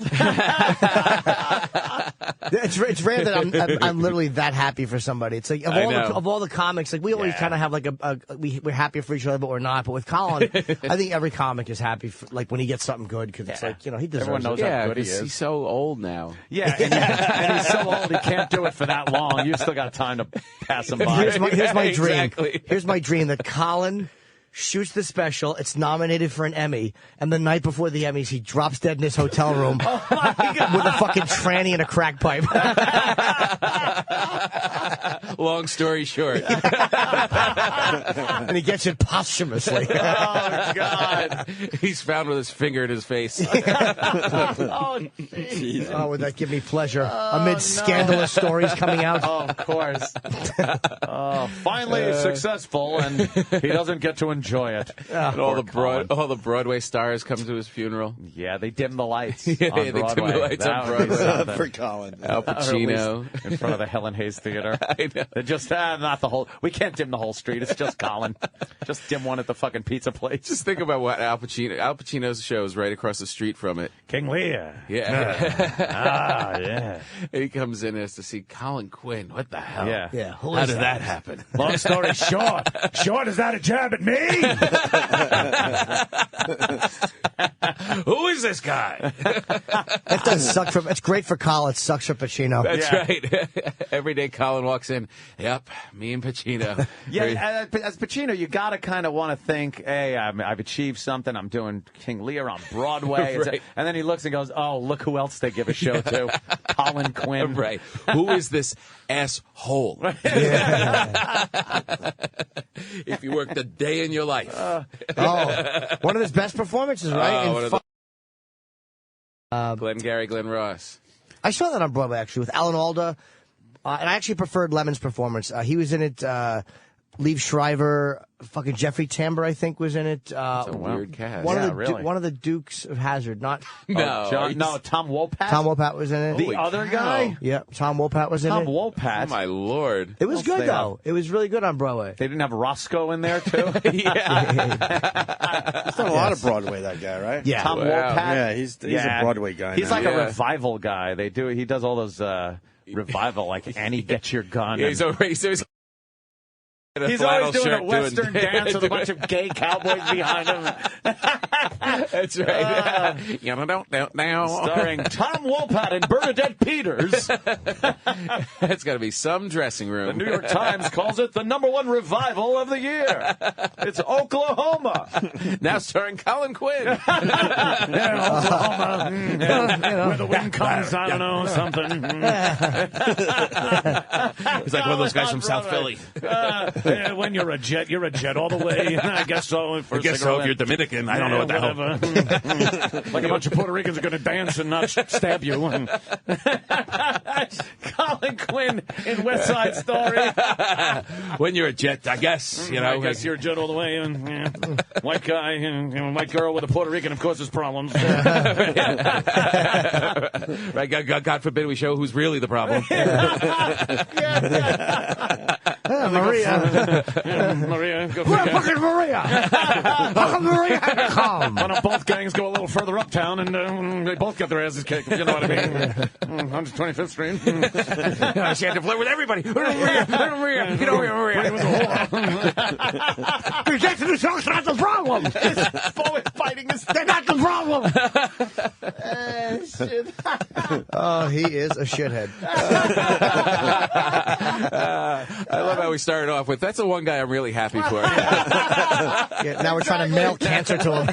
F: It's rare that I'm literally that happy for somebody. It's like of all the comics, like we always kind of have like we're happy for each other, but we're not. But with Colin, I think every comic is happy for, like when he gets something good because it's like he deserves
G: Everyone knows
F: it.
G: how good he
K: 'cause
G: is.
K: he's so old now.
G: Yeah, and he's so old he can't do it for that long. You still got time to pass him by.
F: Here's my dream.
K: Exactly.
F: Here's my dream that Colin shoots the special. It's nominated for an Emmy, and the night before the Emmys, he drops dead in his hotel room with a fucking tranny and a crack pipe.
K: Long story short.
F: And he gets it posthumously.
G: Oh, God.
K: He's found with his finger in his face.
G: Oh, geez.
F: Oh, would that give me pleasure amid scandalous stories coming out?
G: Oh, of course. Finally successful, and he doesn't get to enjoy it.
K: And all the Broadway stars come to his funeral.
G: Yeah, they dim the lights.
K: Yeah,
G: on
K: they dim the
G: Broadway.
K: lights on
G: That would be
K: Broadway.
G: something.
B: for Colin.
K: Al
G: Or at
K: Pacino.
G: least in front of the Helen Hayes Theater.
K: I know.
G: They're just not the whole. We can't dim the whole street. It's just Colin. Just dim one at the fucking pizza place.
K: Just think about what Al Pacino's show is right across the street from it.
G: King Lear.
K: Yeah.
G: Yeah.
K: He comes in and has to see Colin Quinn. What the hell?
G: Yeah.
F: Yeah.
K: How did that happen?
G: Long story short. Short, is that a jab at me?
K: Who is this guy?
F: That does suck for. It's great for Colin. It sucks for Pacino.
K: That's right. Every day Colin walks in. Yep, me and Pacino.
G: Yeah, as Pacino, you got to kind of want to think, hey, I've achieved something. I'm doing King Lear on Broadway.
K: Right.
G: And then he looks and goes, oh, look who else they give a show to. Colin Quinn.
K: Right. Who is this asshole? If you worked a day in your life.
F: One of his best performances, right?
K: One of Glenn Ross.
F: I saw that on Broadway, actually, with Alan Alda. And I actually preferred Lemon's performance. He was in it. Liev Schreiber, fucking Jeffrey Tambor, I think, was in it.
K: It's a weird cast.
F: One of the Dukes of Hazzard, not
G: Tom Wopat.
F: Tom Wopat was in it.
G: The other guy.
F: Yeah, Tom Wopat was in
G: Tom
F: it.
G: Wopat.
K: Oh my lord!
F: It was good though. It was really good on Broadway.
G: They didn't have Roscoe in there too.
B: He's done a lot of Broadway, that guy, right?
F: Yeah.
G: Tom
K: Wow.
G: Wopat.
B: Yeah, he's a Broadway guy.
G: He's
B: now.
G: like a revival guy. He does all those revival, like Annie Get Your Gun.
K: Yeah, he's always
G: He's always doing a Western dance with a bunch of gay cowboys behind him.
K: That's right.
G: Starring Tom Wopat and Bernadette Peters.
K: It's got to be some dressing room.
G: The New York Times calls it the #1 revival of the year. It's Oklahoma.
K: Now starring Colin Quinn.
G: Oklahoma. Where the wind comes, I don't know, something.
K: He's like one of those guys from South Philly.
G: When you're a jet all the way. I guess so.
K: I guess so if you're Dominican. I don't know what the hell.
G: Like a bunch of Puerto Ricans are going to dance and not stab you. Colin Quinn in West Side Story.
K: When you're a jet, I guess.
G: I guess you're a jet all the way. And white guy and white girl with a Puerto Rican, of course, has problems.
K: Right? God forbid we show who's really the problem.
G: Maria. Maria.
F: Where fucking Maria? How come Maria had to come?
G: Why don't both gangs go a little further uptown and they both got their asses kicked? You know what I mean? 125th Street.
K: She had to flirt with everybody. Maria. Get over here, Maria.
F: Rejection is not the problem.
G: Forward fighting is
F: they're not the problem.
G: shit.
F: Oh, he is a shithead.
K: I love how we started off with, that's the one guy I'm really happy for.
F: Yeah, now we're trying to mail cancer to him.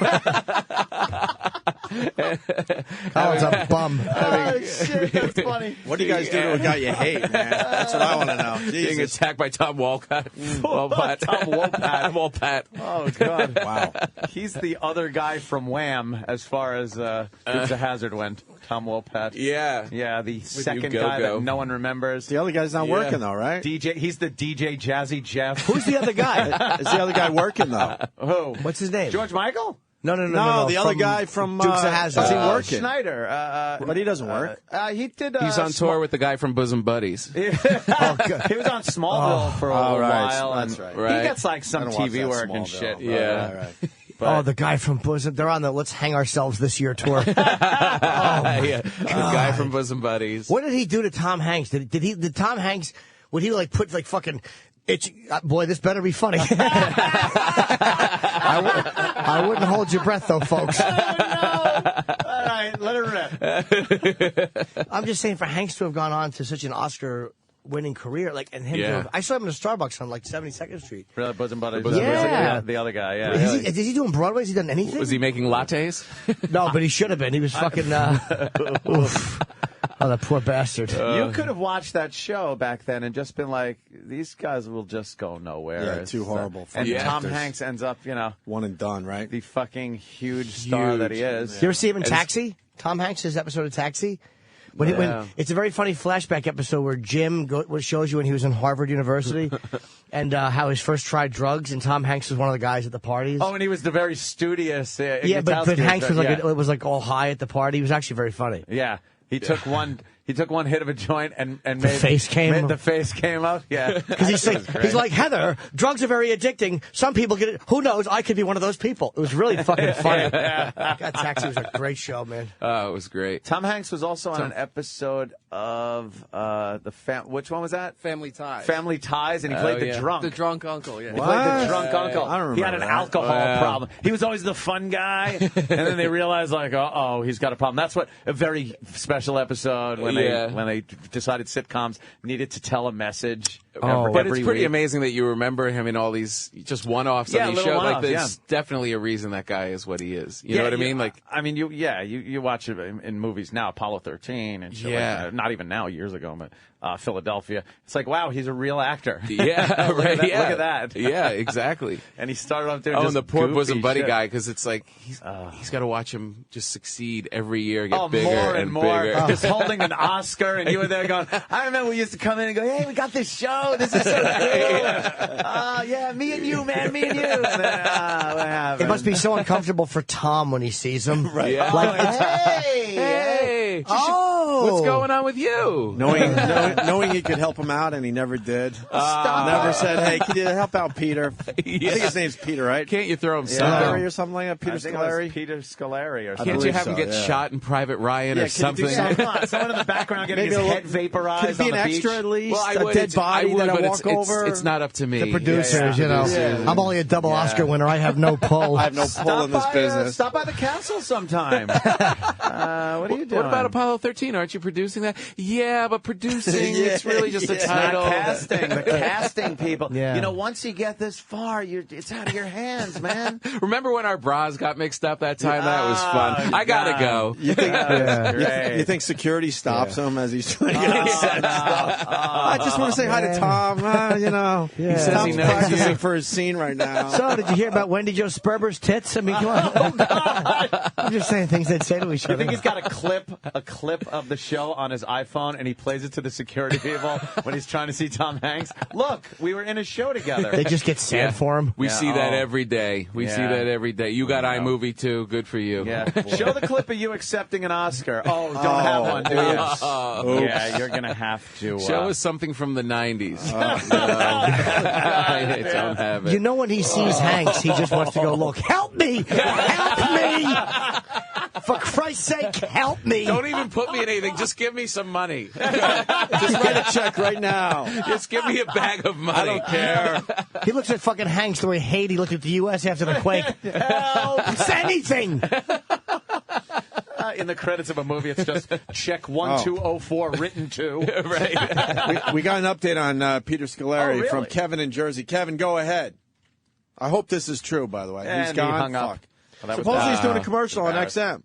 F: Colin's a bum.
B: Oh, shit, that's funny. What do you guys do to a guy you hate, man? That's what I want to know.
K: Being attacked by Tom Walcott.
G: Tom Wopat.
B: Oh, God.
G: Wow. He's the other guy from Wham as far as Dukes of Hazzard went. Tom Wopat.
K: Yeah.
G: Yeah, the second guy that no one remembers.
B: The other guy's not working, though, right?
G: He's the DJ Jazzy Jeff.
F: Who's the other guy?
B: Is the other guy working, though?
G: Who?
F: What's his name?
G: George Michael?
F: No.
B: The other guy from
F: Dukes of Hazzard.
B: Is he working?
G: Schneider.
B: But he doesn't work.
G: He did.
K: He's on tour with the guy from Bosom Buddies.
G: He was on Smallville for a while.
B: That's
G: and
B: right.
G: He gets like some TV work and shit.
K: Yeah.
B: Right.
F: But, the guy from Bosom. They're on the Let's Hang Ourselves This Year tour.
K: The guy from Bosom Buddies.
F: What did he do to Tom Hanks? Did Tom Hanks, would he like put like fucking, boy, this better be funny. I wouldn't hold your breath though, folks.
G: Oh, no. All right, let it rip.
F: I'm just saying for Hanks to have gone on to such an Oscar-winning career, and him. I saw him in a Starbucks on 72nd Street.
G: Really, Bosom Buddies.
F: Yeah.
G: The other guy. Yeah.
F: Is he doing Broadway? Has he done anything?
K: Was he making lattes?
F: No, but he should have been. He was fucking. Oof. Oh, that poor bastard.
G: You could have watched that show back then and just been like, these guys will just go nowhere.
B: Yeah, too horrible.
G: And Tom Hanks ends up,
B: one and done, right?
G: The fucking huge star that he is.
F: You ever see him in Taxi? Tom Hanks' his episode of Taxi? When it's a very funny flashback episode where Jim shows you when he was in Harvard University and how he first tried drugs, and Tom Hanks was one of the guys at the parties.
G: Oh, and he was the very studious.
F: But Hanks was it was like all high at the party. He was actually very funny.
G: Yeah. He took one hit of a joint and made
F: the face came
G: up. Yeah,
F: because he's like, Heather, drugs are very addicting. Some people get it. Who knows? I could be one of those people. It was really fucking funny. God, Taxi was a great show, man.
K: Oh, it was great.
G: Tom Hanks was also on an episode of which one was that?
L: Family Ties.
G: Family Ties, and he played the drunk.
L: The drunk uncle. Yeah.
G: He played the drunk uncle.
B: I don't remember.
G: He had an alcohol problem. He was always the fun guy, and then they realized he's got a problem. That's what a very special episode when they decided sitcoms needed to tell a message.
K: But it's pretty amazing that you remember him in all these just one-offs on these shows. There's definitely a reason that guy is what he is. You know what I mean?
G: You watch it in movies now, Apollo 13 and shit like that. Not even now, years ago, but Philadelphia. It's like, wow, he's a real actor.
K: Yeah, right.
G: Look at that.
K: Yeah, exactly.
G: And he started off doing
K: and the poor Bosom Buddy
G: shit.
K: guy, because it's like he's got to watch him just succeed every year, get bigger
G: more and more.
K: bigger.
G: Just holding an Oscar, and you were there going, I remember we used to come in and go, hey, we got this show. This is so cool. Yeah, me and you, man, me and you. And then, what happened?
F: It must be so uncomfortable for Tom when he sees him.
K: Right.
F: Like, hey.
K: What's going on with you?
B: Knowing he could help him out, and he never did. Never said, hey, can you help out Peter?
K: Yeah.
B: I think his name's Peter, right?
K: Can't you throw him
B: Scolari or something like that? Peter Scolari?
G: Peter Scolari or something.
K: Can't you have him get shot in Private Ryan or something?
G: Someone in the background getting his head vaporized.
B: Could it be an extra at least?
K: Well,
B: a dead body that I walk over?
K: It's not up to me.
F: The producers, you know. Yeah. I'm only a double Oscar winner. I have no pull.
B: I have no pull in this business.
G: Stop by the castle sometime. What are you doing?
K: What about Apollo 13? Aren't you producing that? Yeah, but producing, it's really just a title.
G: Not casting. The casting people.
F: Yeah.
G: You know, once you get this far, it's out of your hands, man.
K: Remember when our bras got mixed up that time? That was fun. I gotta go.
B: You think security stops him as he's trying to get on set and stuff? I just want to say hi to Tom. You know, he says he's practicing for his scene right now.
F: So, did you hear about Wendy Jo Sperber's tits? I mean, come on. Oh, God. I'm just saying things they'd say to each other.
G: You think he's got a clip of the show on his iPhone, and he plays it to the security people when he's trying to see Tom Hanks? Look, we were in a show together.
F: They just get sad for him.
K: We see that every day. We see that every day. You got iMovie too. Good for you.
G: Yeah. Show the clip of you accepting an Oscar. Oh, don't have one, do you? Yeah, you're gonna have to.
K: Show us something from the 90s. I don't have it.
F: You know when he sees Hanks, he just wants to go, look, help me! Help me! For Christ's sake, help me!
K: Don't even put me in anything. Just give me some money.
B: Just write a check right now.
K: Just give me a bag of money.
B: I don't care.
F: He looks at fucking Hanks the way Haiti looked at the U.S. after the quake. Help! It's anything!
G: In the credits of a movie, it's just check 1204 written to.
B: Right. We got an update on Peter Scolari from Kevin in Jersey. Kevin, go ahead. I hope this is true, by the way.
G: And
B: he's gone.
G: He hung up.
B: Well, supposedly he's doing a commercial on XM.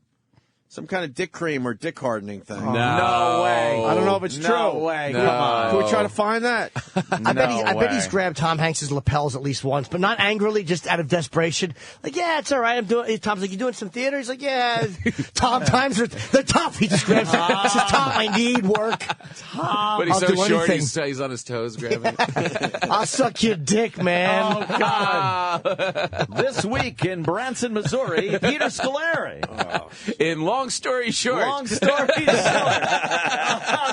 B: Some kind of dick cream or dick hardening thing.
K: No
G: way.
B: I don't know if it's true.
G: No way.
K: No.
G: Come on.
B: Can we try to find that?
F: I bet he's grabbed Tom Hanks' lapels at least once, but not angrily, just out of desperation. Like, yeah, it's all right. Tom's like, you doing some theater? He's like, yeah. Tom, times are they're tough. He just grabs it. He says, Tom, I need work. Tom,
K: but he's
F: I'll
K: so
F: do
K: short,
F: anything.
K: he's on his toes grabbing it.
F: I'll suck your dick, man.
G: Oh, God. This week in Branson, Missouri, Peter Scolari.
K: In Long Story Short.
G: Long story short.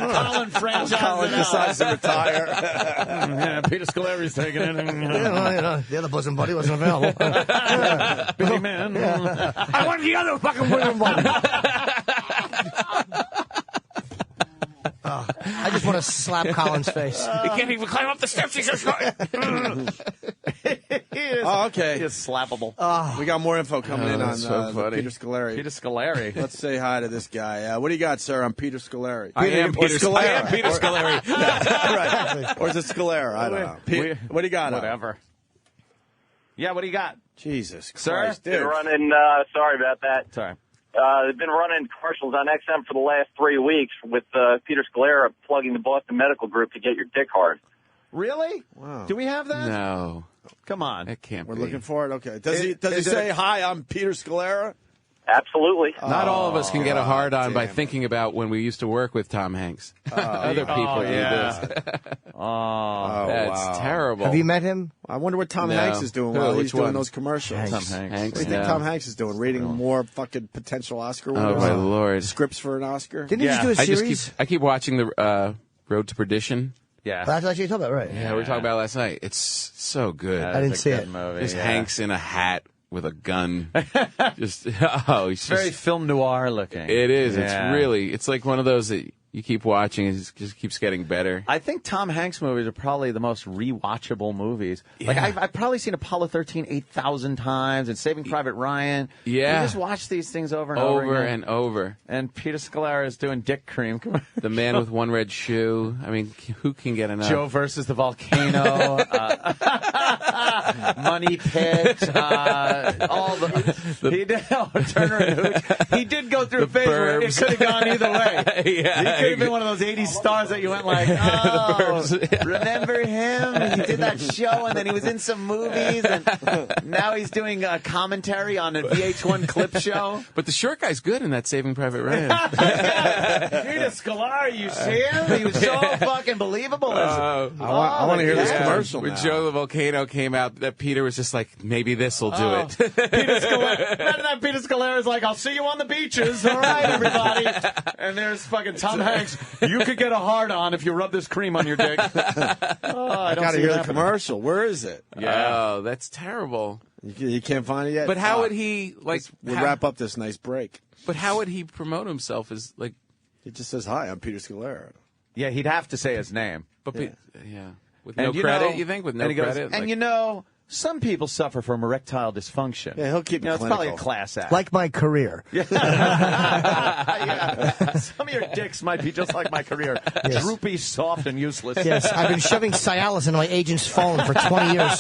G: Colin franchise.
B: Colin decides to retire.
G: Yeah, Peter Scolari's taking it.
F: The other bosom buddy wasn't available.
G: Busy man.
F: I want the other fucking bosom buddy. I just want to slap Colin's face.
K: He can't even climb up the steps. He's so short.
B: Okay.
G: He's slappable.
B: We got more info coming in on
K: so funny.
B: Peter Scolari.
G: Peter Scolari.
B: Let's say hi to this guy. What do you got, sir, on Peter Scolari?
K: I am Peter
B: Scolari.
K: Scolari.
B: Right. Or is it Scalera? I don't know. What do you got?
G: Whatever. Yeah, what do you got?
B: Jesus
G: Sir?
B: Christ, dude.
I: Been running, sorry about that.
G: Sorry.
I: They've been running commercials on XM for the last 3 weeks with Peter Scolari plugging the Boston Medical Group to get your dick hard.
G: Really?
B: Wow.
G: Do we have that?
K: No.
G: Come on.
K: It can't
B: We're
K: be.
B: looking for it? Okay. Does he say, hi, I'm Peter Scolari?
I: Absolutely.
K: Not all of us can get a hard-on by thinking about when we used to work with Tom Hanks. Other people do this. That's terrible.
F: Have you met him?
B: I wonder what Tom Hanks is doing while he's doing those commercials.
K: Tom Hanks.
B: What do you think Tom Hanks is doing? Reading more fucking potential Oscar winners?
K: Oh, my Lord.
B: Scripts for an Oscar?
F: Didn't he just do a series?
K: I keep watching the Road to Perdition.
G: Yeah.
F: That's what you talking about, right?
K: Yeah, we were talking about it last night. It's so good.
F: I didn't see it.
K: Just Hanks in a hat with a gun. He's
G: very film noir looking.
K: It is. Yeah. It's like one of those that you keep watching and it just keeps getting better.
G: I think Tom Hanks movies are probably the most rewatchable movies. Yeah. Like I've probably seen Apollo 13 8,000 times and Saving Private Ryan.
K: Yeah.
G: You just watch these things over and over again.
K: and over.
G: And Peter Scolari is doing dick cream.
K: The Man with One Red Shoe. I mean, who can get enough?
G: Joe versus the Volcano. Money Pit. All the Turner and Hooch. He did go through a phase where it could have gone either way.
K: Yeah.
G: could have been one of those 80s stars that you went like, oh, remember him? He did that show, and then he was in some movies, and now he's doing a commentary on a VH1 clip show.
K: But the short guy's good in that Saving Private Ryan.
G: Peter Scolari, you see him? He was so fucking believable.
B: I want to hear this commercial
K: When
B: now.
K: Joe the Volcano came out, that Peter was just like, maybe this will do it.
G: Imagine that Peter Scolari's like, I'll see you on the beaches. All right, everybody. And there's fucking Tom Hanks. You could get a hard-on if you rub this cream on your dick. I
B: got to hear the commercial. Where is it?
K: Yeah. Oh, that's terrible.
B: You can't find it yet?
K: But how would he, like...
B: We'll wrap up this nice break.
K: But how would he promote himself as, like...
B: He just says, hi, I'm Peter Scolari.
G: Yeah, he'd have to say his name.
K: But yeah. With no credit, you think? With no credit?
G: And you know... Some people suffer from erectile dysfunction.
B: Yeah, he'll keep it
G: It's probably a
B: clinical.
G: class act.
F: Like my career.
G: Yeah. Some of your dicks might be just like my career.
F: Yes.
G: Droopy, soft, and useless.
F: Yes, I've been shoving Cialis into my agent's phone for 20 years.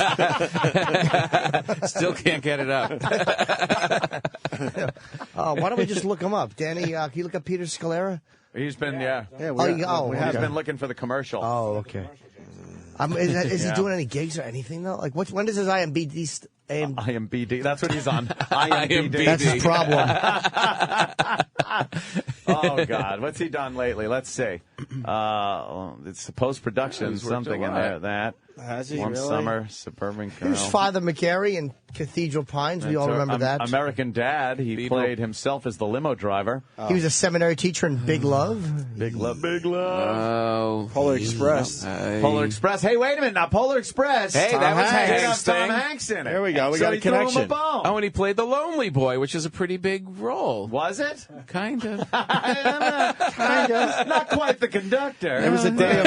K: Still can't get it up.
F: Why don't we just look him up? Danny, can you look up Peter Scolari?
G: He's been, he's
F: okay.
G: been looking for the commercial.
F: Oh, okay. Is he doing any gigs or anything, though? Like, when does his IMBD...
G: IMBD. That's what he's on. IMBD.
F: That's his problem.
G: Oh, God. What's he done lately? Let's see. It's post-production, something in there. That.
B: Has he
G: One
B: really?
G: Summer, Suburban Girl.
F: Here's Father McGarry in Cathedral Pines. We all remember that.
G: American Dad. He played himself as the limo driver.
F: He was a seminary teacher in Big Love.
G: Big Love, Big Love.
K: Oh.
B: Polar Express.
G: Polar Express. Hey, wait a minute. Now, Polar Express.
K: Hey, that was Hanks'
G: Tom
K: thing.
G: Hanks in it.
B: There we go. We
G: So
B: got a
G: he threw him
B: connection.
G: bone.
K: Oh, and he played the Lonely Boy, which is a pretty big role.
G: Was it?
K: Kind of.
G: Kind of. Not quite the conductor.
B: There was a day of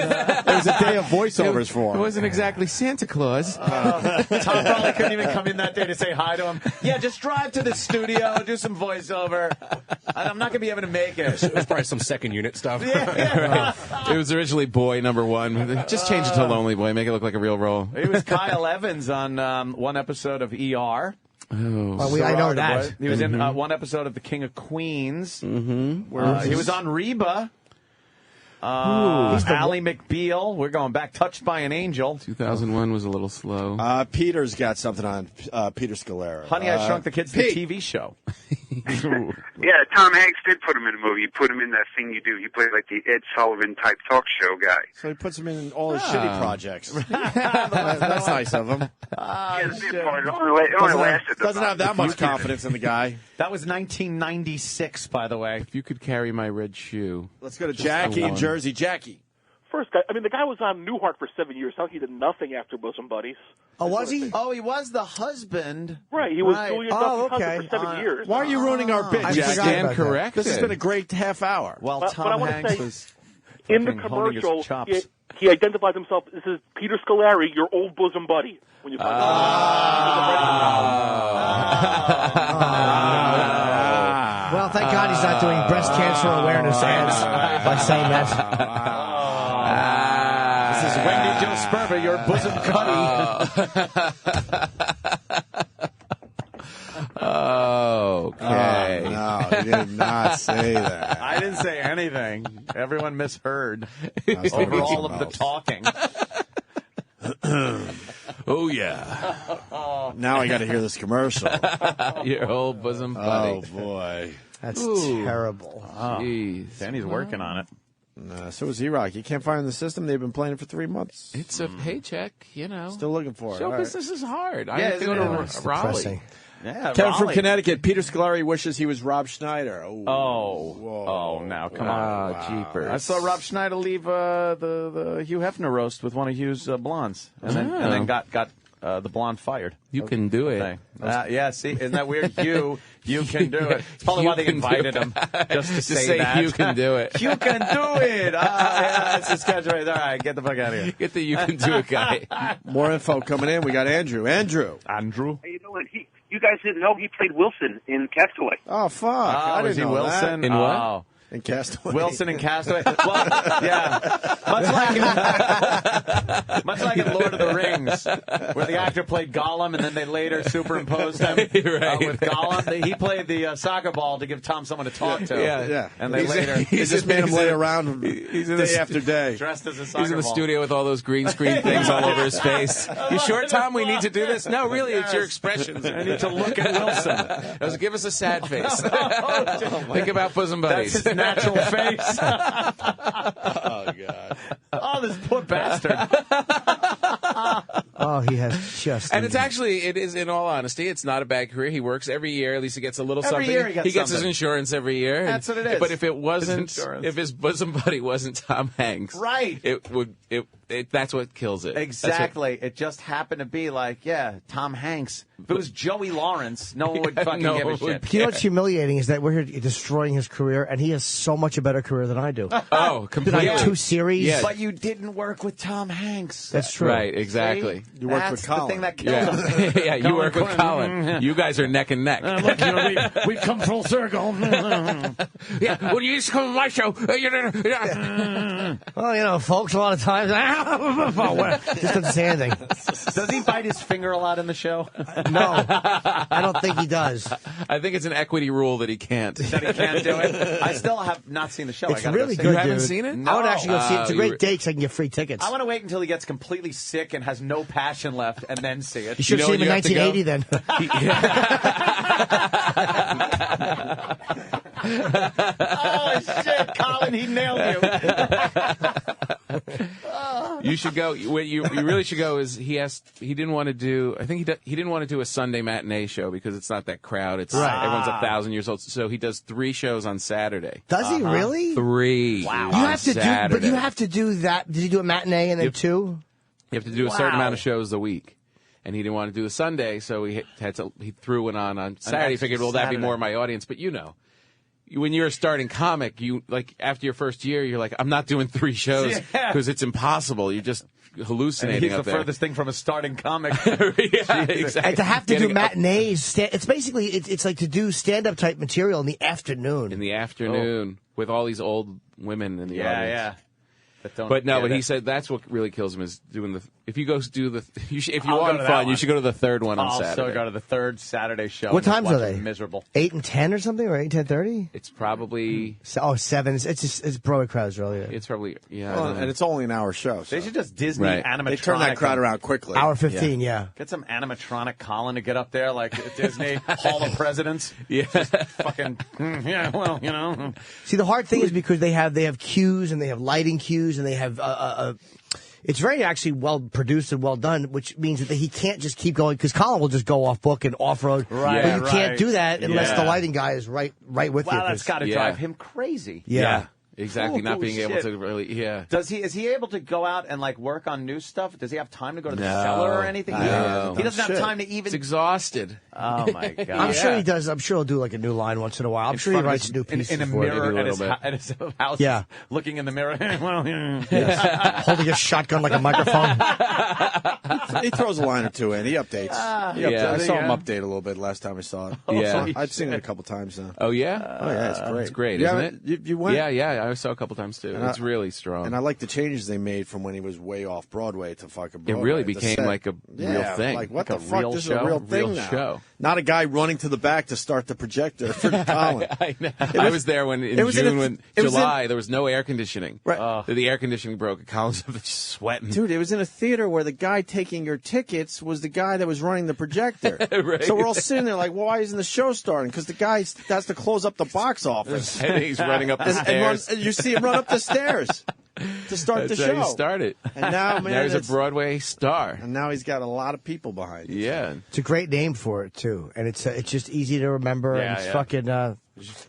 B: voiceovers for
K: It
B: him.
K: wasn't exactly Santa Claus.
G: Tom probably couldn't even come in that day to say hi to him. Yeah, just drive to the studio, do some voiceover. I'm not going to be able to make it.
L: It was probably some second unit stuff.
K: It was originally Boy #1. Just change it to Lonely Boy. Make it look like a real role.
G: He was Kyle Evans on one episode of ER.
K: Oh,
F: I know that.
G: He was in one episode of The King of Queens.
K: Mm-hmm.
G: He was on Reba. Ally McBeal. We're going back. Touched by an Angel.
K: 2001 was a little slow.
B: Peter's got something on Peter Scolari.
G: Honey, I Shrunk the Kids, the TV show.
Q: Yeah, Tom Hanks did put him in a movie. He put him in that thing you do. He played like the Ed Sullivan type talk show guy.
B: So he puts him in all his shitty projects. That's nice of him.
Q: Yeah, the bit part. It only lasted
B: Doesn't have that much confidence in the guy.
G: That was 1996, by the way.
K: If you could carry my red shoe.
B: Let's go to Jackie in Jersey. Jackie.
S: First guy, the guy was on Newhart for 7 years. How he did nothing after Bosom Buddies.
F: Oh, was he?
G: Oh, he was the husband.
S: Right, he was Julia Duffy's husband for 7 years.
B: Why are you ruining our bit, Jackie?
K: Stand corrected.
B: This has been a great half hour.
G: Well,
S: But I
G: Tom
S: want
G: Hanks
S: to
G: was
S: say, in the
G: fucking honing his
S: commercial,
G: chops.
S: he identifies himself. This is Peter Scolari, your old bosom buddy. When you find
F: Well, thank God he's not doing breast cancer awareness ads by saying that.
G: This is Wendy Jo Sperber, your bosom
K: Okay.
B: No, he did not say that.
G: I didn't say anything. Everyone misheard
B: was
G: over
B: talking
G: all of the
B: something
G: talking.
K: Oh, yeah.
B: Now I got to hear this commercial.
K: Your old bosom buddy.
B: Oh, boy.
F: That's terrible.
K: Jeez.
G: Danny's working on it.
B: So is E-Rock. You can't find the system. They've been playing it for 3 months.
K: It's a paycheck, you know.
B: Still looking for it.
K: Show
B: All right.
K: business is hard. I
G: Yeah,
K: have to go
G: isn't
K: to
G: it?
K: Raleigh.
G: Yeah,
B: Kevin from
G: Raleigh.
B: Connecticut. Peter Scolari wishes he was Rob Schneider.
G: Oh, now come on.
K: Jeepers.
G: I saw Rob Schneider leave the Hugh Hefner roast with one of Hugh's blondes, and then got the blonde fired.
K: You can do it.
G: Yeah, see, isn't that weird? You can do it. It's probably why they invited him, just to say that.
K: You can do it.
G: You can do it. Yeah, that's the schedule right there. All right, get the fuck out of here.
K: Get the you can do it guy.
B: More info coming in. We got Andrew. Andrew.
Q: Hey, you know what? You guys didn't know he played Wilson in Castaway.
B: Oh, fuck. I
G: Was
B: didn't
G: he
B: know
G: Wilson?
B: that.
K: In what?
G: Oh.
B: And Castaway.
G: Wilson and Castaway. Well, yeah. Much like in Lord of the Rings, where the actor played Gollum and then they later superimposed him with Gollum. He played the soccer ball to give Tom someone to talk to.
B: Yeah.
G: And they later...
B: They just made him lay around day after day.
G: Dressed as a soccer ball.
K: He's in the studio with all those green screen things all over his face. You sure, Tom, we need to do this? No, really, it's your expressions.
G: I need to look at Wilson.
K: Give us a sad face. Think about bosom buddies.
G: That's his natural face.
B: Oh, God.
G: Oh, this poor bastard.
F: Oh, he has just...
K: And it is, in all honesty, it's not a bad career. He works every year. At least he gets a little
G: Every
K: something.
G: year he gets
K: his insurance every year.
G: That's what it is.
K: But if it wasn't,
G: His insurance.
K: if his bosom buddy wasn't Tom Hanks,
G: Right.
K: That's what kills it.
G: Exactly. It just happened to be like, Tom Hanks. If it was Joey Lawrence, no one would fucking give a shit.
F: You know what's humiliating is that we're here destroying his career, and he has so much a better career than I do.
K: Oh, completely.
F: Like 2 series.
K: Yeah.
G: But you didn't work with Tom Hanks.
F: That's true.
K: Right, exactly.
G: See?
B: You worked
G: That's
B: with Colin.
G: the thing that kills him.
K: Yeah, you work with Colin. You guys are neck and neck.
G: Look, we've come full circle.
K: Yeah, well, you used to come to my show.
F: Well, folks, a lot of times, just doesn't say anything.
G: Does he bite his finger a lot in the show?
F: No, I don't think he does.
K: I think it's an equity rule that he can't.
G: That he can't do it? I still have not seen the show.
F: It's
G: I gotta
F: really
G: go see
F: good,
K: You haven't
F: dude.
K: seen it?
F: I would actually go see it. It's a
K: you
F: great
K: were-
F: date so I can get free tickets.
G: I want to wait until he gets completely sick and has no passion left and then see it.
F: You should
K: You
F: have
K: know
F: seen him in
K: when you have to
F: 1980 then.
G: Oh, shit, Colin, he nailed you.
K: You should go. What you really should go is he didn't want to do. I think he didn't want to do a Sunday matinee show because it's not that crowd. It's everyone's 1,000 years old. So he does 3 shows on Saturday.
F: Does he really?
K: 3.
G: Wow.
F: You have to
K: Saturday.
F: do, but you have to do that. Did you do a matinee and then 2?
K: You have to do a certain amount of shows a week. And he didn't want to do the Sunday, so he threw one on Saturday. He figured, well, that'd be more of my audience. But when you're a starting comic, after your first year, you're like, I'm not doing 3 shows because it's impossible. You're just hallucinating
G: and
K: up
G: he's the
K: there.
G: furthest thing from a starting comic.
K: Yeah, exactly.
F: And to have to do matinees, it's basically it's like to do stand-up type material in the afternoon.
K: In the afternoon with all these old women in the audience.
G: Yeah.
K: But he said that's what really kills him is doing the. If you go do the, if you
G: I'll
K: want
G: go to
K: fun,
G: that
K: you
G: one.
K: should go to the 3rd one on Saturday.
G: So go to the 3rd Saturday show.
F: What times are they?
G: Miserable.
F: 8 and 10 or something, or 8 and 10:30?
K: It's probably
F: 7. It's Broadway crowds earlier.
K: It's probably
B: and it's only an hour show. So.
G: They should just Disney animatronic.
B: They turn that crowd around quickly.
F: Hour 15, yeah.
G: Get some animatronic Colin to get up there like at Disney Hall of Presidents.
K: Yeah.
G: Just fucking
F: See, the hard thing is because they have cues and they have lighting cues and they have it's very actually well produced and well done, which means that he can't just keep going because Colin will just go off book and off road.
G: Right,
F: but you can't do that unless the lighting guy is right with you.
G: Wow, that's got to drive him crazy.
F: Yeah.
K: Exactly, not being able to really,
G: Is he able to go out and work on new stuff? Does he have time to go to the cellar or anything?
K: No.
G: He doesn't have time to even.
K: It's exhausted.
G: Oh my god!
F: I'm sure he does. I'm sure he'll do like a new line once in a while. I'm sure he writes new pieces
G: in a
F: for
G: mirror
F: it.
G: at his house.
F: Yeah,
G: looking in the mirror,
F: holding a shotgun like a microphone.
B: He throws a line or two in. He updates. I saw him update a little bit last time I saw it.
K: Yeah,
B: I've seen it a couple times now.
K: Oh yeah,
B: oh yeah, it's great.
K: It's great,
B: Yeah,
K: isn't it?
B: You went?
K: Yeah, I saw a couple times too. It's really strong.
B: And I like the changes they made from when he was way off Broadway to fucking Broadway.
K: It really became like a real thing.
B: Like, what
K: like
B: the fuck? This is a real thing now.
K: Show.
B: Not a guy running to the back to start the projector for Colin.
K: I know. I was there when in July there was no air conditioning.
B: Right.
K: The air conditioning broke. Colin's just sweating.
B: Dude, it was in a theater where the guy taking your tickets was the guy that was running the projector.
K: Right.
B: So we're all sitting there like, well, why isn't the show starting? Because the guy has to close up the box office.
K: And he's running up the stairs.
B: And you see him run up the stairs to start
K: That's
B: the
K: how
B: show.
K: you start it.
B: And now, man,
K: he's a Broadway star.
B: And now he's got a lot of people behind him.
K: Yeah.
F: It's a great name for it too, and it's just easy to remember.
G: Yeah,
F: and it's
G: yeah.
F: fucking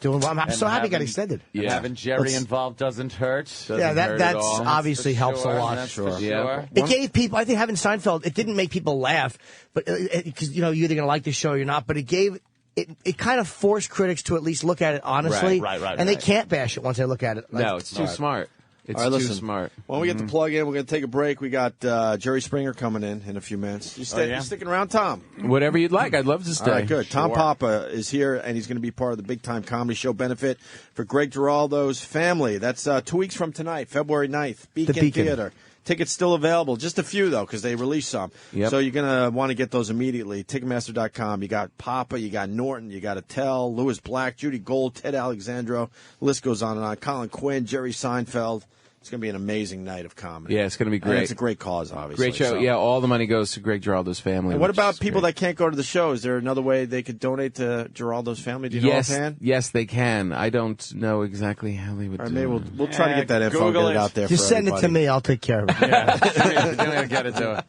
F: doing well. I'm so happy it got extended.
G: Yeah, having Jerry involved doesn't hurt.
F: That's obviously helps a lot.
G: That's for sure.
K: Yeah.
F: It gave people. I think having Seinfeld, it didn't make people laugh, but because you're either going to like the show or you're not. But it gave. It kind of forced critics to at least look at it honestly,
G: Right.
F: And they can't bash it once they look at it.
K: No, it's too smart. It's
B: All right,
K: too
B: listen,
K: smart.
B: When we get the plug in, we're going to take a break. We got Jerry Springer coming in a few minutes. You sticking around, Tom?
K: Whatever you'd like. I'd love to stay.
B: All right, good. Tom
K: Sure.
B: Papa is here, and he's going to be part of the Big Time Comedy Show benefit for Greg Giraldo's family. That's 2 weeks from tonight, February 9th, Beacon Theater. Tickets still available. Just a few, though, because they released some.
K: Yep.
B: So you're going to want to get those immediately. Ticketmaster.com. You got Papa, you got Norton, you got Attell, Louis Black, Judy Gold, Ted Alexandro. The list goes on and on. Colin Quinn, Jerry Seinfeld. It's going to be an amazing night of comedy.
K: Yeah, it's going to be great.
B: And it's a great cause, obviously.
K: Great show.
B: So.
K: Yeah, all the money goes to Greg Giraldo's family.
B: And what about people that can't go to the show? Is there another way they could donate to Giraldo's family? Do you know offhand?
K: Yes, they can. I don't know exactly how they would do it.
B: Maybe we'll try to get that info, get it out there
F: Just
B: for
F: send it to me. I'll take care of it.
G: You're going to get it to it.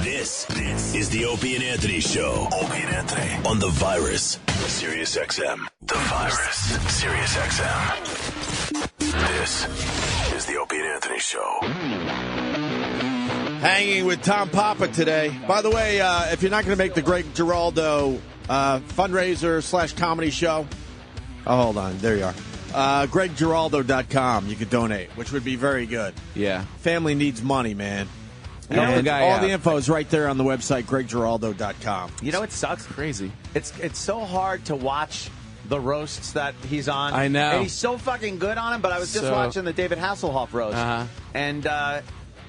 V: This is the Opie and Anthony Show. Opie and Anthony on the Virus. Sirius XM. The Virus. Sirius XM. This is the Opie and Anthony Show.
B: Hanging with Tom Papa today. By the way, if you're not going to make the Greg Giraldo fundraiser / comedy show, hold on. There you are. GregGiraldo.com. You could donate, which would be very good.
K: Yeah.
B: Family needs money, man.
G: Help
B: And
G: the guy
B: all
G: out.
B: the info is right there on the website, GregGiraldo.com.
G: You know, it sucks.
K: Crazy.
G: It's so hard to watch the roasts that he's on.
K: I know.
G: And he's so fucking good on them, but I was just watching the David Hasselhoff roast. And,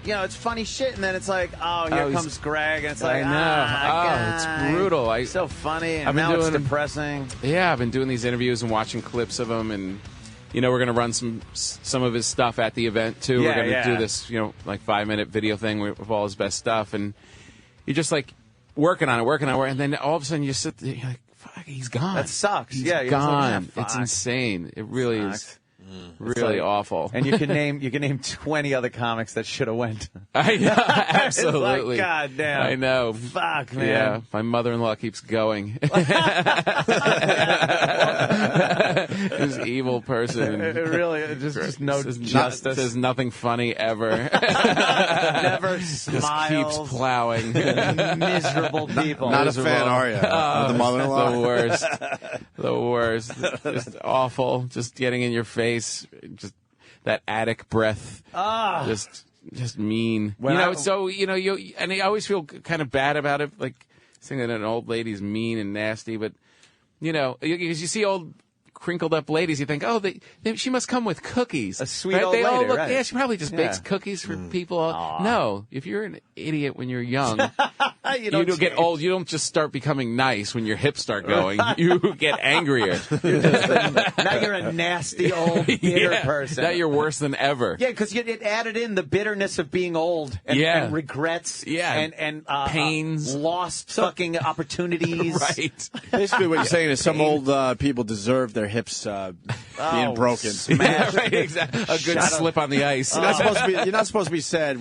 G: it's funny shit, and then it's like, here comes Greg, and it's like,
K: It's brutal.
G: It's so funny, and
K: I've been
G: now it's
K: doing-
G: depressing.
K: Yeah, I've been doing these interviews and watching clips of him, and we're going to run some of his stuff at the event too.
G: Yeah,
K: we're going to
G: yeah.
K: do this, like 5-minute video thing with all his best stuff, and you're just like working on it, and then all of a sudden you sit there, you're like, fuck, he's gone.
G: That sucks.
K: He's
G: Yeah, you're just like,
K: gone.
G: fuck.
K: It's insane. It really is. Really
G: like-
K: awful.
G: And you can name 20 other comics that should have went.
K: I know, absolutely.
G: It's like, God damn.
K: I know.
G: Fuck, man.
K: Yeah, my mother-in-law keeps going. This evil person.
G: It really, just no justice.
K: Says nothing funny ever.
G: Never
K: Just
G: smiles.
K: keeps plowing.
G: Miserable people.
B: Not a fan, are you? Of the mother-in-law?
K: The worst. The worst. Just awful. Just getting in your face. Just that attic breath. Just mean.
G: When
K: and I always feel kind of bad about it, like saying that an old lady's mean and nasty, but because you see old crinkled up ladies, you think, she must come with cookies.
G: A sweet
K: right?
G: old
K: They all
G: lady,
K: look,
G: right.
K: Yeah, she probably just bakes cookies for people. No, if you're an idiot when you're young, you don't get old. You don't just start becoming nice when your hips start going. You get angrier.
G: Now you're a nasty old bitter person.
K: Now you're worse than ever.
G: Yeah, because it added in the bitterness of being old and regrets and
K: pains.
G: Lost fucking opportunities.
K: Right.
B: Basically, what you're saying is some old people deserve their hips being broken.
K: Yeah, right, exactly. A good slip on the ice.
B: You're not supposed to be sad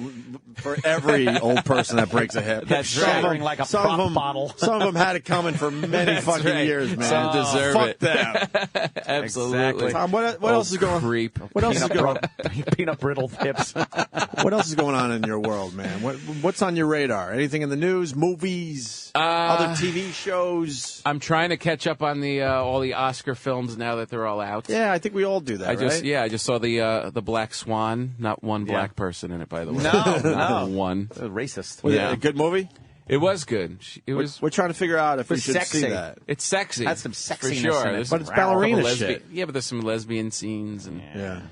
B: for every old person that breaks a hip.
G: That's shattering like a pop bottle.
B: Some of them had it coming for many fucking years, man.
K: Some deserve
B: Fuck
K: it.
B: them.
K: Absolutely.
B: Tom, what else is going on?
K: Creep.
B: What else is going on?
G: Peanut brittle hips.
B: What else is going on in your world, man? What's on your radar? Anything in the news, movies, other TV shows?
K: I'm trying to catch up on the all the Oscar films now that they're all out.
B: Yeah, I think we all do that.
K: I
B: right?
K: just saw the Black Swan. Not one black person in it, by the way.
G: No.
K: One.
G: Racist.
B: Was it a good movie?
K: It was good.
B: We're trying to figure out if we should
G: sexy.
B: see that.
K: It's sexy.
G: That's some
K: for
G: sexiness
K: sure.
G: in it.
B: But it's ballerina
K: Lesbi-
B: shit.
K: Yeah, but there's some lesbian scenes and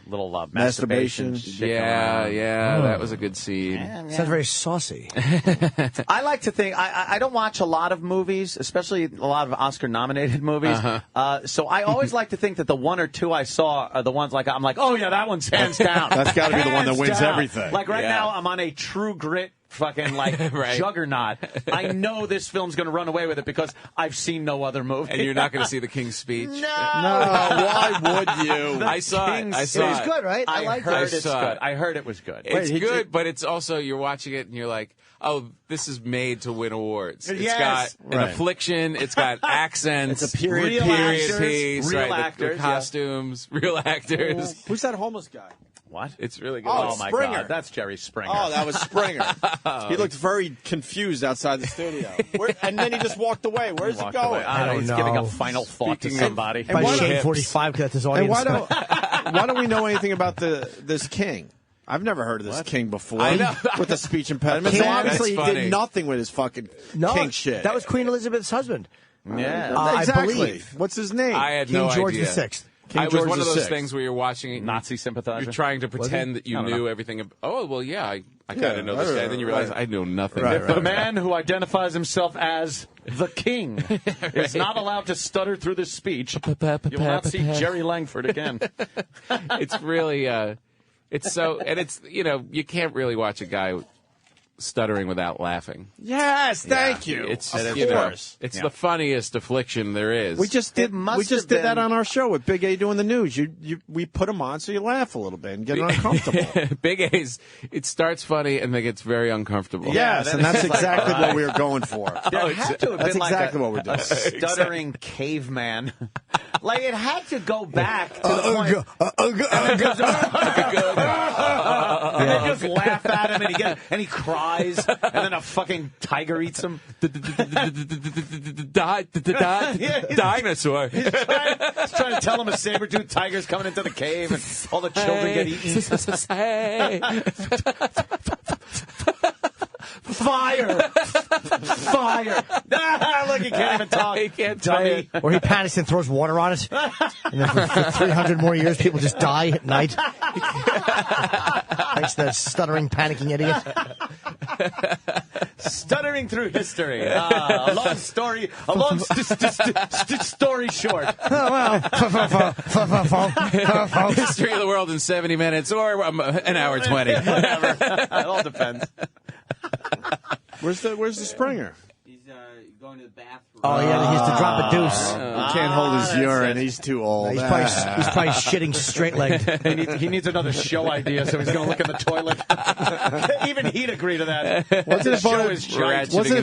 G: Little
B: Masturbation.
G: masturbation. shit
K: yeah,
G: going
K: yeah, that was a good scene.
F: Sounds very saucy.
G: I like to think I don't watch a lot of movies, especially a lot of Oscar-nominated movies. So I always like to think that the one or two I saw are the ones I'm like, oh yeah, that one's hands down.
B: That's got to be the one that
G: Hands
B: wins
G: down.
B: everything.
G: Like right now, I'm on a True Grit fucking
K: Right.
G: juggernaut. I know this film's going to run away with it because I've seen no other movie.
K: And you're not going to see the King's Speech.
G: No,
B: why would you?
K: I saw it. I
F: It
K: saw
F: was
K: it.
F: good, right?
G: I
F: liked
G: heard
F: it.
G: it's good. I heard it was good.
K: It's
B: Wait,
K: good, but it's also you're watching it and you're like, oh, this is made to win awards. It's
G: Yes.
K: got an
B: Right.
K: affliction. It's got accents.
B: It's a period
G: Real
K: period
G: actors,
K: piece.
G: real
K: Right, the
G: actors, yeah.
K: costumes, real actors.
B: Who's that homeless guy?
G: What?
K: It's really good.
B: Oh,
G: my
B: Springer.
G: God, that's Jerry Springer.
B: Oh, that was Springer. He looked very confused outside the studio. And then he just walked away. Where's he
G: Walked
B: going?
G: away. I don't know. He's giving a final thought to somebody.
B: And why
F: By Shane
B: don't-
F: 45, because that's his
B: And
F: audience.
B: why don't why don't we know anything about this king? I've never heard of this king before.
K: I know.
B: With the speech impediment. So obviously he did nothing with his fucking king shit.
F: That was Queen Elizabeth's husband.
B: Yeah,
F: exactly.
B: I believe. What's his name?
K: I had
F: King
K: no
F: George
K: idea.
F: VI.
K: It was one of those things where you're watching it,
G: Nazi sympathizer.
K: You're trying to pretend that you knew everything. Oh, well, yeah, I kind of know this guy. And then you realize I know nothing.
G: If the man who identifies himself as the king is not allowed to stutter through this speech, you will not see Jerry Langford again.
K: It's really, it's so, and it's, you can't really watch a guy stuttering without laughing.
B: Yes, thank you.
K: It's
B: of course.
K: It's the funniest affliction there is.
B: We just did that on our show with Big A doing the news. We put him on so you laugh a little bit and get uncomfortable.
K: Big A's, it starts funny and then gets very uncomfortable.
B: Yes, and that's exactly what we were going for.
G: There had to have been
B: exactly what we're doing.
G: A stuttering caveman. Like, it had to go back to the point. And they just laugh at him, and he cries, and then a fucking tiger eats him.
K: Dinosaur.
G: He's trying to tell him a saber-toothed tiger's coming into the cave, and all the children get eaten. Fire! Fire! Look, he can't even talk.
K: He can't dummy.
F: Or he panics and throws water on it. And then for 300 more years, people just die at night. Thanks to that stuttering, panicking idiot.
G: Stuttering through history. A long story. A long story short.
K: History of the world in 70 minutes or an hour 20.
G: Whatever. It all depends.
B: Where's the Springer?
L: He's going to the bathroom.
F: Oh, yeah, he has to drop a deuce.
B: He can't hold his urine. He's too old.
F: He's probably shitting straight-legged.
G: He needs another show idea, so he's going to look in the toilet. Even he'd agree to that.
B: Wasn't it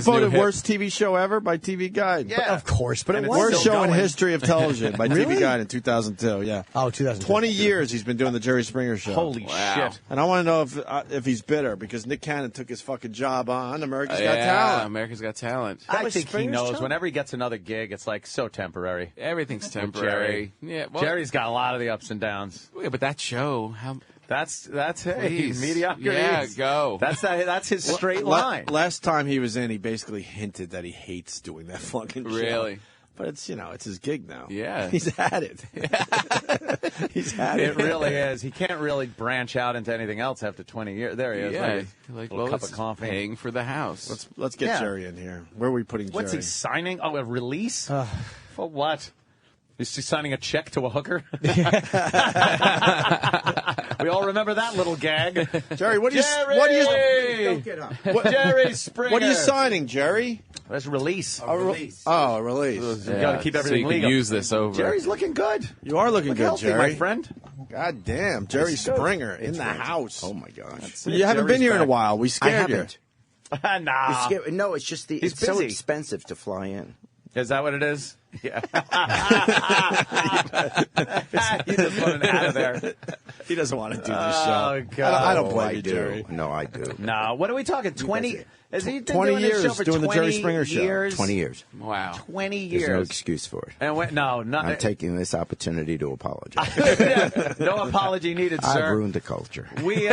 B: voted
K: hip.
B: worst TV show ever by TV Guide?
G: Yeah,
F: of course. But it was
B: worst
F: still
B: show in
F: going.
B: history of television by TV Guide in 2002. Yeah.
F: Oh, 2002.
B: 20 years he's been doing the Jerry Springer show.
G: Holy shit!
B: And I want to know if he's bitter because Nick Cannon took his fucking job on America's Got
K: Yeah,
B: Talent.
K: America's Got Talent.
G: I think he
F: Springer's
G: knows
F: job?
G: whenever he gets another gig, it's like so temporary.
K: Everything's temporary. Yeah, well,
G: Jerry's got a lot of the ups and downs.
K: Yeah, but that show,
G: That's
K: Please.
G: mediocrity.
K: Yeah, go.
G: That's his straight line.
B: Last time he was in, he basically hinted that he hates doing that fucking show.
K: Really?
B: But it's it's his gig now.
K: Yeah.
B: He's had it. He's had it.
G: It really is. He can't really branch out into anything else after 20 years. There he is.
K: Yeah,
G: like a
K: well,
G: cup
K: it's
G: of coffee.
K: paying for the house.
B: Let's get Jerry in here. Where are we putting
G: What's
B: Jerry?
G: he signing? Oh, a release? For what? Is he signing a check to a hooker? We all remember that little gag.
B: Jerry, what do you?
G: Don't get up. Jerry Springer.
B: What are you signing, Jerry?
G: That's a release.
B: A release. Oh, a release.
G: You got to keep everything
K: so you
G: legal.
K: can use this over.
G: Jerry's looking good.
B: You are looking good,
G: healthy,
B: Jerry.
G: my friend.
B: God damn, Jerry Springer in the house.
R: Oh my gosh!
B: You haven't been here in a while. We
R: I
B: scared you.
R: haven't.
G: Nah.
R: No, it's just
G: He's
R: it's so
G: busy.
R: expensive to fly in.
G: Is that what it is? Yeah. He just wanted out of there.
B: He doesn't want to do this
G: Oh,
B: show.
G: God.
B: I don't blame
R: I
B: you,
R: do.
B: Jerry.
R: No, I do.
G: No, what are we talking? 20? Has he been
B: 20
G: doing this
B: years
G: show for
B: doing the
G: 20
B: Jerry Springer show.
G: years?
R: 20 years.
K: Wow.
G: 20 years.
R: There's no excuse for it.
G: And
R: I'm taking this opportunity to apologize.
G: No apology needed,
R: I
G: sir.
R: ruined the culture.
G: We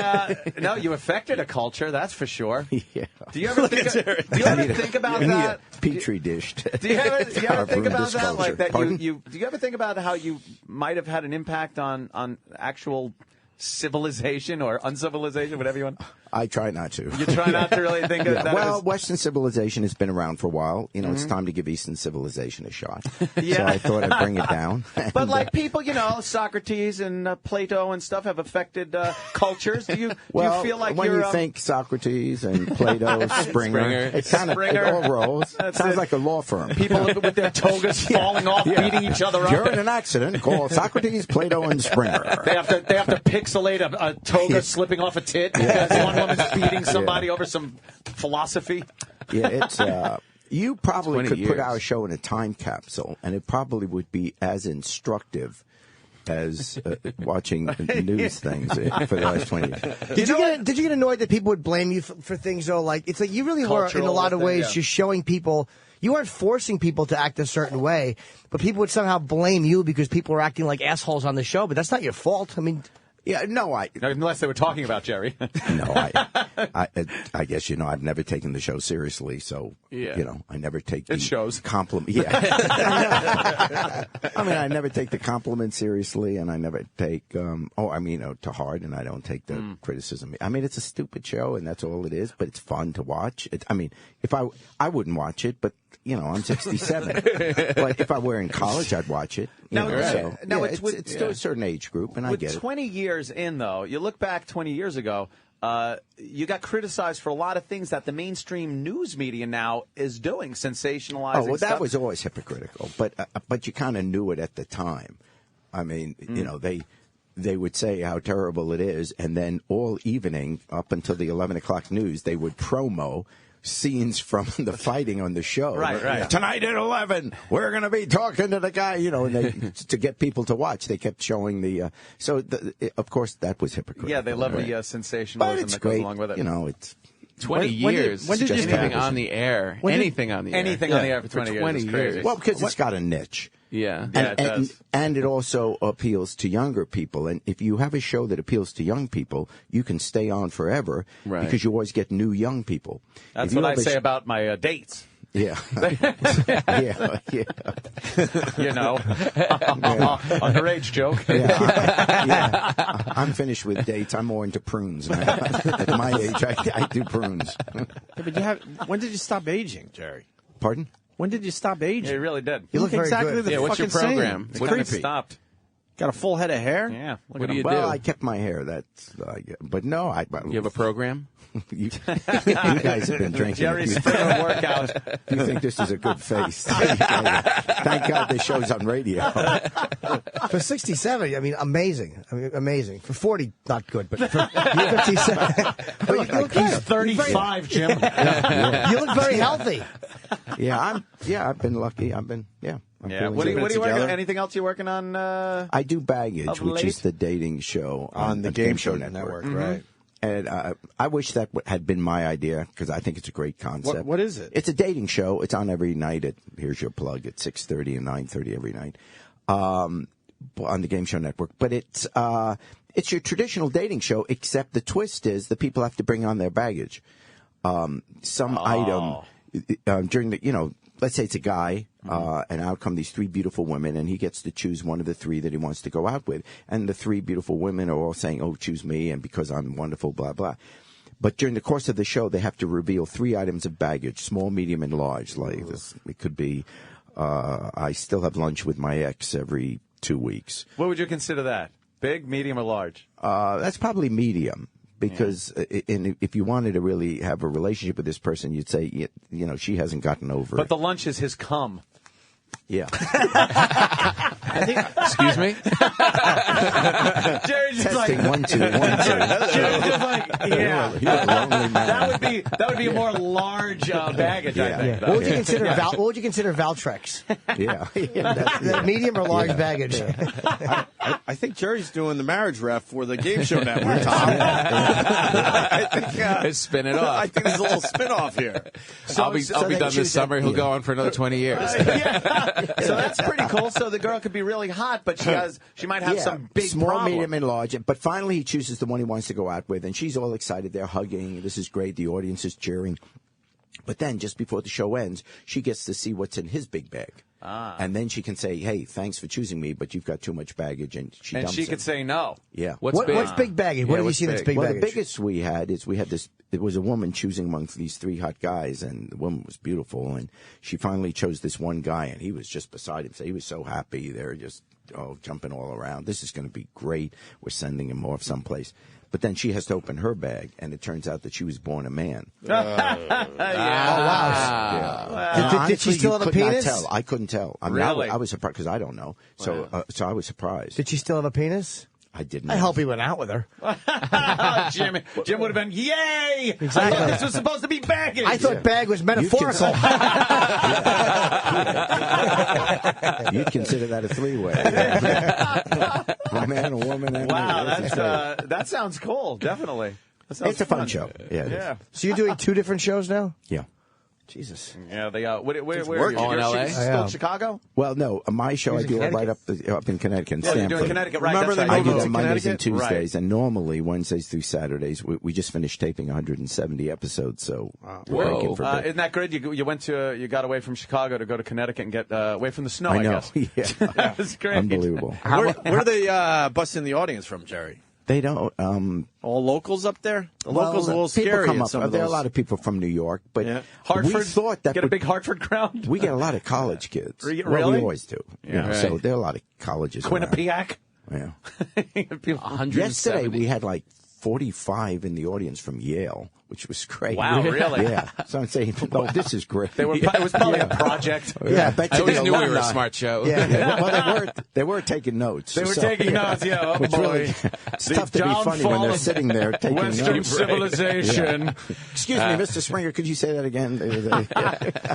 G: no, you affected a culture, that's for sure.
R: Yeah.
G: Do you ever think about
R: I need
G: that?
R: a petri dish.
G: Do you ever think
R: ruined
G: about
R: this
G: that?
R: culture.
G: Like that
R: Pardon?
G: do you ever think about how you might have had an impact on actual civilization or uncivilization, whatever you want?
R: I try not to.
G: You try not to really think of that.
R: Well, Western civilization has been around for a while. It's time to give Eastern civilization a shot.
G: Yeah.
R: So I thought I'd bring it down.
G: But like people, Socrates and Plato and stuff have affected cultures. Do you feel like
R: when
G: you're
R: you think Socrates and Plato, Springer, it kind of it all rolls. Sounds like a law firm.
G: People with their togas falling off, beating each other up.
R: During an accident, call Socrates, Plato, and Springer.
G: They have to pixelate a toga slipping off a tit because one woman's beating somebody over some philosophy.
R: Yeah, it's you probably
K: 20
R: could put
K: years.
R: our show in a time capsule, and it probably would be as instructive as watching news things for the last 20 years.
F: Did you get annoyed that people would blame you for things though? Like it's like you really were in a
G: Cultural
F: lot of
G: thing,
F: ways
G: yeah.
F: just showing people You weren't forcing people to act a certain way, but people would somehow blame you because people were acting like assholes on the show. But that's not your fault. I mean,
R: yeah, no,
G: unless they were talking about Jerry.
R: No, I guess I've never taken the show seriously, so I never take the compliment. Yeah, I mean, I never take the compliment seriously, and I never take to heart, and I don't take the criticism. I mean, it's a stupid show, and that's all it is. But it's fun to watch. If I wouldn't watch it, but I'm 67. But if I were in college, I'd watch it. It's to a certain age group, and I get it.
G: 20 years in, though, you look back 20 years ago, you got criticized for a lot of things that the mainstream news media now is doing, sensationalizing
R: Oh, well, that
G: stuff.
R: was always hypocritical, but you kind of knew it at the time. I mean, they would say how terrible it is, and then all evening, up until the 11 o'clock news, they would promo scenes from the fighting on the show.
G: Right.
R: Tonight at 11, we're going to be talking to the guy, and to get people to watch, they kept showing of course, that was hypocritical.
G: Yeah, they love the sensationalism that goes along with it.
R: It's
K: 20 years.
R: When did you
K: anything on the air? Anything on the air.
G: Anything on the air for 20 years is crazy.
R: Well, because it's got a niche.
K: Yeah.
G: It does.
R: And it also appeals to younger people. And if you have a show that appeals to young people, you can stay on forever because you always get new young people.
G: That's what I say about my dates.
R: Yeah.
G: yeah. Underage joke.
R: I'm finished with dates. I'm more into prunes now. At my age, I do prunes.
B: But when did you stop aging, Jerry?
R: Pardon?
B: When did you stop aging?
G: Yeah, you really did.
B: You look exactly the
K: what's your
B: fucking
K: program?
B: Same.
G: What kind of stopped?
B: Got a full head of hair?
G: Yeah.
K: What do you do?
R: Well, I kept my hair. But no,
K: You have a program?
R: You guys have been drinking.
G: Jerry's Springer workout.
R: You think this is a good face? Thank God this show's on radio.
F: For 67, I mean, amazing. Amazing. For 40, not good, but for 57. But you look
G: He's 35, Jim.
F: You look very healthy.
R: I've been lucky. I'm
G: What are you working on? Anything else you're working on?
R: I do Baggage, which is the dating show
B: on the Game Show Network. Right.
R: And I wish that had been my idea because I think it's a great concept.
B: What is it?
R: It's a dating show. It's on every night here's your plug, at 6:30 and 9:30 every night on the Game Show Network. But it's your traditional dating show, except the twist is the people have to bring on their baggage. Some item during the, let's say it's a guy, and out come these three beautiful women, and he gets to choose one of the three that he wants to go out with. And the three beautiful women are all saying, oh, choose me, and because I'm wonderful, blah, blah. But during the course of the show, they have to reveal three items of baggage, small, medium, and large. Like this, it could be, I still have lunch with my ex every 2 weeks.
G: What would you consider that? Big, medium, or large?
R: That's probably medium. Because if you wanted to really have a relationship with this person, you'd say, she hasn't gotten over it.
G: But the lunch is his cum.
R: Yeah.
K: Excuse me?
G: Jerry's just
R: Testing,
G: like,
R: 1, 2, 1, 2.
G: Jerry's just like, yeah.
R: You're a lonely man.
G: That would be a more large baggage, I think.
F: What would you consider? What would you consider Valtrex?
R: Yeah.
F: Medium or large baggage?
B: I think Jerry's doing the marriage ref for the Game Show Network, Tom.
K: Let's spin it off.
B: I think there's a little spin-off here.
K: I'll be done this summer. He'll go on for another 20 years.
G: So that's pretty cool. So the girl could be really hot, but she might have some big
R: small,
G: problem.
R: medium, and large. But finally, he chooses the one he wants to go out with, and she's all excited. They're hugging. This is great. The audience is cheering. But then, just before the show ends, she gets to see what's in his big bag. And then she can say, hey, thanks for choosing me, but you've got too much baggage. And she
G: could say no.
R: Yeah.
F: What's big baggage? What have you seen that's big baggage?
R: The biggest we had this. It was a woman choosing amongst these three hot guys, and the woman was beautiful. And she finally chose this one guy, and he was just beside himself. He was so happy. They were just jumping all around. This is going to be great. We're sending him off someplace. But then she has to open her bag, and it turns out that she was born a man.
F: Wow. Did she
R: Honestly,
F: still have a
R: you could not
F: penis?
R: tell. I couldn't tell. I mean,
G: Really?
R: I was surprised because I don't know. So I was surprised.
F: Did she still have a penis?
R: I didn't.
F: I hope he went out with her.
G: Jim would have been, yay!
F: Exactly.
G: I thought this was supposed to be baggage.
F: I thought bag was metaphorical.
R: You'd consider that a three-way. A man, a woman, and
G: that sounds cool. Definitely.
R: It's a fun show. Yeah.
F: So you're doing two different shows now?
R: Yeah.
F: Jesus.
G: Yeah, they where
B: working.
G: your
K: LA?
G: shit's still in Chicago?
R: Well, no, my show I
F: in
R: do it right
F: Connecticut?
R: up in Connecticut, in
G: Yeah, you're
R: Stamford.
G: doing Connecticut, right?
B: Remember
G: that's
B: they
R: I
G: right.
B: moved
R: do
B: to
R: that Mondays and
B: Connecticut?
R: Tuesdays, and normally Wednesdays through Saturdays. We just finished taping 170 episodes, so we're breaking for a bit.
G: Isn't that great? You got away from Chicago to go to Connecticut and get away from the snow. I
R: know.
G: guess.
R: Yeah,
G: That was great.
R: unbelievable.
B: Where are they busting the audience from, Jerry?
R: They don't.
B: All locals up there? The locals are a little
R: people
B: scary.
R: come
B: in
R: up.
B: some of
R: There are a
B: those.
R: lot of people from New York, but
G: Hartford.
R: we thought that
G: get a big Hartford crowd.
R: we get a lot of college kids.
G: Really?
R: Well, we always do.
G: Yeah.
R: So there are a lot of colleges. around.
G: Quinnipiac.
R: Yeah.
K: 170.
R: Yesterday we had like 45 in the audience from Yale, which was great.
G: Wow, really?
R: Yeah. So I'm saying, oh, this is great.
G: It was probably a project.
R: Yeah, I bet
K: I
R: you
K: always
R: the
K: knew we were a
R: alumni-
K: smart show.
R: Yeah. Well, they were taking notes.
G: They were
R: so-
G: taking notes, yeah. Oh,
R: Which
G: boy.
R: really, it's tough to be funny when they're sitting there taking
G: Western
R: notes.
G: civilization.
R: Yeah. Excuse me, Mr. Springer, could you say that again?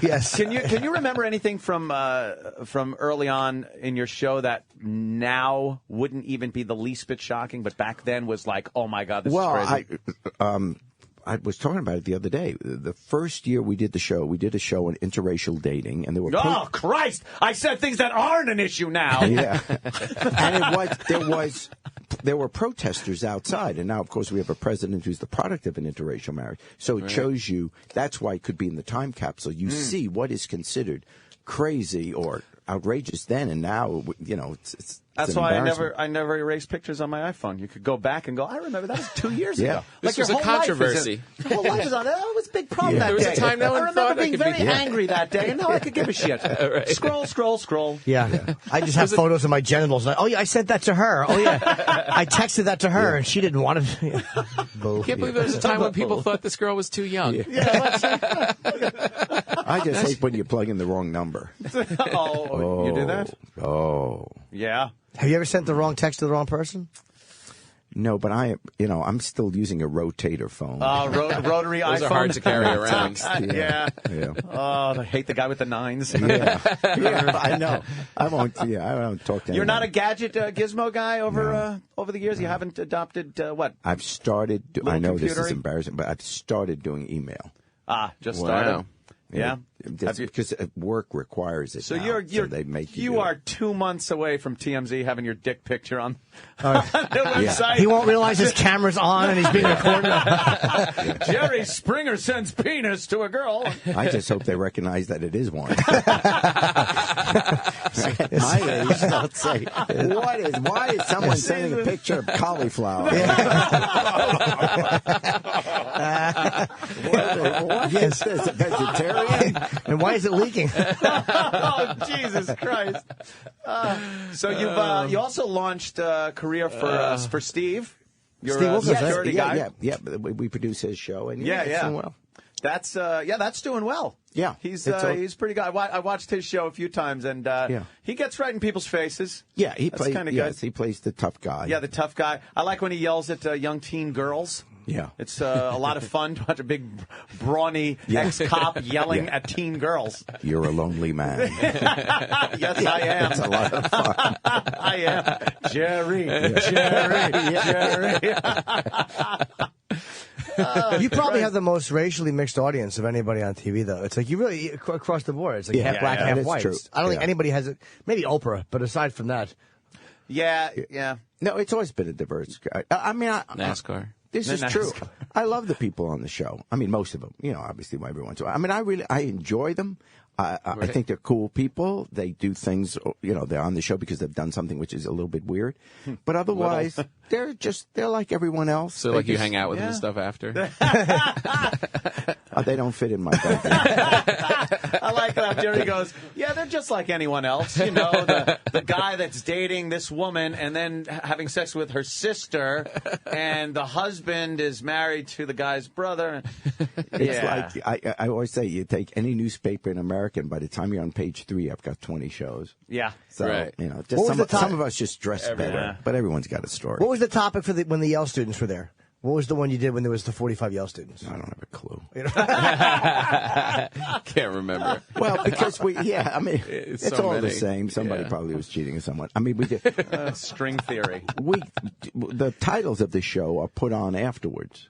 F: Yes.
G: Can you remember anything from early on in your show that now wouldn't even be the least bit shocking, but back then was like, oh my God, this is crazy?
R: I was talking about it the other day. The first year we did the show, we did a show on interracial dating, and there were
G: Oh Christ! I said things that aren't an issue now.
R: yeah, and there were protesters outside, and now of course we have a president who's the product of an interracial marriage. So it shows you that's why it could be in the time capsule. You see what is considered crazy or outrageous then, and now it's
G: That's why I never erase pictures on my iPhone. You could go back and go, I remember that was 2 years ago.
K: This
G: your
K: was a
G: whole life
K: controversy.
G: Your whole life is on. It was a big problem that
K: There was
G: day.
K: a time no one
G: I remember
K: thought I
G: being
K: could
G: very
K: be-
G: angry that day, and now I could give a shit.
K: Right.
G: Scroll.
F: Yeah. I just have photos of my genitals. Like, oh, yeah, I sent that to her. Oh, yeah. I texted that to her, and she didn't want it.
K: I can't believe there was a time when people thought this girl was too young.
R: I just hate when you plug in the wrong number.
G: Oh, you do that?
R: Oh.
G: Yeah.
F: Have you ever sent the wrong text to the wrong person?
R: No, but I'm still using a rotator phone.
G: Rotary iPhone.
K: Those are hard to carry around.
G: Yeah. Oh, I hate the guy with the nines.
R: Yeah, I know. I won't talk to anyone.
G: You're not a gadget gizmo guy over the years? You haven't adopted what?
R: I've started. I know this is embarrassing, but I've started doing email.
G: Just started.
K: Wow.
G: Yeah.
R: Because work requires it.
G: So
R: now,
G: you're
R: they make
G: you are 2 months away from TMZ having your dick picture on their website.
F: He won't realize his camera's on and he's being recorded.
G: Jerry Springer sends penis to a girl.
R: I just hope they recognize that it is one. My age, they'll say, why is someone sending a picture of cauliflower? What is this, a vegetarian?
F: And why is it leaking?
G: Oh, Jesus Christ. So you also launched a career for Steve. Your
F: Steve Wilkos,
G: security guy.
R: Yeah. We produce his show, and
G: Yeah.
R: it's doing well.
G: That's doing well.
R: Yeah,
G: he's pretty good. I watched his show a few times, and he gets right in people's faces.
R: Yeah,
G: That's kind of good.
R: He plays the tough guy.
G: Yeah, the tough guy. I like when he yells at young teen girls.
R: Yeah.
G: It's a lot of fun to watch a big, brawny ex-cop yelling at teen girls.
R: You're a lonely man.
G: Yes, I am.
R: It's a lot of fun.
G: I am. Jerry.
F: You probably have the most racially mixed audience of anybody on TV, though. It's like you really across the board. It's like half black, half white.
R: True.
F: I don't think anybody has it. Maybe Oprah, but aside from that,
G: yeah.
R: No, it's always been a diverse. I mean,
K: NASCAR.
R: This is true. I love the people on the show. I mean, most of them. Obviously, every once in a while. I mean, I enjoy them. I think they're cool people. They do things. They're on the show because they've done something which is a little bit weird. But otherwise, they're like everyone else.
K: So, you hang out with them and stuff after?
R: They don't fit in my bedroom.
G: I like how Jerry goes, yeah, they're just like anyone else. The guy that's dating this woman and then having sex with her sister, and the husband is married to the guy's brother.
R: It's like, I always say, you take any newspaper in America, and by the time you're on page 3, I've got 20 shows.
G: Yeah.
R: So,
K: right.
R: just some of us just dress better, but everyone's got a story.
F: What was the topic for when the Yale students were there? What was the one you did when there was the 45 Yale students?
R: I don't have a clue.
K: Can't remember.
R: Well, because it's
K: so
R: all
K: many.
R: the same. Somebody probably was cheating on someone. I mean, we did
G: string theory.
R: The titles of the show are put on afterwards.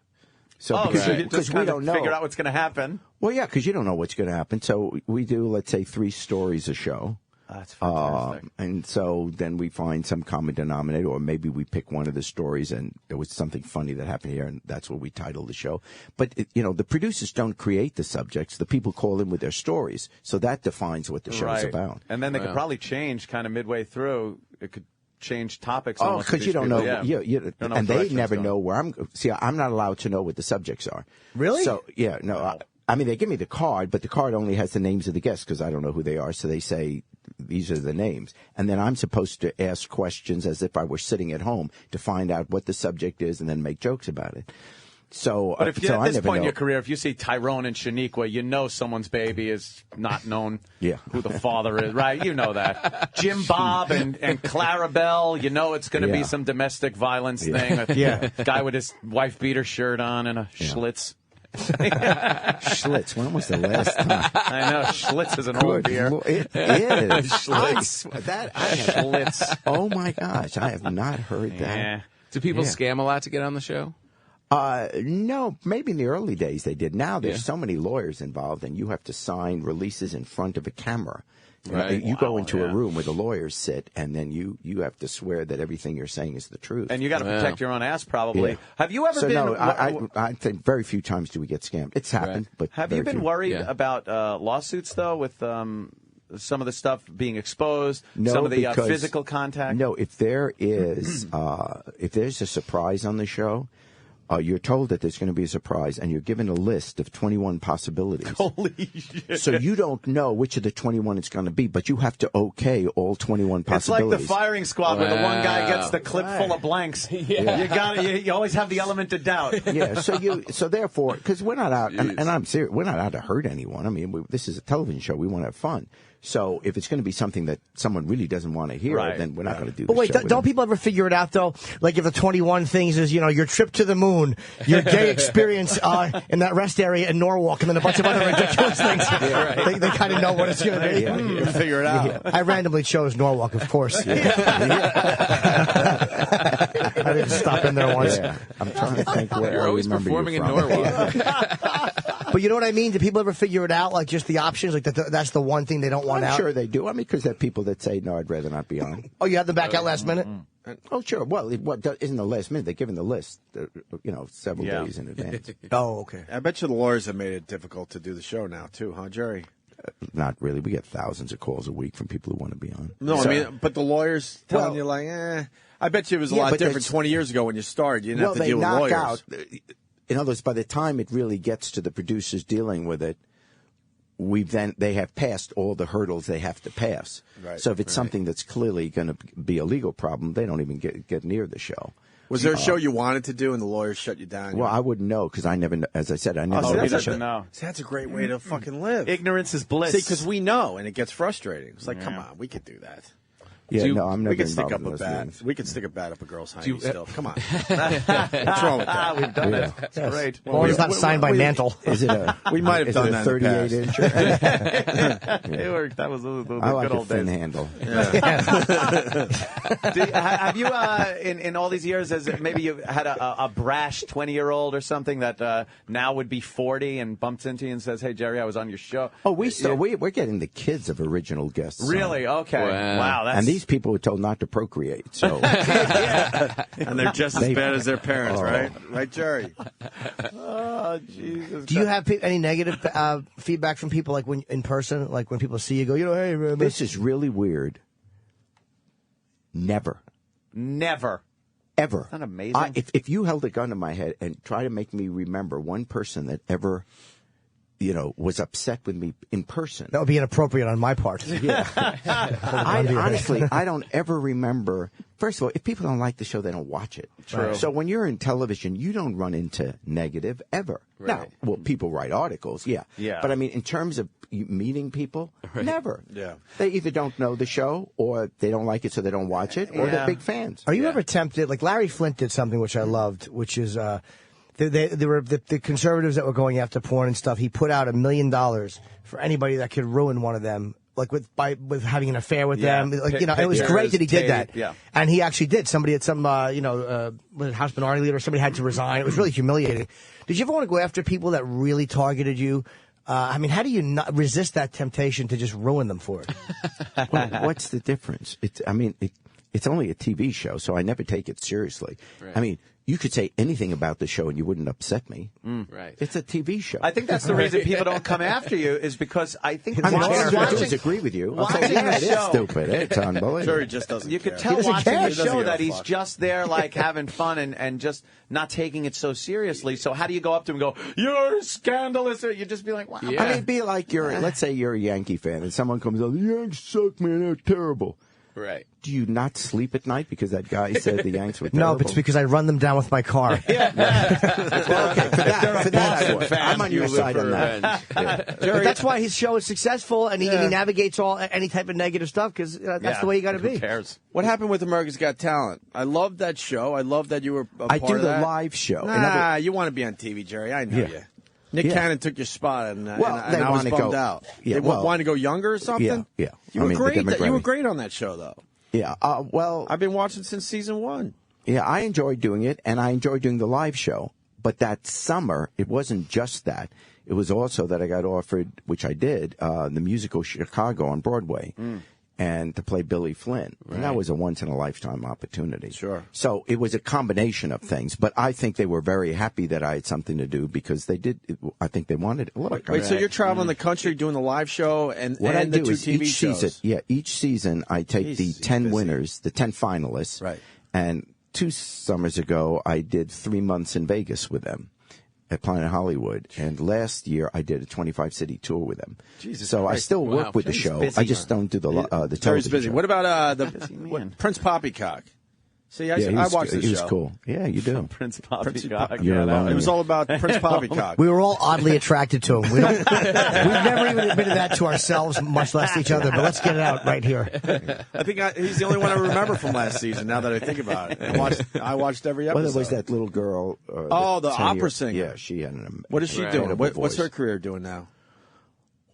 R: So
G: because we don't know,
R: figure
G: out what's going to happen.
R: Well, yeah, because you don't know what's going to happen. So we do, let's say, 3 stories a show.
G: That's fantastic.
R: And so then we find some common denominator, or maybe we pick one of the stories and there was something funny that happened here, and that's what we title the show. But, the producers don't create the subjects. The people call in with their stories. So that defines what the show's about.
G: And then they could probably change kind of midway through. It could change topics.
R: Oh, because you don't know.
G: Yeah.
R: And they never know where I'm. See, I'm not allowed to know what the subjects are.
F: Really?
R: So, yeah, no. I mean, they give me the card, but the card only has the names of the guests because I don't know who they are. So they say, these are the names. And then I'm supposed to ask questions as if I were sitting at home to find out what the subject is and then make jokes about it. So,
G: but if you,
R: so
G: at this point in your career, if you see Tyrone and Shaniqua, you know someone's baby is not known who the father is, right? You know that. Jim Bob and Clarabelle, you know it's going to be some domestic violence thing. Guy with his wife beater shirt on and a Schlitz.
R: Schlitz. When was the last time?
G: I know Schlitz is an old beer.
R: It is.
G: Schlitz.
R: Schlitz. Oh my gosh, I have not heard that.
K: Do people scam a lot to get on the show?
R: No, maybe in the early days they did. Now there's so many lawyers involved, and you have to sign releases in front of a camera.
K: Right.
R: You go into a room where the lawyers sit, and then you have to swear that everything you're saying is the truth.
G: And you got to protect your own ass, probably.
R: Yeah.
G: Have you ever been?
R: No, I think very few times do we get scammed. It's happened, but
G: have you been worried about lawsuits though, with some of the stuff being exposed, some of the physical contact?
R: No, if there is, if there's a surprise on the show. You're told that there's going to be a surprise, and you're given a list of 21 possibilities.
G: Holy shit.
R: So you don't know which of the 21 it's going to be, but you have to okay all 21 possibilities.
G: It's like the firing squad where the one guy gets the clip full of blanks. You always have the element of doubt.
R: Yeah, so therefore, because we're not out, and I'm serious, we're not out to hurt anyone. I mean, this is a television show. We want to have fun. So if it's going to be something that someone really doesn't want to hear, then we're not going to do.
F: But wait, don't people ever figure it out though? Like if the 21 things is your trip to the moon, your gay experience in that rest area in Norwalk, and then a bunch of other ridiculous things. They kind of know what it's going to be.
B: You figure it out.
F: I randomly chose Norwalk, of course. I didn't stop in there once.
R: I'm trying to think where
K: you're always performing in Norwalk.
F: But you know what I mean? Do people ever figure it out? Like just the options? Like that's the one thing they don't want out?
R: I'm sure they do. I mean, because there are people that say, no, I'd rather not be on.
F: Oh, you had them back out last minute?
R: Oh, sure. Well, what isn't the last minute? They're given the list, several days in advance.
F: Oh, okay.
B: I bet you the lawyers have made it difficult to do the show now, too, huh, Jerry?
R: Not really. We get thousands of calls a week from people who want to be on.
B: No, I mean, but the lawyers telling you, like, I bet you it was a lot different 20 years ago when you started. You didn't have to deal with lawyers.
R: In other words, by the time it really gets to the producers dealing with it, they have passed all the hurdles they have to pass. Right, so if it's something that's clearly going to be a legal problem, they don't even get near the show.
B: Was there a show you wanted to do and the lawyers shut you down?
R: Well, I wouldn't know because I never, as I said, I never.
B: That's a great way to fucking live.
G: Ignorance is bliss.
B: See, because we know, and it gets frustrating. It's like, come on, we could do that.
R: Yeah, no, I'm never
B: we can stick up
R: involved
B: a
R: in those
B: bat.
R: meetings.
B: We can stick a bat up a girl's hiney still. Come on. What's wrong with that?
G: We've done it. That's great.
F: Well, it's not signed by Mantle.
R: Is it a?
B: We might have done that.
R: 38 inch.
G: It worked. That was the
R: I like
G: good
R: a
G: old
R: thin
G: days.
R: handle.
G: Have you, in all these years, maybe you had a brash 20-year-old or something that now would be 40 and bumps into you and says, "Hey, Jerry, I was on your show."
R: Oh, we're getting the kids of original guests.
G: Really? Okay. Wow.
R: And these people were told not to procreate. So,
B: and they're just as bad as their parents, right? Right, Jerry?
G: Oh, Jesus.
F: Do you have any negative feedback from people, like when in person, like when people see you, go, hey, man,
R: this is really weird. Never. Ever.
G: Isn't that amazing?
R: If you held a gun to my head and try to make me remember one person that ever, was upset with me in person.
F: That would be inappropriate on my part.
R: Yeah. Honestly, I don't ever remember. First of all, if people don't like the show, they don't watch it.
G: True.
R: So when you're in television, you don't run into negative ever.
G: Right.
R: Now, people write articles, yeah. But I mean, in terms of meeting people, never.
B: Yeah.
R: They either don't know the show, or they don't like it, so they don't watch it, or they're big fans.
F: Are you ever tempted? Like Larry Flint did something which I loved, which is there were the conservatives that were going after porn and stuff. He put out $1 million for anybody that could ruin one of them, like with having an affair with them. Like it was great that he did that.
G: Yeah.
F: And he actually did. Somebody at some was it House Minority Leader? Somebody had to resign. It was really humiliating. Did you ever want to go after people that really targeted you? I mean, how do you not resist that temptation to just ruin them for it?
R: What's the difference? It's only a TV show, so I never take it seriously.
G: Right.
R: I mean, you could say anything about the show and you wouldn't upset me.
G: Right.
R: It's a TV show.
G: I think that's the reason people don't come after you is because I think
R: I mean, all
G: watching,
R: I'm going to do is agree with you. I'll say,
G: watching
R: yeah,
G: the
R: it is
G: show.
R: stupid. It's unbelievable.
B: Sure, he just doesn't
G: You
B: care.
G: could tell
R: He doesn't
G: watching
R: care.
G: the
R: He doesn't
G: show
R: give a
G: that he's
R: fuck.
G: just there, like having fun and just not taking it so seriously. So how do you go up to him and go, "You're scandalous"? Or you just be like, "Wow."
R: I mean, it'd be like let's say you're a Yankee fan and someone comes up, the Yanks suck, man, they're terrible.
G: Right.
R: Do you not sleep at night because that guy said the Yanks were terrible?
F: No, it's because I run them down with my car.
R: For that, I'm on your side on that.
F: But that's why his show is successful, and he navigates any type of negative stuff because that's the way you got to be.
G: Who cares?
B: What happened with America's Got Talent? I love that show. I love that you were a
R: I
B: part
R: do
B: of
R: the
B: that.
R: live show.
B: Nah, you want to be on TV, Jerry. I know you. Nick Cannon took your spot, and
R: they
B: I was
R: wanna
B: bummed
R: go-
B: out.
R: Yeah,
B: they
R: well-
B: wanted to go younger or something?
R: Yeah.
B: You were great. You were great on that show, though.
R: Yeah. Well,
B: I've been watching since season 1.
R: yeah, I enjoyed doing it, and I enjoyed doing the live show. But that summer, it wasn't just that. It was also that I got offered, which I did, the musical Chicago on Broadway, and to play Billy Flynn. And that was a once-in-a-lifetime opportunity.
B: Sure.
R: So it was a combination of things. But I think they were very happy that I had something to do because they did. I think they wanted it. Look,
B: Wait, so you're traveling the country doing the live show and
R: what I
B: the
R: do
B: two
R: is
B: TV
R: each
B: shows?
R: season, each season I take the 10 winners, the 10 finalists,
B: Right.
R: and 2 summers ago I did 3 months in Vegas with them at Planet Hollywood, and last year I did a 25-city tour with them.
B: Jesus
R: so I
B: Christ.
R: still work with the
B: He's
R: show.
B: busy,
R: I just don't do the
B: Jerry's
R: television
B: busy.
R: show.
B: What about Prince Poppycock? See, I watched this
R: he was
B: show.
R: cool. Yeah, you do.
G: Prince Poppycock.
R: You're alone.
B: It was all about Prince Poppycock.
F: We were all oddly attracted to him. We've never even admitted that to ourselves, much less each other. But let's get it out right here.
B: I think he's the only one I remember from last season. Now that I think about it, I watched every episode.
R: Well, there was that little girl.
B: The opera singer.
R: Yeah, she had
B: What is she doing?
R: incredible
B: What's her
R: voice.
B: career doing now?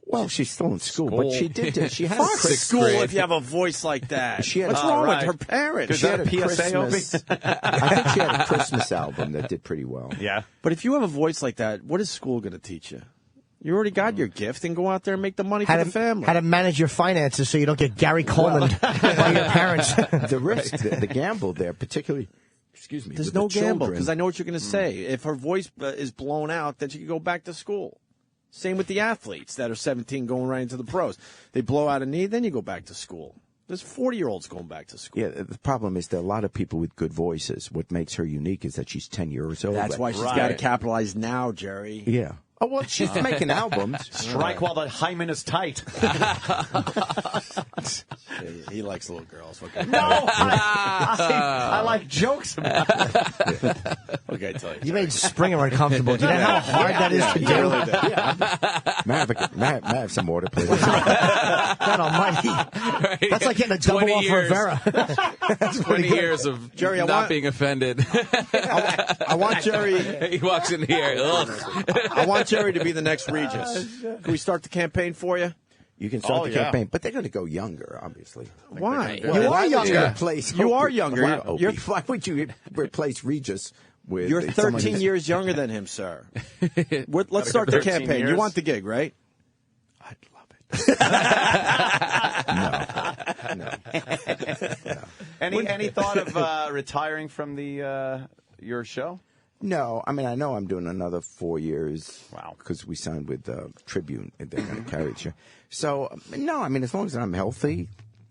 R: Well, she's still in school, but she did. She had
B: Fuck
R: a Chris-
B: school if you have a voice like that.
R: She had-
B: What's
R: Oh,
B: wrong
G: right.
B: with her parents?
R: She had a
G: PSA, Opie?
R: Christmas. I think she had a Christmas album that did pretty well.
G: Yeah.
B: But if you have a voice like that, what is school going to teach you? You already got your gift, and go out there and make the money for the family.
F: How to manage your finances so you don't get Gary Coleman by your parents.
R: The risk, the gamble there, particularly. Excuse me.
B: There's
R: with
B: no
R: the
B: gamble
R: children.
B: because I know what you're going to say. If her voice is blown out, then she can go back to school. Same with the athletes that are 17 going right into the pros. They blow out a knee, then you go back to school. There's 40-year-olds going back to school.
R: Yeah, the problem is there are a lot of people with good voices. What makes her unique is that she's 10 years old.
B: That's why she's got to capitalize now, Jerry.
R: Yeah. Oh, well, she's making albums.
G: Strike while the hymen is tight.
B: He likes little girls. Okay.
G: No, I like jokes about it.
B: Okay, tell you.
F: You made Springer uncomfortable. Do you know how hard that is to do?
R: May I have some water, please?
F: God almighty. That's like getting a double
K: 20
F: off
K: years.
F: Rivera. That's
K: 20 years of
B: Jerry,
K: not being offended.
B: I want Jerry.
K: He walks in here. Ugh.
B: I want Jerry to be the next Regis. Can we start the campaign for you?
R: You can start the campaign, but they're going to go younger, obviously.
B: Why?
R: Well,
B: You
R: why
B: are
R: would
B: younger.
R: replace
B: You are
R: Opie?
B: younger.
R: Come on,
B: You're-
R: Opie. Why would you replace Regis with
B: You're
R: someone
B: 13
R: who's-
B: years younger than him, sir. Let's start the
G: 13
B: campaign. You
G: years?
B: want the gig, right?
R: No.
G: Any thought of retiring from the your show?
R: No, I mean, I know I'm doing another 4 years.
G: Wow.
R: Because we signed with Tribune, and they're going to carry it. So, no, I mean, as long as I'm healthy,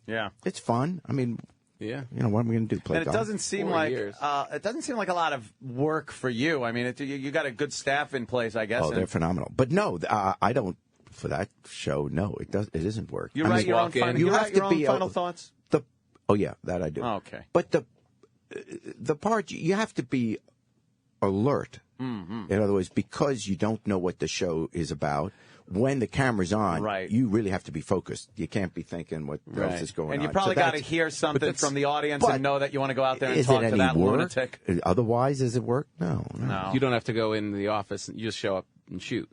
G: Yeah.
R: it's fun. I mean,
K: Yeah.
R: you know, what am I going to do? Play
G: And it
R: golf?
G: doesn't seem
K: 4
G: like
K: years.
G: it doesn't seem like a lot of work for you. I mean, you got a good staff in place, I guess.
R: Oh,
G: and
R: they're phenomenal. But no, I don't. For that show, no, it isn't work.
G: you
R: I
G: write
R: mean,
G: your own
K: walk in.
G: final,
R: You
G: you
R: have
G: write
R: to
G: your own
R: be
G: final thoughts.
R: Oh yeah, that I do.
G: Oh, okay.
R: But the part you have to be alert.
G: Mm-hmm.
R: In other words, because you don't know what the show is about. When the camera's on,
G: Right.
R: you really have to be focused. You can't be thinking what else is going on.
G: And you probably
R: So
G: got to
R: that's-
G: hear
R: but
G: something
R: that's-
G: from the audience
R: but
G: and know that you want to go out there and
R: is
G: talk
R: it
G: to
R: any
G: that
R: work?
G: lunatic.
R: Otherwise, is it work? No.
G: No.
K: You don't have to go in the office. You just show up and shoot.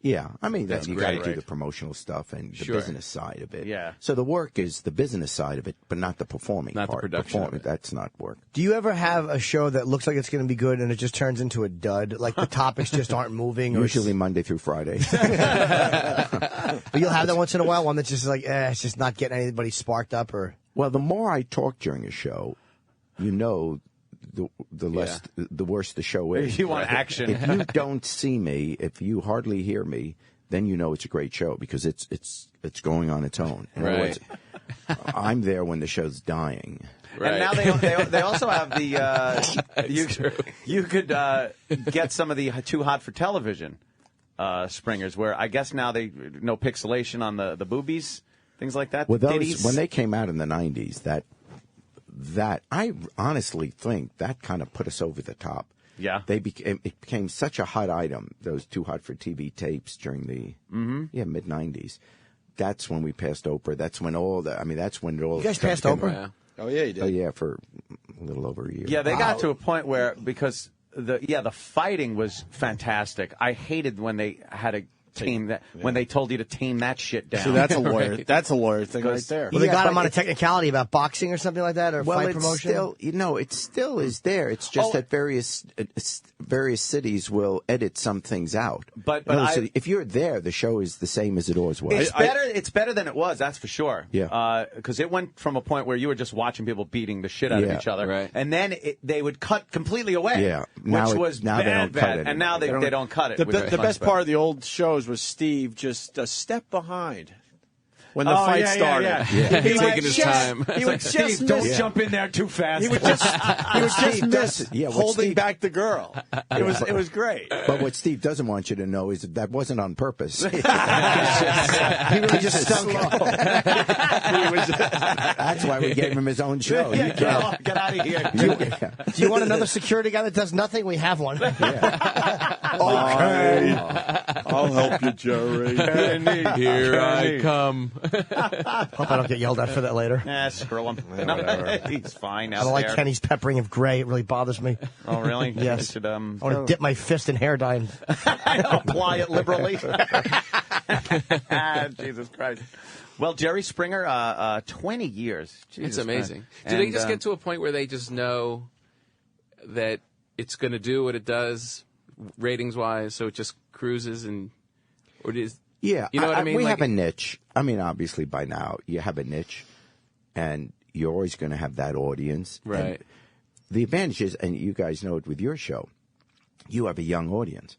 R: Yeah, I mean,
K: That's
R: you got to
K: great.
R: do the promotional stuff and the
K: Sure.
R: business side of it.
G: Yeah.
R: So the work is the business side of it, but not the performing
K: Not the
R: part.
K: production of it.
R: That's not work.
F: Do you ever have a show that looks like it's going to be good and it just turns into a dud? Like the topics just aren't moving? Or
R: Usually Monday through Friday.
F: But you'll have that once in a while, one that's just like, it's just not getting anybody sparked up or...
R: Well, the more I talk during a show, the less the worse the show is.
G: You want action.
R: If you don't see me, if you hardly hear me, then you know it's a great show because it's going on its own. In other words, I'm there when the show's dying.
G: And now they also have the you could get some of the Too Hot for Television springers where I guess now they no pixelation on the boobies, things like that.
R: Well,
G: Ditties.
R: when they came out in the 90s, that I honestly think that kind of put us over the top.
G: Yeah.
R: It became such a hot item, those Too Hot for TV tapes during the mid-90s. That's when we passed Oprah. That's when
F: You guys passed Oprah?
R: Yeah.
B: Oh, yeah, you did.
R: Oh, yeah, for a little over a year.
G: Yeah, they got to a point where because the fighting was fantastic. I hated when they had to tame that when they told you to tame that shit down.
B: See, that's a lawyer. That's a lawyer thing right there.
F: Well, they got him on a technicality about boxing or something like that, or fight promotion.
R: Still, it still is there. It's just that various cities will edit some things out.
G: But
R: so if you're there, the show is the same as it always was.
G: It's better than it was. That's for sure.
R: Yeah.
G: Because it went from a point where you were just watching people beating the shit out of each other,
K: right.
G: and then they would cut completely away.
R: Yeah.
G: Which was
R: now
G: bad,
R: they don't cut it.
G: and now they don't cut it.
B: The
G: which is
B: best
G: much
B: part of the old shows was Steve just a step behind when the
G: Oh,
B: fight
G: yeah,
B: started.
G: yeah.
K: He's taking his time.
B: He would
G: Steve,
B: just
G: don't
B: miss.
G: jump in there too fast.
B: He would just miss
R: what
B: holding
R: Steve-
B: back the girl. It was great.
R: But what Steve doesn't want you to know is that wasn't on purpose.
F: He really just stunk.
R: That's why we gave him his own show.
G: Yeah, get out of here.
F: Do you want another security guy that does nothing? We have one.
B: Okay. I'll help you, Jerry.
K: Here I come.
F: Hope I don't get yelled at for that later.
G: Screw him. He's fine out
F: I don't like
G: there.
F: Kenny's peppering of gray. It really bothers me.
G: Oh, really?
F: Yes.
G: You should,
F: I want to dip my fist in hair dye and
G: apply it liberally. Jesus Christ. Well, Jerry Springer, 20 years. Jesus
K: It's amazing.
G: Christ.
K: Do they
G: And,
K: just get to a point where they just know that it's going to do what it does ratings-wise, so it just cruises or does...
R: Yeah,
K: You know what I mean?
R: We
K: Like-
R: have a niche. I mean, obviously, by now, you have a niche, and you're always going to have that audience.
K: Right.
R: And the advantage is, and you guys know it with your show, you have a young audience.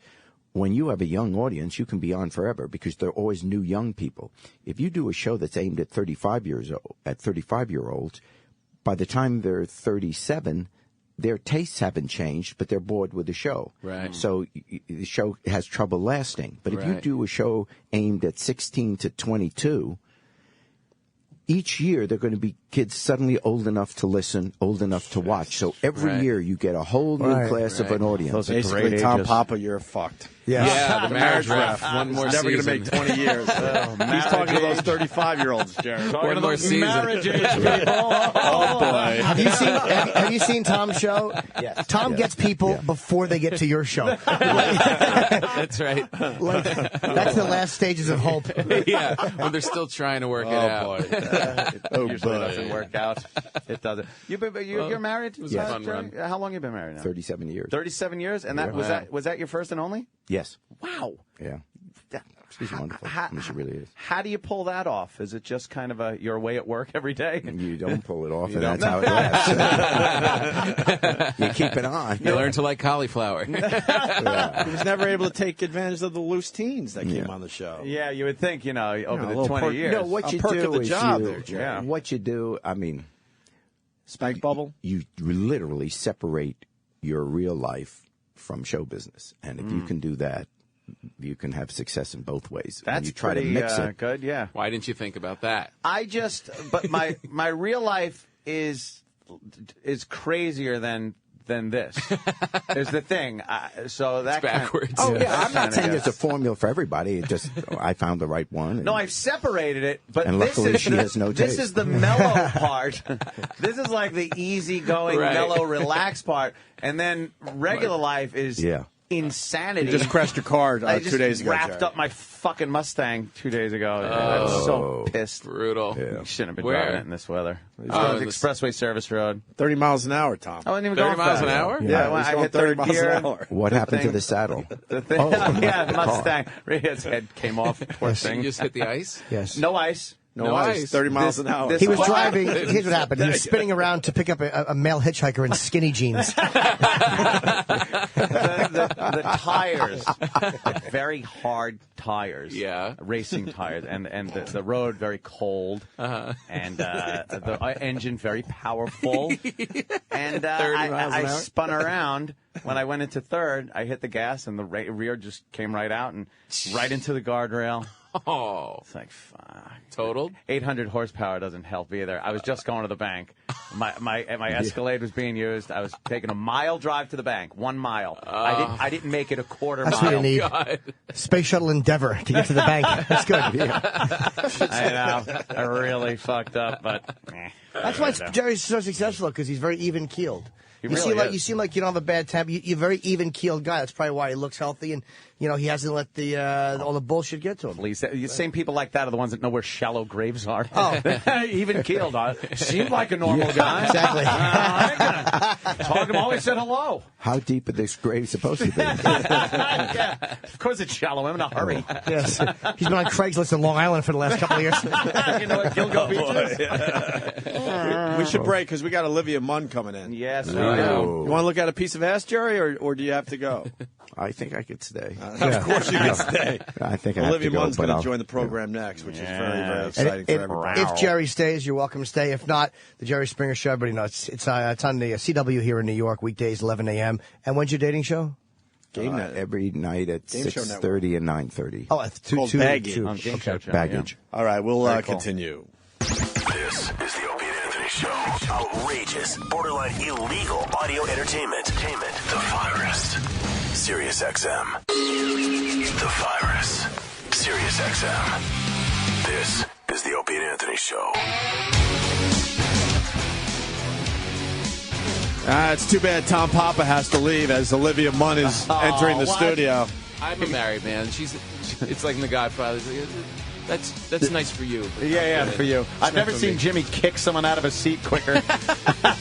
R: When you have a young audience, you can be on forever because there are always new young people. If you do a show that's aimed at 35-year-olds, by the time they're 37, their tastes haven't changed, but they're bored with the show.
K: Right.
R: So the show has trouble lasting. But if you
K: Right.
R: do a show aimed at 16 to 22, each year they're going to be kids suddenly old enough to listen, old enough to watch. So every
K: Right.
R: year you get a whole new class of an audience.
B: Those are basically, Tom Papa, you're fucked.
K: Yeah, the marriage ref. One more
B: Never going to
K: season.
B: make 20 years. He's talking to those 35-year-olds, Jared.
K: One more season.
G: Marriage age people.
B: Oh, boy.
F: Have you seen Tom's show?
R: Yes.
F: Tom gets people before they get to your show.
K: That's right.
F: That's the last stages of hope.
K: Yeah, when they're still trying to work it out.
G: It usually doesn't work out. It doesn't. You're married?
K: was a fun
G: Jerry?
K: run.
G: How long have you been married now?
R: 37 years.
G: 37 years? And that was that your first and only?
R: Yes.
G: Wow.
R: Yeah. She's wonderful. I mean, she really is.
G: How do you pull that off? Is it just kind of your way at work every day?
R: You don't pull it off,
G: You
R: and
G: don't?
R: that's how it lasts. You keep it on.
K: You learn to like cauliflower.
B: He was never able to take advantage of the loose teens that came on the show.
G: Yeah, you would think, over
B: a
G: the
B: little
G: 20
B: perk-
G: years.
R: No, what
B: A
R: you
B: perk
R: do
B: of the
R: is
B: job
R: you,
B: there, Jerry.
R: what you do, I mean,
B: Spank bubble?
R: you literally separate your real life from show business. And if you can do that, you can have success in both ways. When
G: That's
R: you try
G: pretty
R: to mix it.
G: good, yeah.
K: Why didn't you think about that?
G: But my real life is crazier than this. Is the thing. So that
K: It's backwards.
R: Oh, yeah. I'm not saying
G: guess.
R: there's a formula for everybody. It just, I found the right one. and-
G: No, I've separated it, but
R: And
G: this
R: luckily
G: is
R: she has no
G: this
R: taste.
G: is the mellow part. This is like the easygoing,
K: Right.
G: mellow, relaxed part, and then regular life is
R: Yeah.
G: insanity.
B: You just crashed your car
G: I
B: 2 days ago,
G: wrapped
B: Jerry.
G: up my fucking Mustang 2 days ago. I was so pissed.
K: Brutal.
G: You shouldn't have been
K: Where?
G: driving it in this weather.
B: Oh,
G: The Expressway Service Road.
B: 30 miles an hour, Tom.
G: I wasn't even
K: 30
G: going
K: miles
G: fast.
K: an hour?
B: Yeah,
G: I hit
B: 30
G: third
B: miles
G: gear.
B: an hour.
R: What happened to the saddle?
G: The thing, yeah, Mustang. His head came off. Poor
K: You
G: thing.
K: just hit the ice?
F: Yes.
G: No ice.
B: No ice. 30 miles an hour.
F: He was driving. Here's what happened. He was spinning around to pick up a male hitchhiker in skinny jeans.
G: The tires, very hard tires.
K: Yeah.
G: Racing tires, and the road very cold, and the engine very powerful. And I spun around. When I went into third, I hit the gas, and the rear just came right out and right into the guardrail.
K: Oh.
G: It's like, fuck.
K: Totaled?
G: 800 horsepower doesn't help either. I was just going to the bank. My Escalade was being used. I was taking a mile drive to the bank. 1 mile. I didn't make it a quarter
F: That's
G: mile.
F: what you need.
K: God.
F: Space Shuttle Endeavour to get to the bank. That's good.
G: I know. I really fucked up, but
F: That's why Jerry's so successful, because he's very even keeled.
G: He
F: You
G: really is.
F: you seem like you don't have a bad temper. You're a very even keeled guy. That's probably why he looks healthy, and he hasn't let all the bullshit get to him.
G: Please, the same people like that are the ones that know where shallow graves are.
F: Oh.
G: Even keeled. Seemed like a normal guy.
F: Exactly.
G: Talk to him, always said hello.
R: How deep is this grave supposed to be?
G: Yeah, of course it's shallow. I'm in a hurry.
F: Yes. He's been on Craigslist in Long Island for the last couple of years.
G: You know what? Gilgo Beaches.
B: We should break because we got Olivia Munn coming in.
G: Yes, we
B: You want to look at a piece of ass, Jerry, or do you have to go?
R: I think I could stay.
B: Of course you can stay.
R: I think I
B: Olivia
R: have to go,
B: Munn's
R: but
B: going to
R: I'll-
B: join the program next, which is very, very
F: And
B: exciting for everybody.
F: if Jerry stays, you're welcome to stay. If not, the Jerry Springer Show, everybody knows. It's on the CW here in New York, weekdays, 11 a.m. And when's your dating show?
B: Game night.
R: Every night at
B: Game Show
R: 6:30 and 9:30.
F: Oh, it's
B: Called Baggage.
G: On Game Show Channel,
R: Baggage.
B: All right, we'll
G: Very cool.
B: continue.
V: This is the Opie and Anthony Show. Outrageous, borderline illegal audio entertainment. The Virus. Sirius XM. The Virus. Sirius XM. This is the Opie and Anthony Show.
B: It's too bad Tom Papa has to leave as Olivia Munn is entering the
G: what?
B: studio.
K: I'm a married man. It's like in The Godfather. That's nice for you. but
G: Yeah,
K: not
G: for you. I've
K: not
G: never
K: for
G: seen
K: me.
G: Jimmy kick someone out of a seat quicker.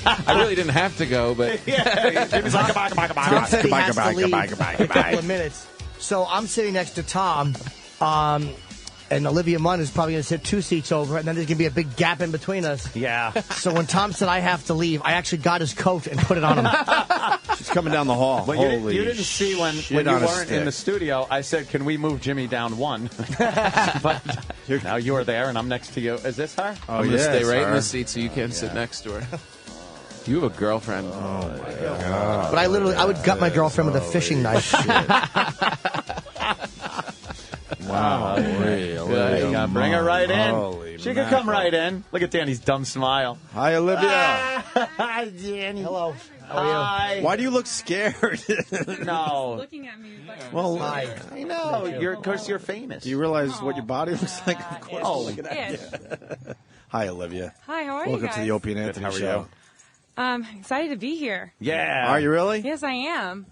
K: I really didn't have to go, but
G: Yeah, Jimmy's like,
F: Tom said he has to leave in a couple of minutes. So I'm sitting next to Tom, and Olivia Munn is probably going to sit 2 seats over, and then there's going to be a big gap in between us.
G: Yeah.
F: So when Tom said I have to leave, I actually got his coat and put it on him.
B: She's coming down the hall.
G: Well,
B: Holy
G: you didn't see when
B: shit
G: you
B: on a
G: weren't in
B: stick.
G: the studio. I said, "Can we move Jimmy down one?" But now you're there, and I'm next to you. Is this her?
B: Oh,
K: I'm going to stay
B: yes,
K: right in
B: her.
K: the seat so you can't sit next to her. You have a girlfriend.
B: Oh, my God.
F: But I would gut my girlfriend with a fishing knife.
B: Wow.
G: Yeah, bring her right in.
B: Holy
G: She could come right in. Look at Danny's dumb smile.
B: Hi, Olivia.
G: Hi, Danny.
F: Hello.
G: Hi.
B: Why do you look scared?
G: No.
A: Looking at me.
B: Well,
F: Hi.
G: I know. Of course, you're famous.
B: do you realize what your body looks like? Of course.
G: Oh,
B: Look at that.
A: Ish.
B: Hi, Olivia.
A: Hi, how are you
B: Welcome
A: guys?
B: to the Opie and Anthony
G: How are
B: Show.
A: Excited to be here.
G: Yeah.
B: Are you really?
A: Yes, I am.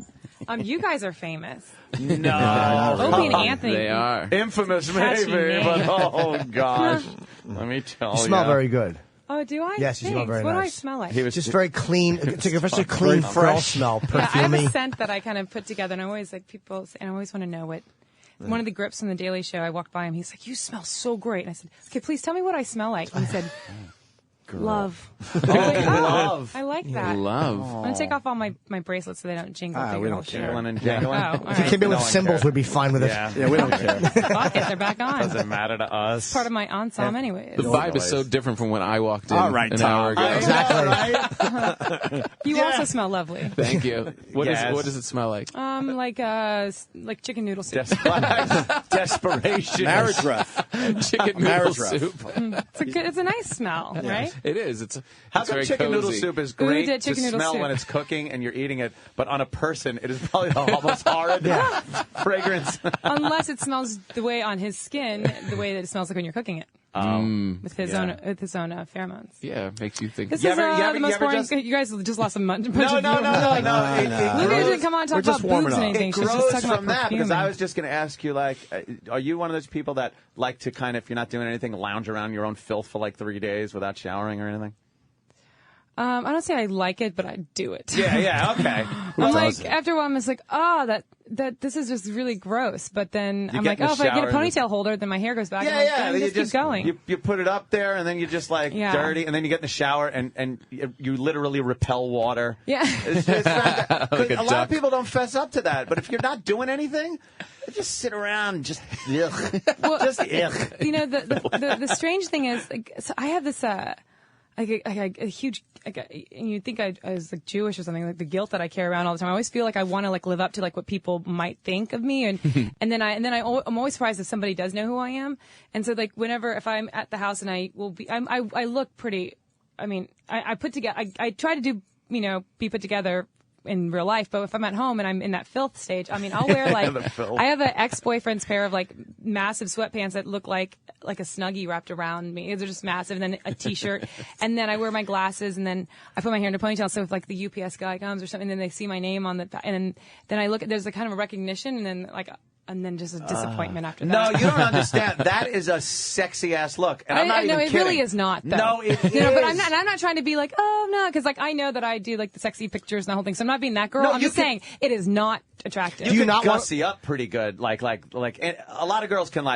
A: You guys are famous.
G: No.
A: Opie and Anthony.
K: They are.
G: Infamous,
A: Catchy
G: maybe,
A: name.
G: but oh gosh. Let me tell
F: You
G: you.
F: smell very good.
A: Oh, do I?
F: Yes, you smell
A: Thanks.
F: very
A: What
F: nice.
A: do I smell like?
G: He was
F: Just very clean. It's like a very clean
B: Very
F: girl
B: fresh.
F: smell,
A: Yeah, I have a
F: perfumey.
A: scent that I kind of put together, and I always people say, and I always want to know what. One of the grips from the Daily Show, I walked by him. He's like, "You smell so great." And I said, "Okay, please tell me what I smell like." And he said, "Love." I was like,
G: love.
A: I like that.
K: Love.
A: I'm gonna take off all my bracelets so they don't jingle.
B: Ah,
A: think
B: we
A: they're
B: don't
A: all shit.
B: care.
G: Jingling and jangling.
A: Oh, all
F: If you
A: right.
F: came in with
G: No one
F: symbols,
G: cares.
F: we'd be fine with it.
B: Yeah, we don't care.
A: Fuck it, they're back on.
G: Doesn't matter to us.
A: Part of my ensemble, anyways.
K: The vibe is so different from when I walked in
B: All right,
K: an
B: Tom.
K: hour ago.
F: Exactly.
A: You also smell lovely.
K: Thank you. What
G: Yes.
K: does it smell like?
A: Like chicken noodle soup.
G: Desperation.
B: Marriage ref.
K: Chicken noodle
B: Marriage ref.
K: soup.
A: It's a nice smell, right?
K: It is. It's
G: How
K: it's
G: come
K: very
G: chicken noodle
K: cozy.
G: soup is
A: Who
G: great
A: did
G: to
A: chicken noodle
G: smell
A: soup?
G: when it's cooking and you're eating it, but on a person it is probably the most horrid fragrance.
A: Unless it smells the way on his skin, the way that it smells like when you're cooking it. with his own pheromones.
K: Yeah, makes you think.
A: This is the most boring. You guys just lost a bunch.
G: No.
A: Maybe didn't come on and talk about boobs and anything.
G: It
A: She's just
G: grows
A: talking
G: from
A: about
G: that because
A: perfume.
G: I was just going to ask you, like, are you one of those people that like to kind of, if you're not doing anything, lounge around your own filth for like 3 days without showering or anything?
A: I don't say I like it, but I do it.
G: Yeah, okay.
A: I'm like, after a while, I'm just like, that this is just really gross. But then I'm like, if I get a ponytail holder, then my hair goes back.
G: Yeah.
A: Then you just keep going.
G: You put it up there, and then you just like dirty, and then you get in the shower, and you literally repel water.
A: Yeah.
G: It's
K: Like
G: a lot of people don't fess up to that, but if you're not doing anything, just sit around and just ugh. Just ugh.
A: You know, the strange thing is, like, so I have this a huge, and you'd think I was like Jewish or something, like the guilt that I carry around all the time. I always feel like I want to like live up to like what people might think of me, and I'm always surprised if somebody does know who I am. And so like if I'm at the house and I look pretty. I mean, I put together. I try to do be put together in real life, but if I'm at home and I'm in that filth stage, I mean, I'll wear like I have an ex-boyfriend's pair of like massive sweatpants that look like a Snuggie wrapped around me. They're just massive, and then a t-shirt, and then I wear my glasses, and then I put my hair in a ponytail. So if like the UPS guy comes or something, then they see my name on and then I look. There's a kind of a recognition, and then just a disappointment after that.
G: No, you don't understand. That is a sexy ass look, and I'm not even kidding.
A: No, it really is not. Though.
G: No, it is.
A: But I'm not trying to be like, oh no, because like I know that I do like the sexy pictures and the whole thing. So I'm not being that girl.
G: No,
A: I'm just saying it is not attractive.
G: You can gussy up pretty good, like and a lot of girls can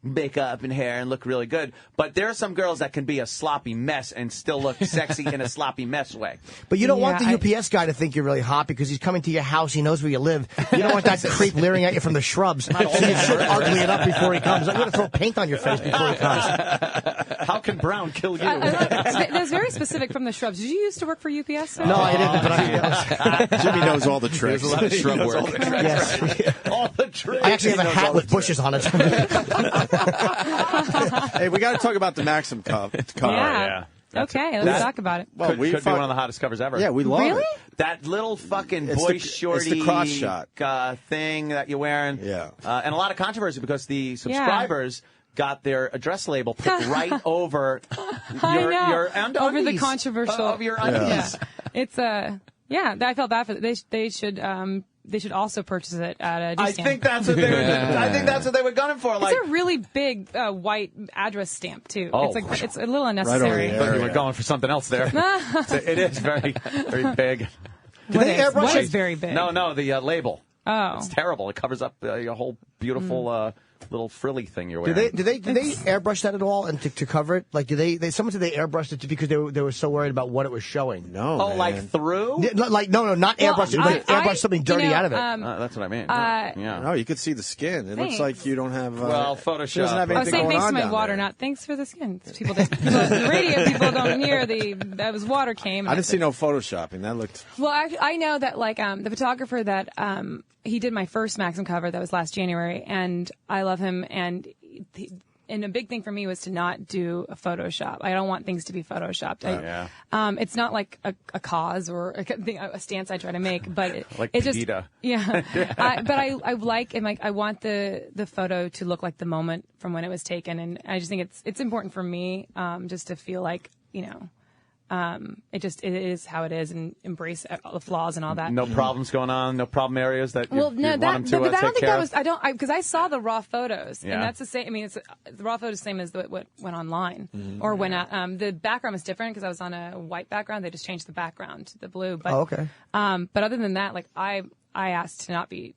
G: makeup and hair and look really good, but there are some girls that can be a sloppy mess and still look sexy in a sloppy mess way.
F: But you don't want the UPS guy to think you're really hot because he's coming to your house. He knows where you live. You don't want that creep leering at you from the shrubs. So you should ugly it up before he comes. I'm going to throw paint on your face before he comes.
G: How can brown kill you?
A: That's very specific from the shrubs. Did you used to work for UPS?
F: No, I didn't. But
B: Jimmy knows all the tricks.
K: There's a lot of shrub work.
F: Yes.
G: All the tricks.
F: I actually have a hat with bushes on it.
B: Hey, we got to talk about the Maxim cover.
A: Yeah. Okay, let's talk about it.
G: Well, could be one of the hottest covers ever.
B: Yeah, we love it.
G: That little fucking boy shorty
B: it's the cross shot.
G: Thing that you're wearing.
B: Yeah.
G: And a lot of controversy because the subscribers got their address label put right over your undies.
A: Over the controversial
G: of your undies.
A: Yeah. It's I felt bad for it. They should also purchase it at a
G: I think that's what they were. I think that's what they were gunning for.
A: It's a really big white address stamp too.
G: Oh,
A: it's a little unnecessary.
G: Right you were going for something else there. It is very, very big.
A: What is very big?
G: No, the label.
A: Oh,
G: it's terrible. It covers up your whole beautiful little frilly thing you're wearing.
F: Do they airbrush that at all and to cover it? Like, someone said they airbrushed it because they were so worried about what it was showing.
B: No.
G: Oh, man. Like through?
F: No, not airbrush it. Like airbrush something dirty out of it.
G: That's what I mean. Yeah.
B: No, you could see the skin. It looks like you don't have.
G: Photoshop.
B: She doesn't have anything
A: saying
B: going
A: thanks
B: on
A: to my water,
B: there.
A: not thanks for the skin. People the radio people don't hear that was water came.
B: I didn't see no photoshopping. That looked.
A: Well, I know that the photographer that he did my first Maxim cover that was last January, and I love him. And a big thing for me was to not do a Photoshop. I don't want things to be Photoshopped. It's not like a cause or a stance I try to make, but it's just but I like and I want the photo to look like the moment from when it was taken, and I just think it's important for me just to feel like it is how it is and embrace all the flaws and all that.
G: No problems going on, no problem areas that you want them to
A: but I don't
G: take
A: think
G: care
A: that
G: of?
A: was, because I saw the raw photos and
G: Yeah.
A: that's the same. I mean, the raw photos the same as what went online or when the background was different because I was on a white background. They just changed the background to the blue. But,
F: okay.
A: But other than that, like I asked to not be,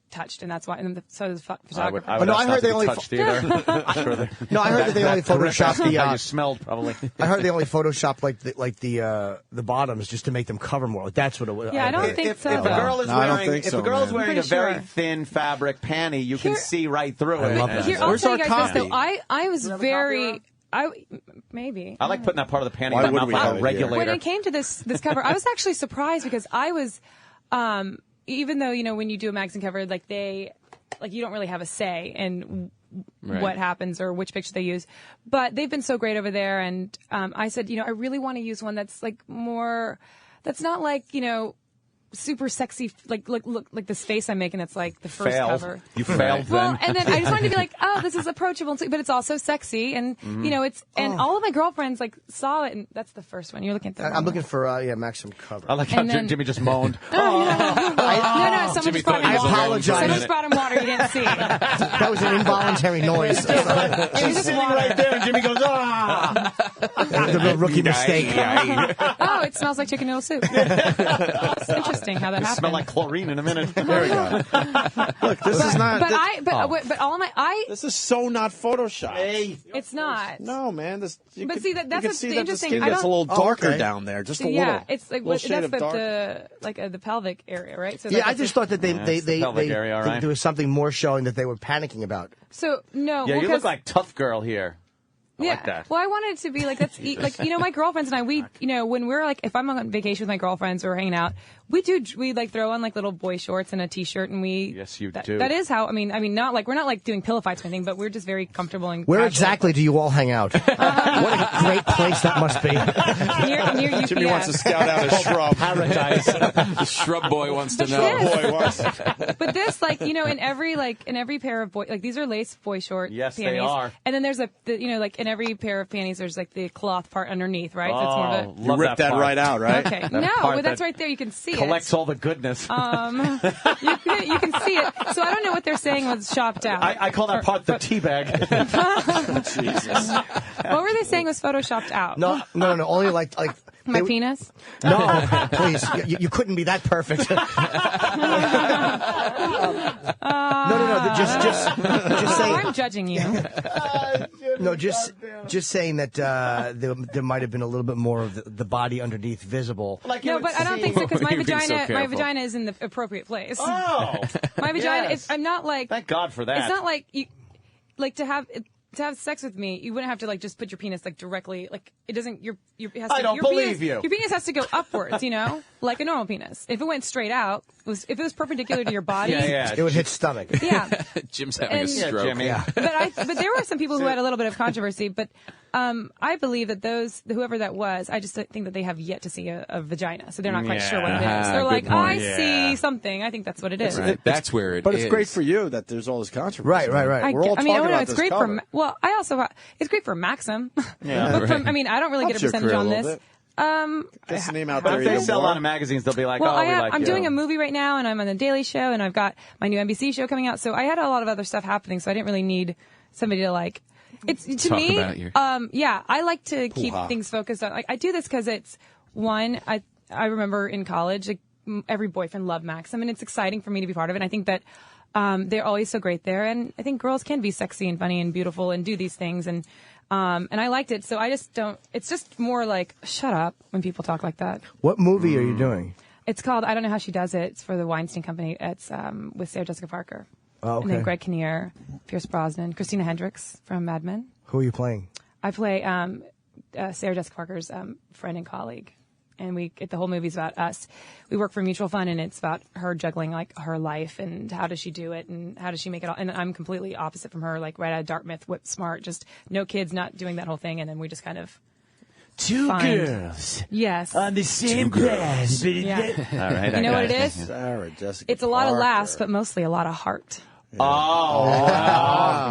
A: touched, and that's why. And so the photographer.
F: I heard they only.
A: I
F: heard that they only photoshopped the.
G: How you smelled, probably.
F: I heard they only photoshopped the bottoms just to make them cover more. Like that's what it was.
A: Yeah, I don't think so.
G: If a girl is wearing a very
A: sure.
G: thin fabric panty, you can see right through it.
F: I love that.
A: I'll tell you guys this though. I was very. Maybe.
G: I like putting that part of the panty
B: Why
G: in my
B: would we
G: mouth
B: have
G: like a
B: it
G: regulator.
A: When it came to this cover, I was actually surprised because I was, even though when you do a magazine cover, like you don't really have a say in what happens or which picture they use, but they've been so great over there. And I said, I really want to use one that's like more, that's not like super sexy, like look like this face I'm making. It's like the first
G: Failed.
A: cover.
G: You failed
A: Well,
G: then.
A: and then I just wanted to be like, oh, this is approachable, but it's also sexy, and you know, it's and all of my girlfriends like saw it, and that's the first one. You're looking at the.
F: I'm looking for maximum cover.
G: I like how Jimmy just moaned.
A: No, someone just brought him water.
F: apologize.
A: Someone just brought him water. You didn't see.
F: That was an involuntary noise.
A: It was just water.
B: right there, and Jimmy goes, ah!
F: The rookie mistake.
A: Oh, it smells like chicken noodle soup. It's interesting how that
G: It
A: happened.
G: smell like chlorine in a minute.
B: There we go. Look, this is not.
A: But all of my
B: This is so not Photoshop.
A: it's not.
B: No, man. This.
A: But see, that's
B: you can
A: what's
B: see that the
A: interesting.
B: skin
A: I
B: gets a
A: don't-
B: little darker
F: okay.
B: down there, just a
A: Yeah,
B: little.
A: it's like
B: little shade
A: that's
B: of dark.
A: the pelvic area, right? So
F: Yeah, I
A: that's
F: just
A: the-
F: thought that there was something more showing that they were panicking about.
A: So no,
G: Yeah,
A: well,
G: you
A: 'cause-
G: look like tough girl here. I like that.
A: Well, I wanted it to be like that's like my girlfriends and I when we're like if I'm on vacation with my girlfriends or we're hanging out, we like throw on like little boy shorts and a t-shirt and we.
G: Yes, you do.
A: That is how I mean not like we're not like doing pillow fights or anything, but we're just very comfortable and.
F: Where
A: casual.
F: exactly do you all hang out? What a great place that must be.
A: Near UPS.
B: Jimmy wants to scout out a shrub.
K: Paradise. The shrub boy wants to know.
B: Boy wants.
A: But this, like, in every pair of boy, like these are lace boy short
G: Yes,
A: panties.
G: they are.
A: And then there's like in every pair of panties, there's like the cloth part underneath, right? That's more of a.
B: You ripped that right out, right?
A: Okay.
G: That
A: No,
G: part
A: but that's
G: that
A: right there. You can see
G: collects
A: it.
G: all the goodness.
A: You can see it. So I don't know what they're saying was shopped out.
G: I call that part the teabag.
B: Jesus.
A: What were they saying was photoshopped out?
F: No. Only like
A: My penis?
F: No, please. You couldn't be that perfect. No. Just saying.
A: I'm judging you.
F: No, just saying that there might have been a little bit more of the body underneath visible.
A: No, but I don't think so because my
K: You're being so
A: vagina,
K: careful.
A: is in the appropriate place.
G: Oh,
A: My vagina.
G: yes.
A: I'm not like.
G: Thank God for that.
A: It's not like you, like to have sex with me. You wouldn't have to like just put your penis like directly. Like it doesn't. It has to,
G: I don't
A: your
G: believe
A: penis,
G: you.
A: Your penis has to go upwards. Like a normal penis. If it went straight out, if it was perpendicular to your body.
G: Yeah.
F: It would hit stomach.
A: Yeah.
K: Jim's having a
A: And-
K: stroke.
G: Yeah, Jimmy.
A: But there were some people who had a little bit of controversy. But I believe that whoever that was, I just think that they have yet to see a vagina, so they're not quite sure what it is. They're
K: good
A: like,
K: point.
A: I
K: Yeah.
A: see something. I think that's what it is.
K: Right. That's where it
B: But
K: is.
B: it's great for you that there's all this controversy.
F: Right.
B: We're all talking about
A: it's
B: this
A: great
B: cover.
A: I also it's great for Maxim.
B: Yeah.
A: But I don't really get a
B: Helps your
A: percentage
B: career a
A: on
B: little
A: this.
B: bit. Gets the name out
G: But
B: there
G: if they
B: even
G: sell a
B: more.
G: lot of magazines, they'll be like,
A: Well,
G: we like
A: I'm
G: you.
A: doing a movie right now, and I'm on the Daily Show, and I've got my new NBC show coming out. So I had a lot of other stuff happening, so I didn't really need somebody to like. It's to
K: Talk
A: me.
K: about your-
A: Yeah, I like to keep
B: Hoo-ha.
A: things focused on. Like I do this because it's one. I remember in college, like, every boyfriend loved Maxim, and it's exciting for me to be part of it. And I think that they're always so great there, and I think girls can be sexy and funny and beautiful and do these things, and I liked it. So I just don't. It's just more like shut up when people talk like that.
F: What movie are you doing?
A: It's called I Don't Know How She Does It. It's for the Weinstein Company. It's with Sarah Jessica Parker.
F: Oh, okay.
A: And then Greg Kinnear, Pierce Brosnan, Christina Hendricks from Mad Men.
F: Who are you playing?
A: I play Sarah Jessica Parker's friend and colleague. And the whole movie's about us. We work for a mutual fund, and it's about her juggling like her life and how does she do it and how does she make it all. And I'm completely opposite from her, like right out of Dartmouth, whip smart, just no kids, not doing that whole thing. And then we just kind of
F: Two
A: find-
F: girls
A: Yes.
F: on the same bed.
A: Yeah.
G: All right,
A: You know what it is?
B: Sarah Jessica
A: It's a lot of
B: Parker.
A: laughs, but mostly a lot of heart.
G: Oh.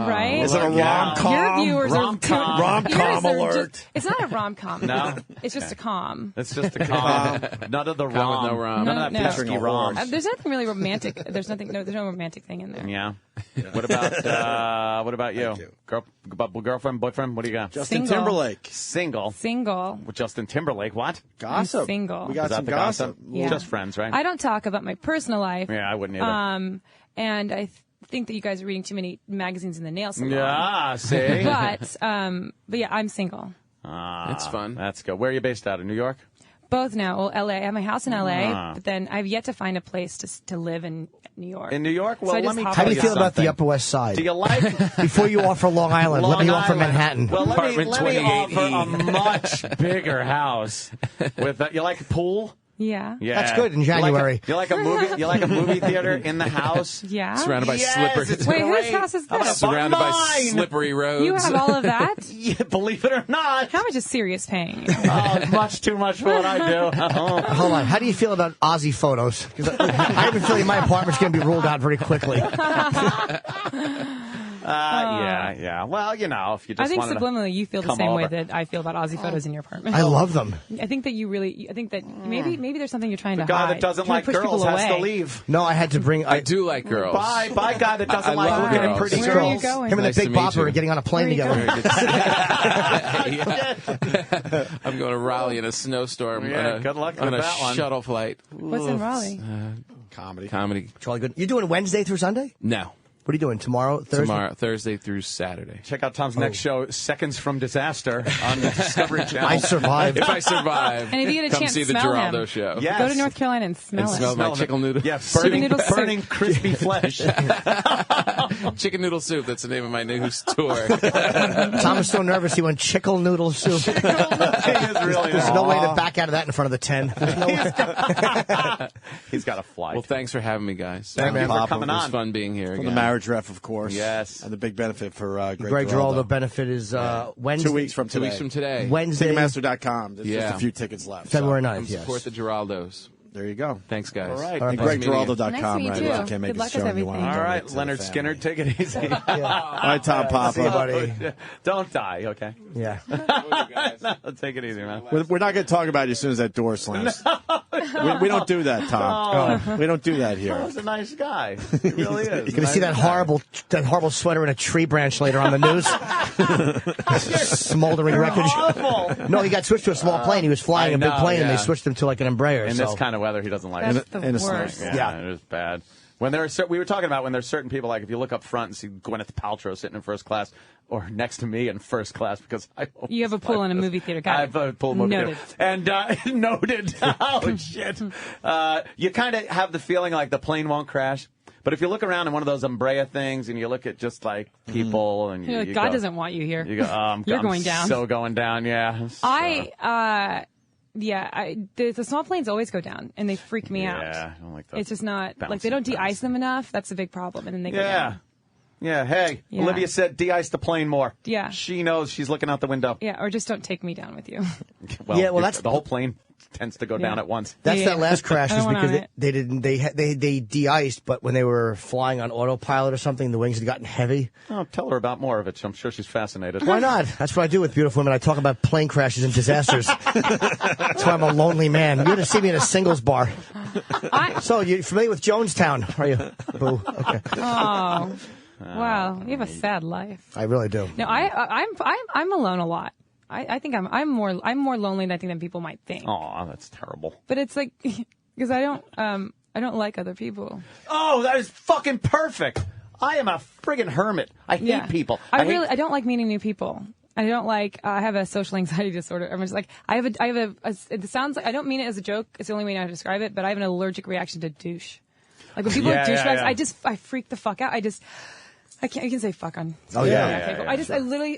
A: Right?
B: Is it a rom-com?
A: Your viewers
G: Rom-com.
A: are
B: Rom-com
A: yours are
B: alert.
A: just- it's not a rom-com.
G: No?
A: It's just a com.
G: It's just a com. None of the
K: with
G: rom.
K: no rom.
G: None of that
A: No.
G: pesky rom.
A: There's nothing really romantic. There's no romantic thing in there.
G: Yeah. What about you? Girlfriend, boyfriend? What do you got?
B: Justin
A: Single.
B: Timberlake.
G: Single.
A: Single.
G: With Justin Timberlake. What?
B: Gossip.
A: single.
B: We got
G: Is that
B: some
G: the
B: gossip.
A: Yeah.
G: Just friends, right?
A: I don't talk about my personal life.
G: Yeah, I wouldn't either.
A: And I think that you guys are reading too many magazines in the nail salon.
G: Yeah, see?
A: But yeah, I'm single.
K: That's fun.
G: That's good. Where are you based out of? New York?
A: Both now. Well, LA. I have my house in LA,
G: Ah.
A: but then I've yet to find a place to live in New York.
G: In New York?
A: So
G: Well,
A: I
G: let
A: just
G: me
A: hop
F: How do
G: tell
F: you
G: you
F: feel about the
G: something.
F: Upper West Side?
G: Do you like
F: Before you offer Long Island, let
G: Long
F: me offer
G: Island?
F: Manhattan.
G: Well, let me
K: Apartment
G: offer a
K: 28E.
G: much bigger house. With you like pool?
A: Yeah.
G: Yeah,
F: That's good in January.
G: You like a movie? You like a movie theater in the house?
A: Yeah.
K: Surrounded by slippery.
A: Wait, whose house is this?
K: Surrounded by slippery roads.
A: You have all of that?
G: Yeah, believe it or not.
A: How much is Sirius paying?
G: Oh, much too much for what I do.
F: Hold on. How do you feel about Aussie photos? 'Cause I have a feeling my apartment's going to be ruled out very quickly.
G: Yeah. Well, you know, if you just
A: I think
G: wanted to
A: subliminally you feel the
G: come
A: same way
G: over.
A: that I feel about Aussie photos in your apartment.
F: I love them.
A: I think that maybe there's something you're trying
G: The
A: to
G: guy
A: hide.
G: that doesn't
A: Trying
G: like
A: to push
G: girls
A: people
G: has
A: away.
G: to leave.
F: No, I had to bring.
K: I do like girls.
G: Bye, guy that doesn't
K: I
G: like
K: love
G: looking at
K: girls.
G: pretty
A: Where
G: girls.
A: are you going?
F: Him and
K: Nice
F: the
K: to
F: Big
K: meet
F: Bopper
K: you.
F: are getting on a plane
A: Where are you
F: together.
K: I'm going to Raleigh in a snowstorm
G: Yeah,
K: on
G: good luck
K: a
G: with that one.
K: shuttle flight.
A: What's in Raleigh?
G: Comedy.
F: Charlie Good. You doing Wednesday through Sunday?
K: No.
F: What are you doing tomorrow? Thursday?
K: Thursday through Saturday.
G: Check out Tom's next show, Seconds from Disaster, on the Discovery Channel.
F: I survived.
K: If I survive,
A: And if you get a
K: come
A: chance,
K: see the
A: smell
K: Geraldo
A: him.
K: show.
G: Yes.
A: Go to North Carolina and smell
K: And
A: it.
K: smell my chicken noodle.
G: Yeah,
A: Chicken noodle soup.
G: burning crispy flesh.
K: Chicken noodle soup. That's the name of my new tour.
F: Tom is so nervous he went chickle noodle soup.
G: He is really
F: There's no way to back out of that in front of the 10. There's no way.
G: He's got a flight.
K: Well, thanks for having me, guys.
G: Thank you for
B: Papa.
G: coming
K: It was
G: on.
K: fun being here
B: For
K: again.
B: the marriage ref, of course.
G: Yes.
B: And the big benefit for
F: Greg Giraldo benefit is Wednesday.
B: 2 weeks from
K: 2
B: today.
K: weeks from today.
F: Wednesday,
B: Ticketmaster.com. There's just
K: Yeah.
B: a few tickets left.
F: February
B: so
F: 9th, yes.
K: Support the Geraldos.
B: there you go.
K: Thanks, guys.
G: All right.
B: And
F: Nice meeting you.
B: GregGiraldo.com,
A: Nice to meet
B: right?
A: you.
B: If you can't make
A: Good
B: a
A: luck
B: show
A: with
B: and you want to
A: everything.
G: All
B: donate
G: right,
B: to the
G: Leonard
B: family.
G: Skinner, take it easy.
B: All right, Tom Papa.
F: See you, buddy.
G: Don't die, okay?
F: Yeah.
G: No, take it easy, man.
B: We're not going to talk about you as soon as that door slams. We don't do that, Tom. We don't do that here.
G: He's a nice guy. He really is.
F: You're going to see that horrible sweater in a tree branch later on the news. Smoldering wreckage.
G: Awful.
F: No, he got switched to a small plane. He was flying
G: I
F: a big
G: know,
F: plane, and
G: yeah.
F: they switched him to like an Embraer.
G: In
F: so.
G: this kind of weather, he doesn't like
A: That's
G: it.
A: the
B: in a
A: worst.
B: snow.
F: Yeah.
G: It is bad. When there are we were talking about when there's certain people, like if you look up front and see Gwyneth Paltrow sitting in first class or next to me in first class because I
A: You have a pool in a movie theater. Got
G: I have a pool in a movie
A: Noted.
G: theater. And noted. Oh, shit. You kind of have the feeling like the plane won't crash. But if you look around in one of those Umbrella things and you look at just like people and
A: You're like,
G: you
A: God
G: go,
A: doesn't want you here.
G: You go, I'm
A: going down.
G: So going down, yeah.
A: The small planes always go down, and they freak me out.
G: Yeah, I don't like that.
A: It's just not, like, they
G: bouncing
A: don't de-ice them enough. That's a big problem, and then they go
G: Yeah.
A: down.
G: Yeah, hey,
A: Yeah.
G: Olivia said de-ice the plane more.
A: Yeah.
G: She knows she's looking out the window.
A: Yeah, or just don't take me down with you.
F: Yeah, well, that's-
G: the whole plane tends to go down at once.
F: That's that last crash
A: I
F: is
A: don't want
F: because
A: on
F: they didn't they de-iced, but when they were flying on autopilot or something, the wings had gotten heavy.
G: Oh, tell her about more of it. I'm sure she's fascinated.
F: Why not? That's what I do with beautiful women. I talk about plane crashes and disasters. That's why I'm a lonely man. You ought to see me in a singles bar. So you familiar with Jonestown? Are you? Boo. Okay.
A: Oh, wow, you have a sad life.
F: I really do.
A: No, I'm alone a lot. I think I'm more lonely than I think than people might think.
G: Oh, that's terrible.
A: But it's like because I don't like other people.
G: Oh, that is fucking perfect. I am a friggin' hermit. I hate people.
A: I don't like meeting new people. I don't like. I have a social anxiety disorder. I'm just like I have a. It sounds like I don't mean it as a joke. It's the only way I know how to describe it. But I have an allergic reaction to douche. Like when people are douchebags, I freak the fuck out. I can't. You can say fuck on.
F: Oh yeah.
A: Okay,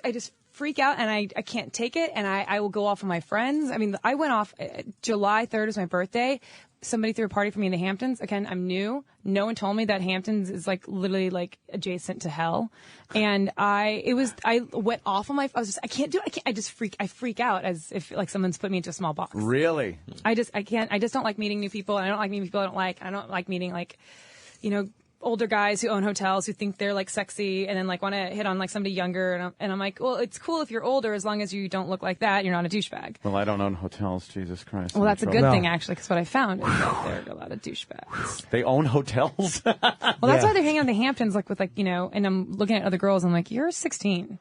A: I just freak out and I can't take it and I will go off on my friends. I mean, I went off July 3rd is my birthday. Somebody threw a party for me in the Hamptons. Again, I'm new. No one told me that Hamptons is like literally like adjacent to hell. And I went off on I can't do it. I freak out as if like someone's put me into a small box.
G: Really?
A: I just don't like meeting new people. I don't like meeting people I don't like. I don't like meeting like, older guys who own hotels who think they're like sexy and then like want to hit on like somebody younger. And I'm like, well, it's cool if you're older as long as you don't look like that. You're not a douchebag.
G: Well, I don't own hotels. Jesus Christ.
A: Well,
G: I'm
A: that's a
G: in
A: good
G: trouble.
A: thing, actually, because what I found is that there are a lot of douchebags.
G: They own hotels?
A: Well, that's why they're hanging out in the Hamptons, like with like, and I'm looking at other girls. I'm like, you're 16.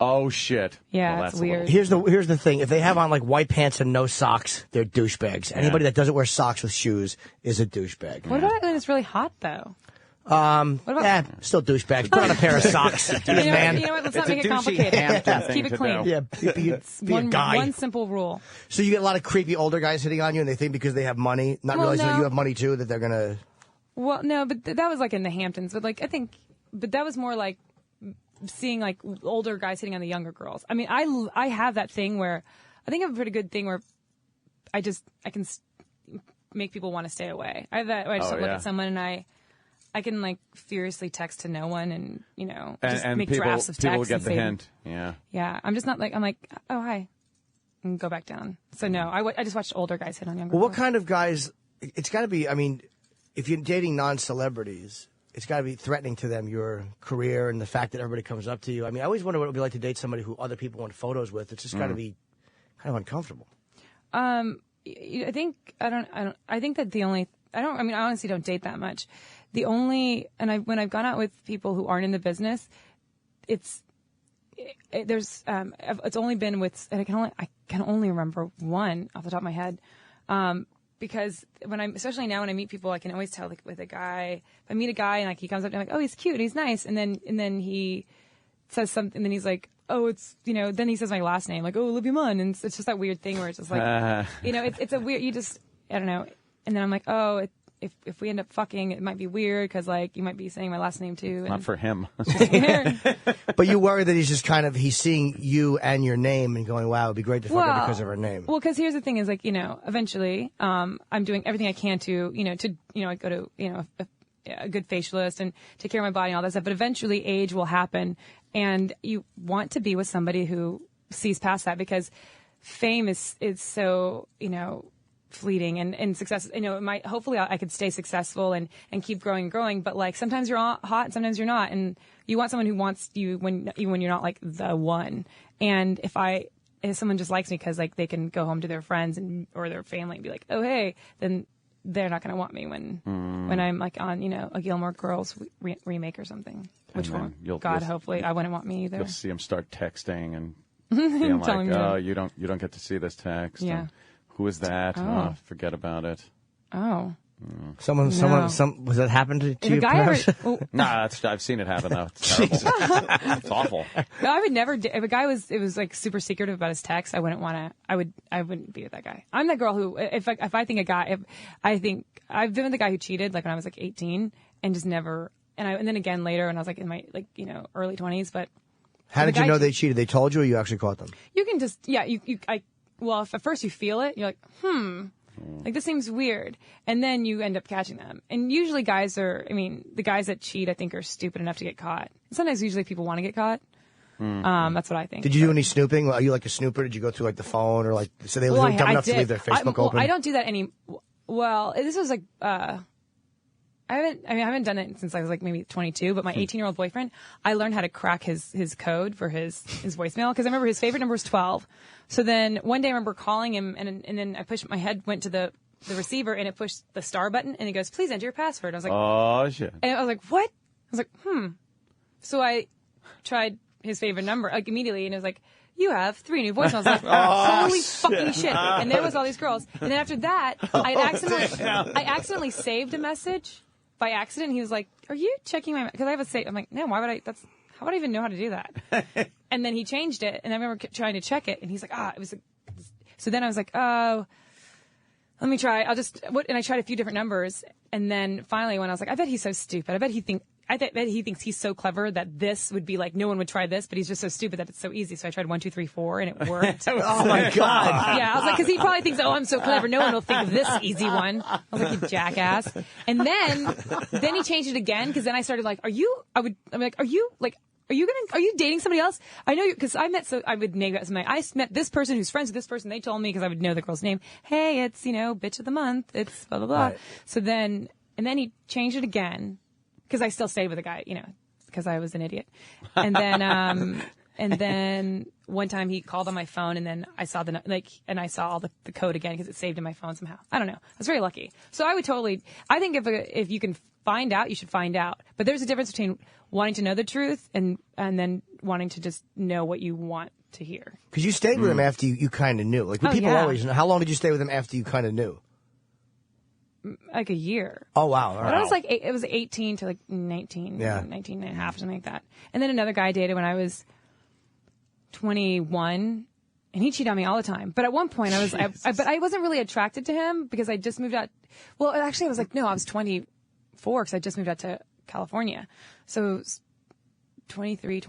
G: Oh, shit.
A: Yeah,
G: Well,
A: it's
G: that's a
A: weird.
F: Here's the thing. If they have on like white pants and no socks, they're douchebags. Anybody that doesn't wear socks with shoes is a douchebag.
A: What about when it's really hot, though?
F: What about still douchebags. Put on a pair of socks. Be a man.
A: You know what? Let's not make it complicated. Keep it clean.
F: Yeah, be a guy.
A: One simple rule.
F: So you get a lot of creepy older guys hitting on you, and they think because they have money, not realizing that you have money too, that they're gonna.
A: Well, no, but that was like in the Hamptons. But like but that was more like seeing like older guys hitting on the younger girls. I mean, I have that thing where I think I have a pretty good thing where I can make people want to stay away. I have that. I just look at someone and I can like furiously text to no one and just
G: and
A: make
G: people,
A: drafts of text.
G: People get
A: and
G: the
A: say,
G: hint. Yeah.
A: Yeah. I'm just not like, I'm like, oh, hi. And go back down. So no, I just watched older guys hit on younger
F: Well, what
A: girls.
F: kind of guys, it's got to be, I mean, if you're dating non-celebrities, it's got to be threatening to them, your career and the fact that everybody comes up to you. I mean, I always wonder what it would be like to date somebody who other people want photos with. It's just got to be kind of uncomfortable.
A: I think that I honestly don't date that much. When I've gone out with people who aren't in the business, it's only been with, and I can only remember one off the top of my head. Because especially now when I meet people, I can always tell, like, with a guy, if I meet a guy and like he comes up to me, I'm like, oh, he's cute and he's nice. And then he says something, and then he's like, oh, it's, then he says my last name, like, oh, Olivia Munn. And it's just that weird thing where it's just like, it's a weird, I don't know. And then I'm like, oh, if we end up fucking, it might be weird because, like, you might be saying my last name too. And
G: not for him.
F: But you worry that he's just he's seeing you and your name and going, wow, it'd be great to fuck her because of her name.
A: Well, because here's the thing is, like, eventually, I'm doing everything I can to I go to, a good facialist and take care of my body and all that stuff. But eventually age will happen, and you want to be with somebody who sees past that, because fame is so, fleeting and success. Hopefully I could stay successful and keep growing and growing. But, like, sometimes you're hot and sometimes you're not. And you want someone who wants you when you're not, like, the one. And if someone just likes me because, like, they can go home to their friends or their family and be like, oh, hey, then they're not going to want me when I'm, like, on, a Gilmore Girls remake or something. Which one? Hopefully I wouldn't want me either.
G: You'll see them start texting and being like, oh, you don't get to see this text.
A: Yeah.
G: And who is that?
A: Oh.
G: Oh, forget about it.
A: Oh.
F: Someone, was that happened to you?
G: Nah, I've seen it happen though. It's terrible. It's awful.
A: No, I would never. If a guy was like super secretive about his text, I wouldn't want to. I wouldn't be with that guy. I'm that girl who, if I think a guy, I've been with a guy who cheated, like when I was like 18, and just never. And then again later when I was like in my early 20s. But
F: how did you know they cheated? They told you, or you actually caught them?
A: You can just well, if at first you feel it, you're like, like, this seems weird. And then you end up catching them. And usually the guys that cheat, I think, are stupid enough to get caught. Sometimes usually people want to get caught. That's what I think.
F: Did you do any snooping? Are you like a snooper? Did you go through like the phone or like, so they were dumb enough to leave their Facebook open?
A: I don't do that well, this was like, I haven't done it since I was like maybe 22, but my 18-year-old boyfriend, I learned how to crack his code for his voicemail, because I remember his favorite number was 12. So then one day I remember calling him, and then I pushed, my head went to the receiver, and it pushed the star button, and he goes, please enter your password. I was like,
G: oh, shit.
A: And I was like, what? I was like, So I tried his favorite number, like, immediately, and it was like, you have 3 new voicemails. I was like, holy fucking shit. And there was all these girls. And then after that, I accidentally saved a message by accident. He was like, are you checking my, because I have a save. I'm like, no, why would I, how would I even know how to do that? And then he changed it, and I remember trying to check it, and he's like, it was, so then I was like, oh, let me try. And I tried a few different numbers, and then finally when I was like, I bet he's so stupid. I bet he thinks he's so clever that this would be like, no one would try this, but he's just so stupid that it's so easy. So I tried 1, 2, 3, 4, and it worked.
F: Oh my God.
A: Yeah, I was like, because he probably thinks, oh, I'm so clever, no one will think of this easy one. I was like, you jackass. And then he changed it again, because then I started like, are you dating somebody else? I know you, because I would name it something. I met this person who's friends with this person. They told me, because I would know the girl's name. Hey, it's, bitch of the month. It's blah, blah, blah. Right. So then he changed it again, because I still stayed with the guy, because I was an idiot. And then, one time he called on my phone, and then I saw and I saw all the code again, because it saved in my phone somehow. I don't know. I was very lucky. So I think if you can find out, you should find out. But there's a difference between wanting to know the truth and then wanting to just know what you want to hear.
F: Because you stayed with him after you kind of knew. Like, people always know. How long did you stay with him after you kind of knew?
A: Like a year.
F: Oh, wow.
A: But I was like, it was 18 to like 19, 19 and a half, something like that. And then another guy I dated when I was 21, and he cheated on me all the time. But at one point but I wasn't really attracted to him, because I just moved out. Well, actually I was like, no, I was 24, because I just moved out to California. So 23,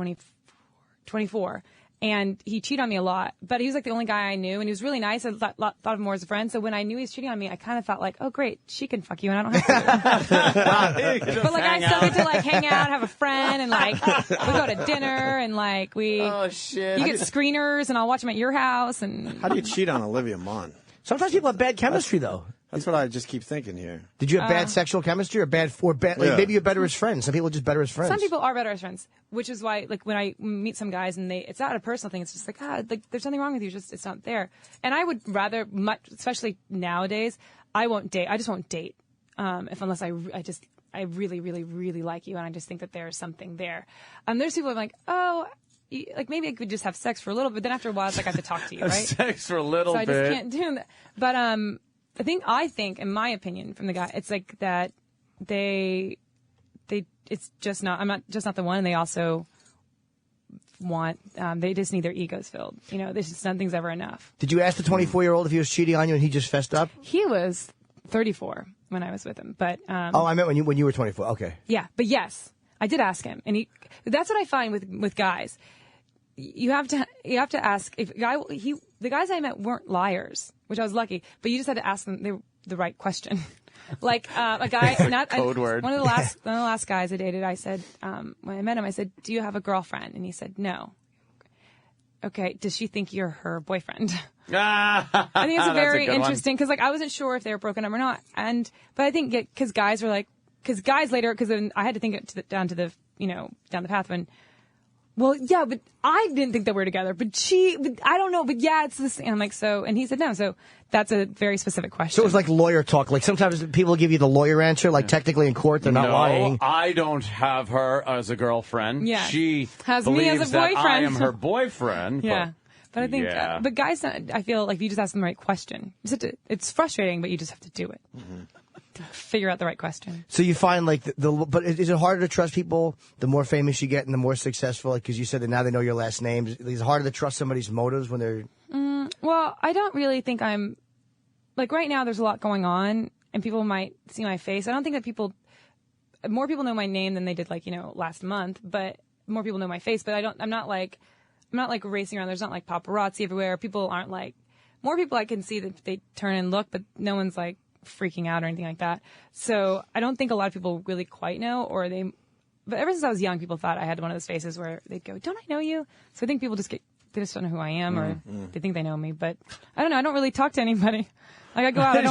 A: 24. And he cheated on me a lot, but he was like the only guy I knew, and he was really nice. I thought of him more as a friend. So when I knew he was cheating on me, I kind of felt like, oh great, she can fuck you, and I don't have to. But like I still get to like hang out, have a friend, and like we go to dinner, and like we.
B: Oh shit!
A: You get screeners, and I'll watch them at your house. And
B: how do you cheat on Olivia Munn?
F: Sometimes people have bad chemistry, though.
B: That's what I just keep thinking here.
F: Did you have bad sexual chemistry or bad? Like, maybe you're better as friends. Some people are just better as friends.
A: Some people are better as friends, which is why, like, when I meet some guys and it's not a personal thing. It's just like, like there's nothing wrong with you. Just it's not there. And I would rather, especially nowadays, I just won't date unless I really, really, really like you, and I just think that there's something there. There's people who are like, oh. Like maybe I could just have sex for a little bit, but then after a while, it's like I have to talk to you, right?
G: Sex for a little bit.
A: So I just can't do that. But I think, in my opinion, from the guy, it's like that it's just not. I'm not the one. And they also want. They just need their egos filled. You know, there's just nothing's ever enough.
F: Did you ask the 24-year-old if he was cheating on you and he just fessed up?
A: He was 34 when I was with him, but.
F: I meant when you were 24. Okay.
A: Yeah, but yes. I did ask him, and that's what I find with guys. You have to ask if the guys I met weren't liars, which I was lucky, but you just had to ask them the right question. Like a guy,
G: code word.
A: One of the last guys I dated, I said when I met him, I said, "Do you have a girlfriend?" And he said, "No." Okay, does she think you're her boyfriend? I think it's very interesting because like I wasn't sure if they were broken up or not, but I think because guys were like. Because guys later, because I had to think it down the path when, well, yeah, but I didn't think that we were together, but I don't know, but yeah, it's this, and I'm like, so, and he said no, so that's a very specific question.
F: So it was like lawyer talk, like sometimes people give you the lawyer answer, like technically in court they're not lying.
G: I don't have her as a girlfriend.
A: Yeah.
G: She
A: has
G: believes
A: me as a
G: that
A: boyfriend.
G: I am her boyfriend.
A: Yeah. But I think, but guys, I feel like if you just ask them the right question, it's frustrating, but you just have to do it. Mm-hmm. Figure out the right question.
F: So you find like but is it harder to trust people the more famous you get and the more successful? Like, because you said that now they know your last name. Is it harder to trust somebody's motives when they're?
A: Well, I don't really think I'm like right now. There's a lot going on, and people might see my face. I don't think that more people know my name than they did like last month, but more people know my face. But I'm not like racing around. There's not like paparazzi everywhere. People aren't like more people I can see that they turn and look, but no one's like freaking out or anything like that. So I don't think a lot of people really quite know, but ever since I was young, people thought I had one of those faces where they'd go, "Don't I know you?" So I think people they just don't know who I am, or they think they know me, but I don't know. I don't really talk to anybody. Like I go out, I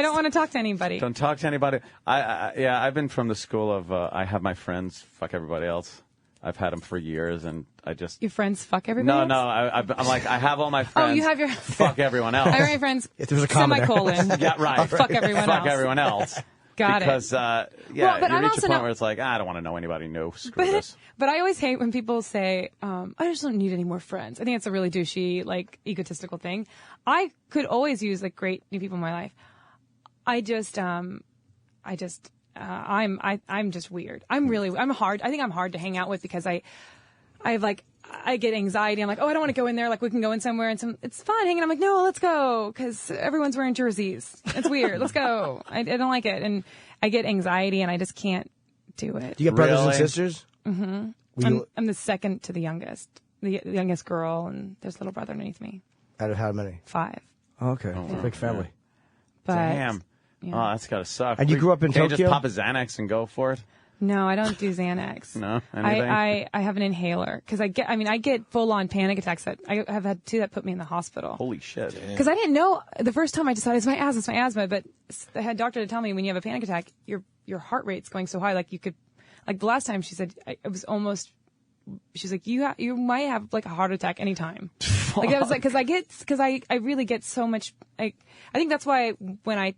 A: don't want to talk to anybody.
G: Don't talk to anybody. I've been from the school of, I have my friends fuck everybody else. I've had them for years, and I just...
A: Your friends fuck everybody else?
G: No, I'm like, I have all my friends.
A: Oh, you have your...
G: Fuck everyone else.
A: I have my friends,
F: if there's a comma
A: semicolon.
G: Yeah, right.
A: Fuck everyone else.
G: Fuck everyone else.
A: Got
G: because,
A: it.
G: Well,
A: but
G: you
A: I'm
G: reach
A: also
G: a point
A: not...
G: where it's like, I don't want to know anybody new. Screw this.
A: But I always hate when people say, I just don't need any more friends. I think it's a really douchey, like, egotistical thing. I could always use, like, great new people in my life. I'm just weird. I'm hard. I think I'm hard to hang out with because I get anxiety. I'm like, oh, I don't want to go in there. Like, we can go in somewhere and it's fun hanging. I'm like, no, let's go. Because everyone's wearing jerseys. It's weird. Let's go. I don't like it. And I get anxiety and I just can't do it.
F: Do you get brothers and sisters?
A: Mm-hmm. I'm the second to the youngest girl, and there's a little brother underneath me.
F: Out of how many?
A: 5.
F: Oh, okay. It's a big family.
A: But,
G: damn.
A: Yeah.
G: Oh, that's got to suck.
F: And you grew up in
G: Can't
F: Tokyo?
G: you just pop a Xanax and go for it?
A: No, I don't do Xanax.
G: No? Anything?
A: I have an inhaler because I get full-on panic attacks that I have had 2 that put me in the hospital.
G: Holy shit.
A: Because I didn't know the first time I decided it's my asthma, but I had a doctor to tell me when you have a panic attack, your heart rate's going so high, like you could, like the last time she said, it was almost, she's like, you might have like a heart attack anytime. Like that was like, because I really get so much, like, I think that's why when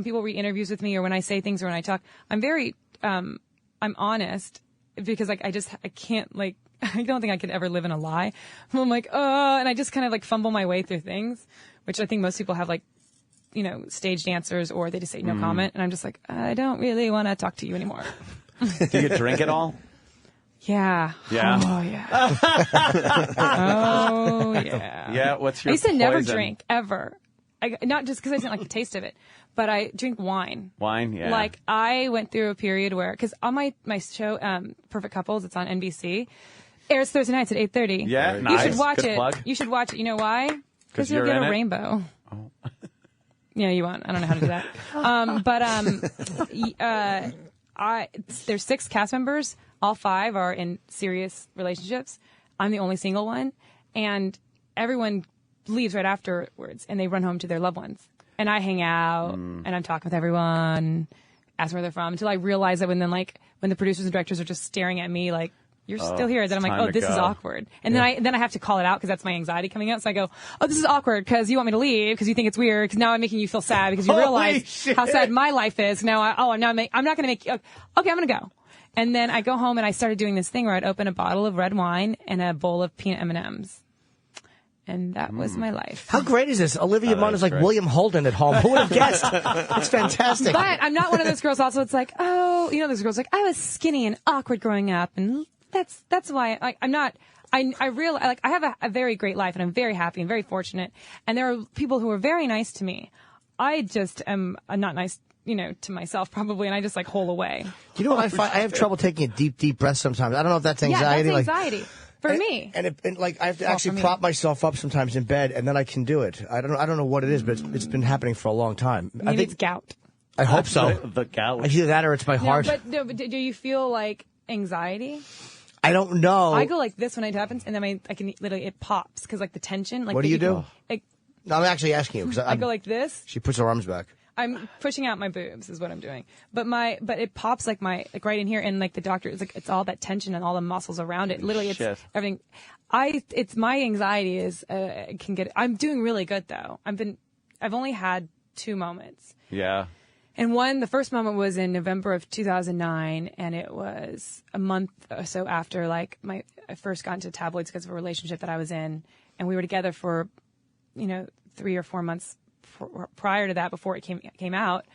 A: people read interviews with me or when I say things or when I talk, I'm very, I'm honest because like I can't like I don't think I could ever live in a lie. I'm like, and I just kind of like fumble my way through things, which I think most people have like, staged answers or they just say no comment, and I'm just like, I don't really want to talk to you anymore.
G: Do you drink at all?
A: Yeah.
G: Yeah.
A: Oh yeah. Oh yeah.
G: Yeah. What's your?
A: I used to never
G: poison?
A: drink ever. Not just because I didn't like the taste of it, but I drink wine.
G: Wine, yeah.
A: Like I went through a period where, because on my show, Perfect Couples, it's on NBC. Airs Thursday nights at 8:30.
G: Yeah,
A: You
G: nice.
A: should watch
G: Good
A: it.
G: plug.
A: You should watch it. You know why?
G: 'Cause
A: Because you'll
G: you're
A: get
G: in
A: a
G: it?
A: rainbow.
G: Oh.
A: Yeah, you won't. I don't know how to do that. There's 6 cast members. All 5 are in serious relationships. I'm the only single one, and everyone leaves right afterwards, and they run home to their loved ones. And I hang out, and I'm talking with everyone, ask where they're from, until I realize that when the producers and directors are just staring at me like, you're still here. Then I'm like,
G: time to
A: this is
G: go.
A: awkward. And then I have to call it out because that's my anxiety coming out. So I go, oh, this is awkward because you want me to leave because you think it's weird because now I'm making you feel sad because you
G: Holy
A: realize
G: shit.
A: how sad my life is. Now I'm not going to make you, okay, I'm going to go. And then I go home and I started doing this thing where I'd open a bottle of red wine and a bowl of peanut M&Ms. And that was my life.
F: How great is this? Olivia Munn is like
G: great.
F: William Holden at home. Who would have guessed? It's fantastic.
A: But I'm not one of those girls also. It's like, oh, those girls like, I was skinny and awkward growing up. And that's why I'm not. I realize, I have a very great life, and I'm very happy and very fortunate. And there are people who are very nice to me. I just am not nice, to myself probably, and I just hole away.
F: You know what I find? I have trouble taking a deep breath sometimes. I don't know if that's anxiety.
A: Yeah, that's anxiety. For me.
F: And I have to actually prop myself up sometimes in bed, and then I can do it. I don't know what it is, but it's been happening for a long time.
A: Maybe it's gout.
F: I hope so.
G: The gout.
F: Either that or it's my heart.
A: But do you feel like anxiety?
F: I don't know.
A: I go like this when it happens, and then I can literally, it pops because the tension.
F: What do you do? No, I'm actually asking you because
A: I go like this.
F: She puts her arms back.
A: I'm pushing out my boobs is what I'm doing. But it pops like right in here, and the doctor, it's all that tension and all the muscles around it. Literally, it's everything. It's my anxiety is I'm doing really good though. I've only had 2 moments.
G: Yeah.
A: And the first moment was in November of 2009, and it was a month or so after I first got into tabloids because of a relationship that I was in, and we were together for 3 or 4 months prior to that, before it came out,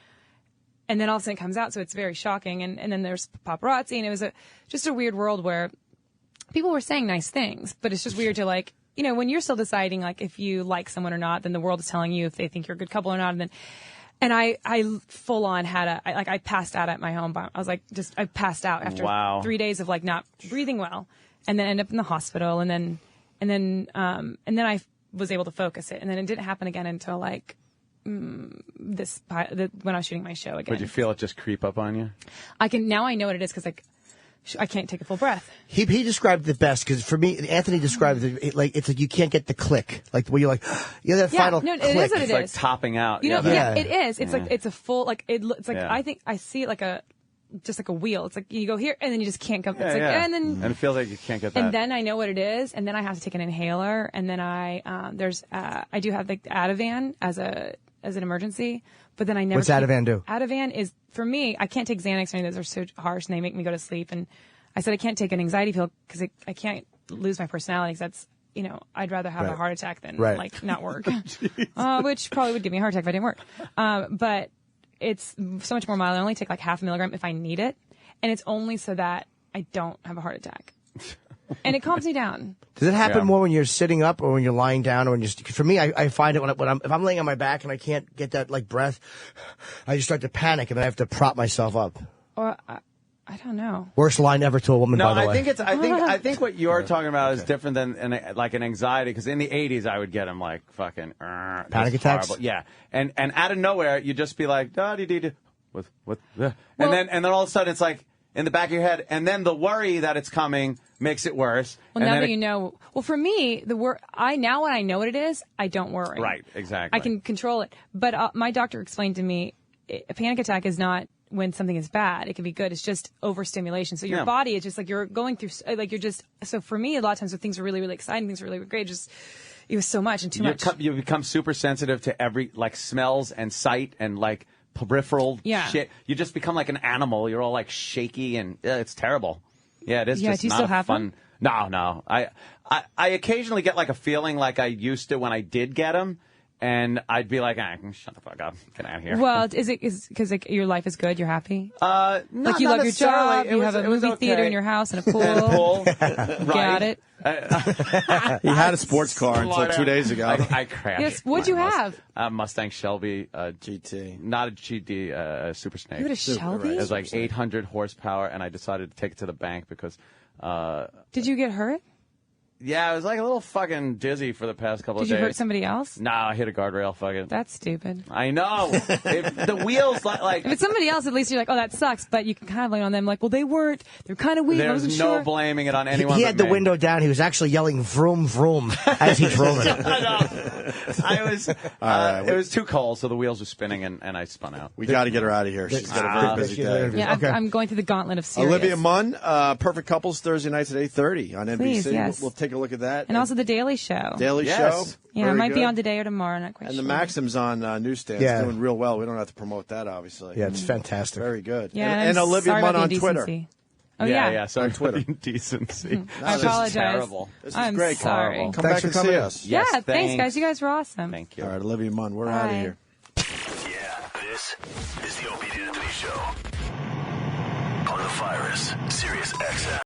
A: and then all of a sudden it comes out, so it's very shocking. And then there's paparazzi, and it was just a weird world where people were saying nice things, but it's just weird to when you're still deciding if you like someone or not, then the world is telling you if they think you're a good couple or not, and I full on had I passed out at my home. I was I passed out after 3 days of not breathing well, and then ended up in the hospital, and then I was able to focus it, and then it didn't happen again until when I was shooting my show again.
G: Would you feel it just creep up on you?
A: Now I know what it is because I can't take a full breath.
F: He described it best because for me, Anthony described it it's like you can't get the click, where you're that final click.
A: It is what it
G: it's
A: is.
G: Topping out.
A: It is. It's it's a full it's I think I see it just like a wheel. It's you go here and then you just can't come.
G: And it feels like you can't get that.
A: And then I know what it is, and then I have to take an inhaler, and then I do have Ativan as an emergency, but then I never.
F: What's Ativan do?
A: Ativan is, for me, I can't take Xanax or any of those are so harsh and they make me go to sleep. And I said I can't take an anxiety pill because I can't lose my personality. Because that's I'd rather have a heart attack than not work, which probably would give me a heart attack if I didn't work. But it's so much more mild. I only take half a milligram if I need it, and it's only so that I don't have a heart attack. And it calms me down.
F: Does it happen more when you're sitting up or when you're lying down, or when for me, I find it if I'm laying on my back and I can't get that breath, I just start to panic and then I have to prop myself up.
A: Or I don't know.
F: Worst line ever to a woman, by the way.
G: I think what you're talking about is different than an anxiety, because in the 80s I would get them fucking
F: panic attacks.
G: Horrible. Yeah, and out of nowhere you'd just be like da-dee-dee-dee, and then all of a sudden it's in the back of your head, and then the worry that it's coming makes it worse.
A: Well, now that you know. Well, for me, now when I know what it is, I don't worry.
G: Right, exactly.
A: I can control it. But my doctor explained to me, a panic attack is not when something is bad. It can be good. It's just overstimulation. So your body is just you're going through, you're just, so for me, a lot of times when things are really, really exciting, things are really great, it was so much and too much.
G: You become super sensitive to every, smells and sight and, peripheral shit. You just become like an animal. You're all shaky, and it's terrible. Yeah, it is just
A: do you
G: not
A: still have
G: fun.
A: them?
G: No. I occasionally get a feeling like I used to when I did get them, and I'd be like, shut the fuck up, get out of here.
A: Well, is it because your life is good? You're happy?
G: No,
A: you love your job.
G: It
A: you
G: was,
A: have a movie theater in your house and a pool.
G: Right.
A: Got it.
B: He had a sports car until 2 days ago.
G: I crashed.
A: Yes. What'd you have?
G: A Mustang Shelby
B: GT.
G: Not a GT, Super Snake.
A: You had a Shelby?
G: It was 800 horsepower, and I decided to take it to the bank because
A: Did you get hurt?
G: Yeah, I was like a little fucking dizzy for the past couple of
A: Did
G: days.
A: you hurt somebody else?
G: No, I hit a guardrail. Fuck it.
A: That's stupid.
G: I know. If the wheels like
A: if it's somebody else, at least you're like, oh, that sucks. But you can kind of blame on them. Like, well, they weren't. They're kind of weak. I
G: There's
A: wasn't
G: no
A: sure.
G: blaming it on anyone.
F: He
G: but
F: had the
G: me.
F: window down. He was actually yelling "vroom vroom" as he drove it.
G: I was. It was too cold, so the wheels were spinning, and I spun out.
B: We got to get her out of here. She's got a very busy day.
A: Yeah, I'm going through the gauntlet of Sirius.
B: Olivia Munn, Perfect Couples, Thursday nights at 8:30 on NBC.
A: Please, yes.
B: We'll take a look at that.
A: And also the Daily Show.
B: Daily Show.
A: Yeah,
B: Very
A: it might be
B: good.
A: on today or tomorrow. Not quite
B: And
A: sure.
B: the Maxim's on newsstands.
F: Yeah.
B: Doing real well. We don't have to promote that, obviously.
F: Yeah, it's fantastic.
B: Very good.
A: Yeah,
B: and Olivia
A: sorry
B: Munn
A: about
B: on
A: the
B: Twitter.
A: indecency. Oh, yeah.
G: Sorry
B: on Twitter.
G: Indecency.
A: I apologize.
G: Terrible.
B: This is
A: I'm
B: great.
A: sorry.
B: Carl. Come
F: Thanks
B: back
F: for
B: and see
F: coming.
B: us.
A: Yeah,
G: Yes,
A: thanks, guys. You guys were awesome.
G: Thank you.
B: All right, Olivia Munn, we're out of
A: Bye.
B: here.
V: Yeah, this is the Opie and Anthony Show on the Virus, Sirius XM.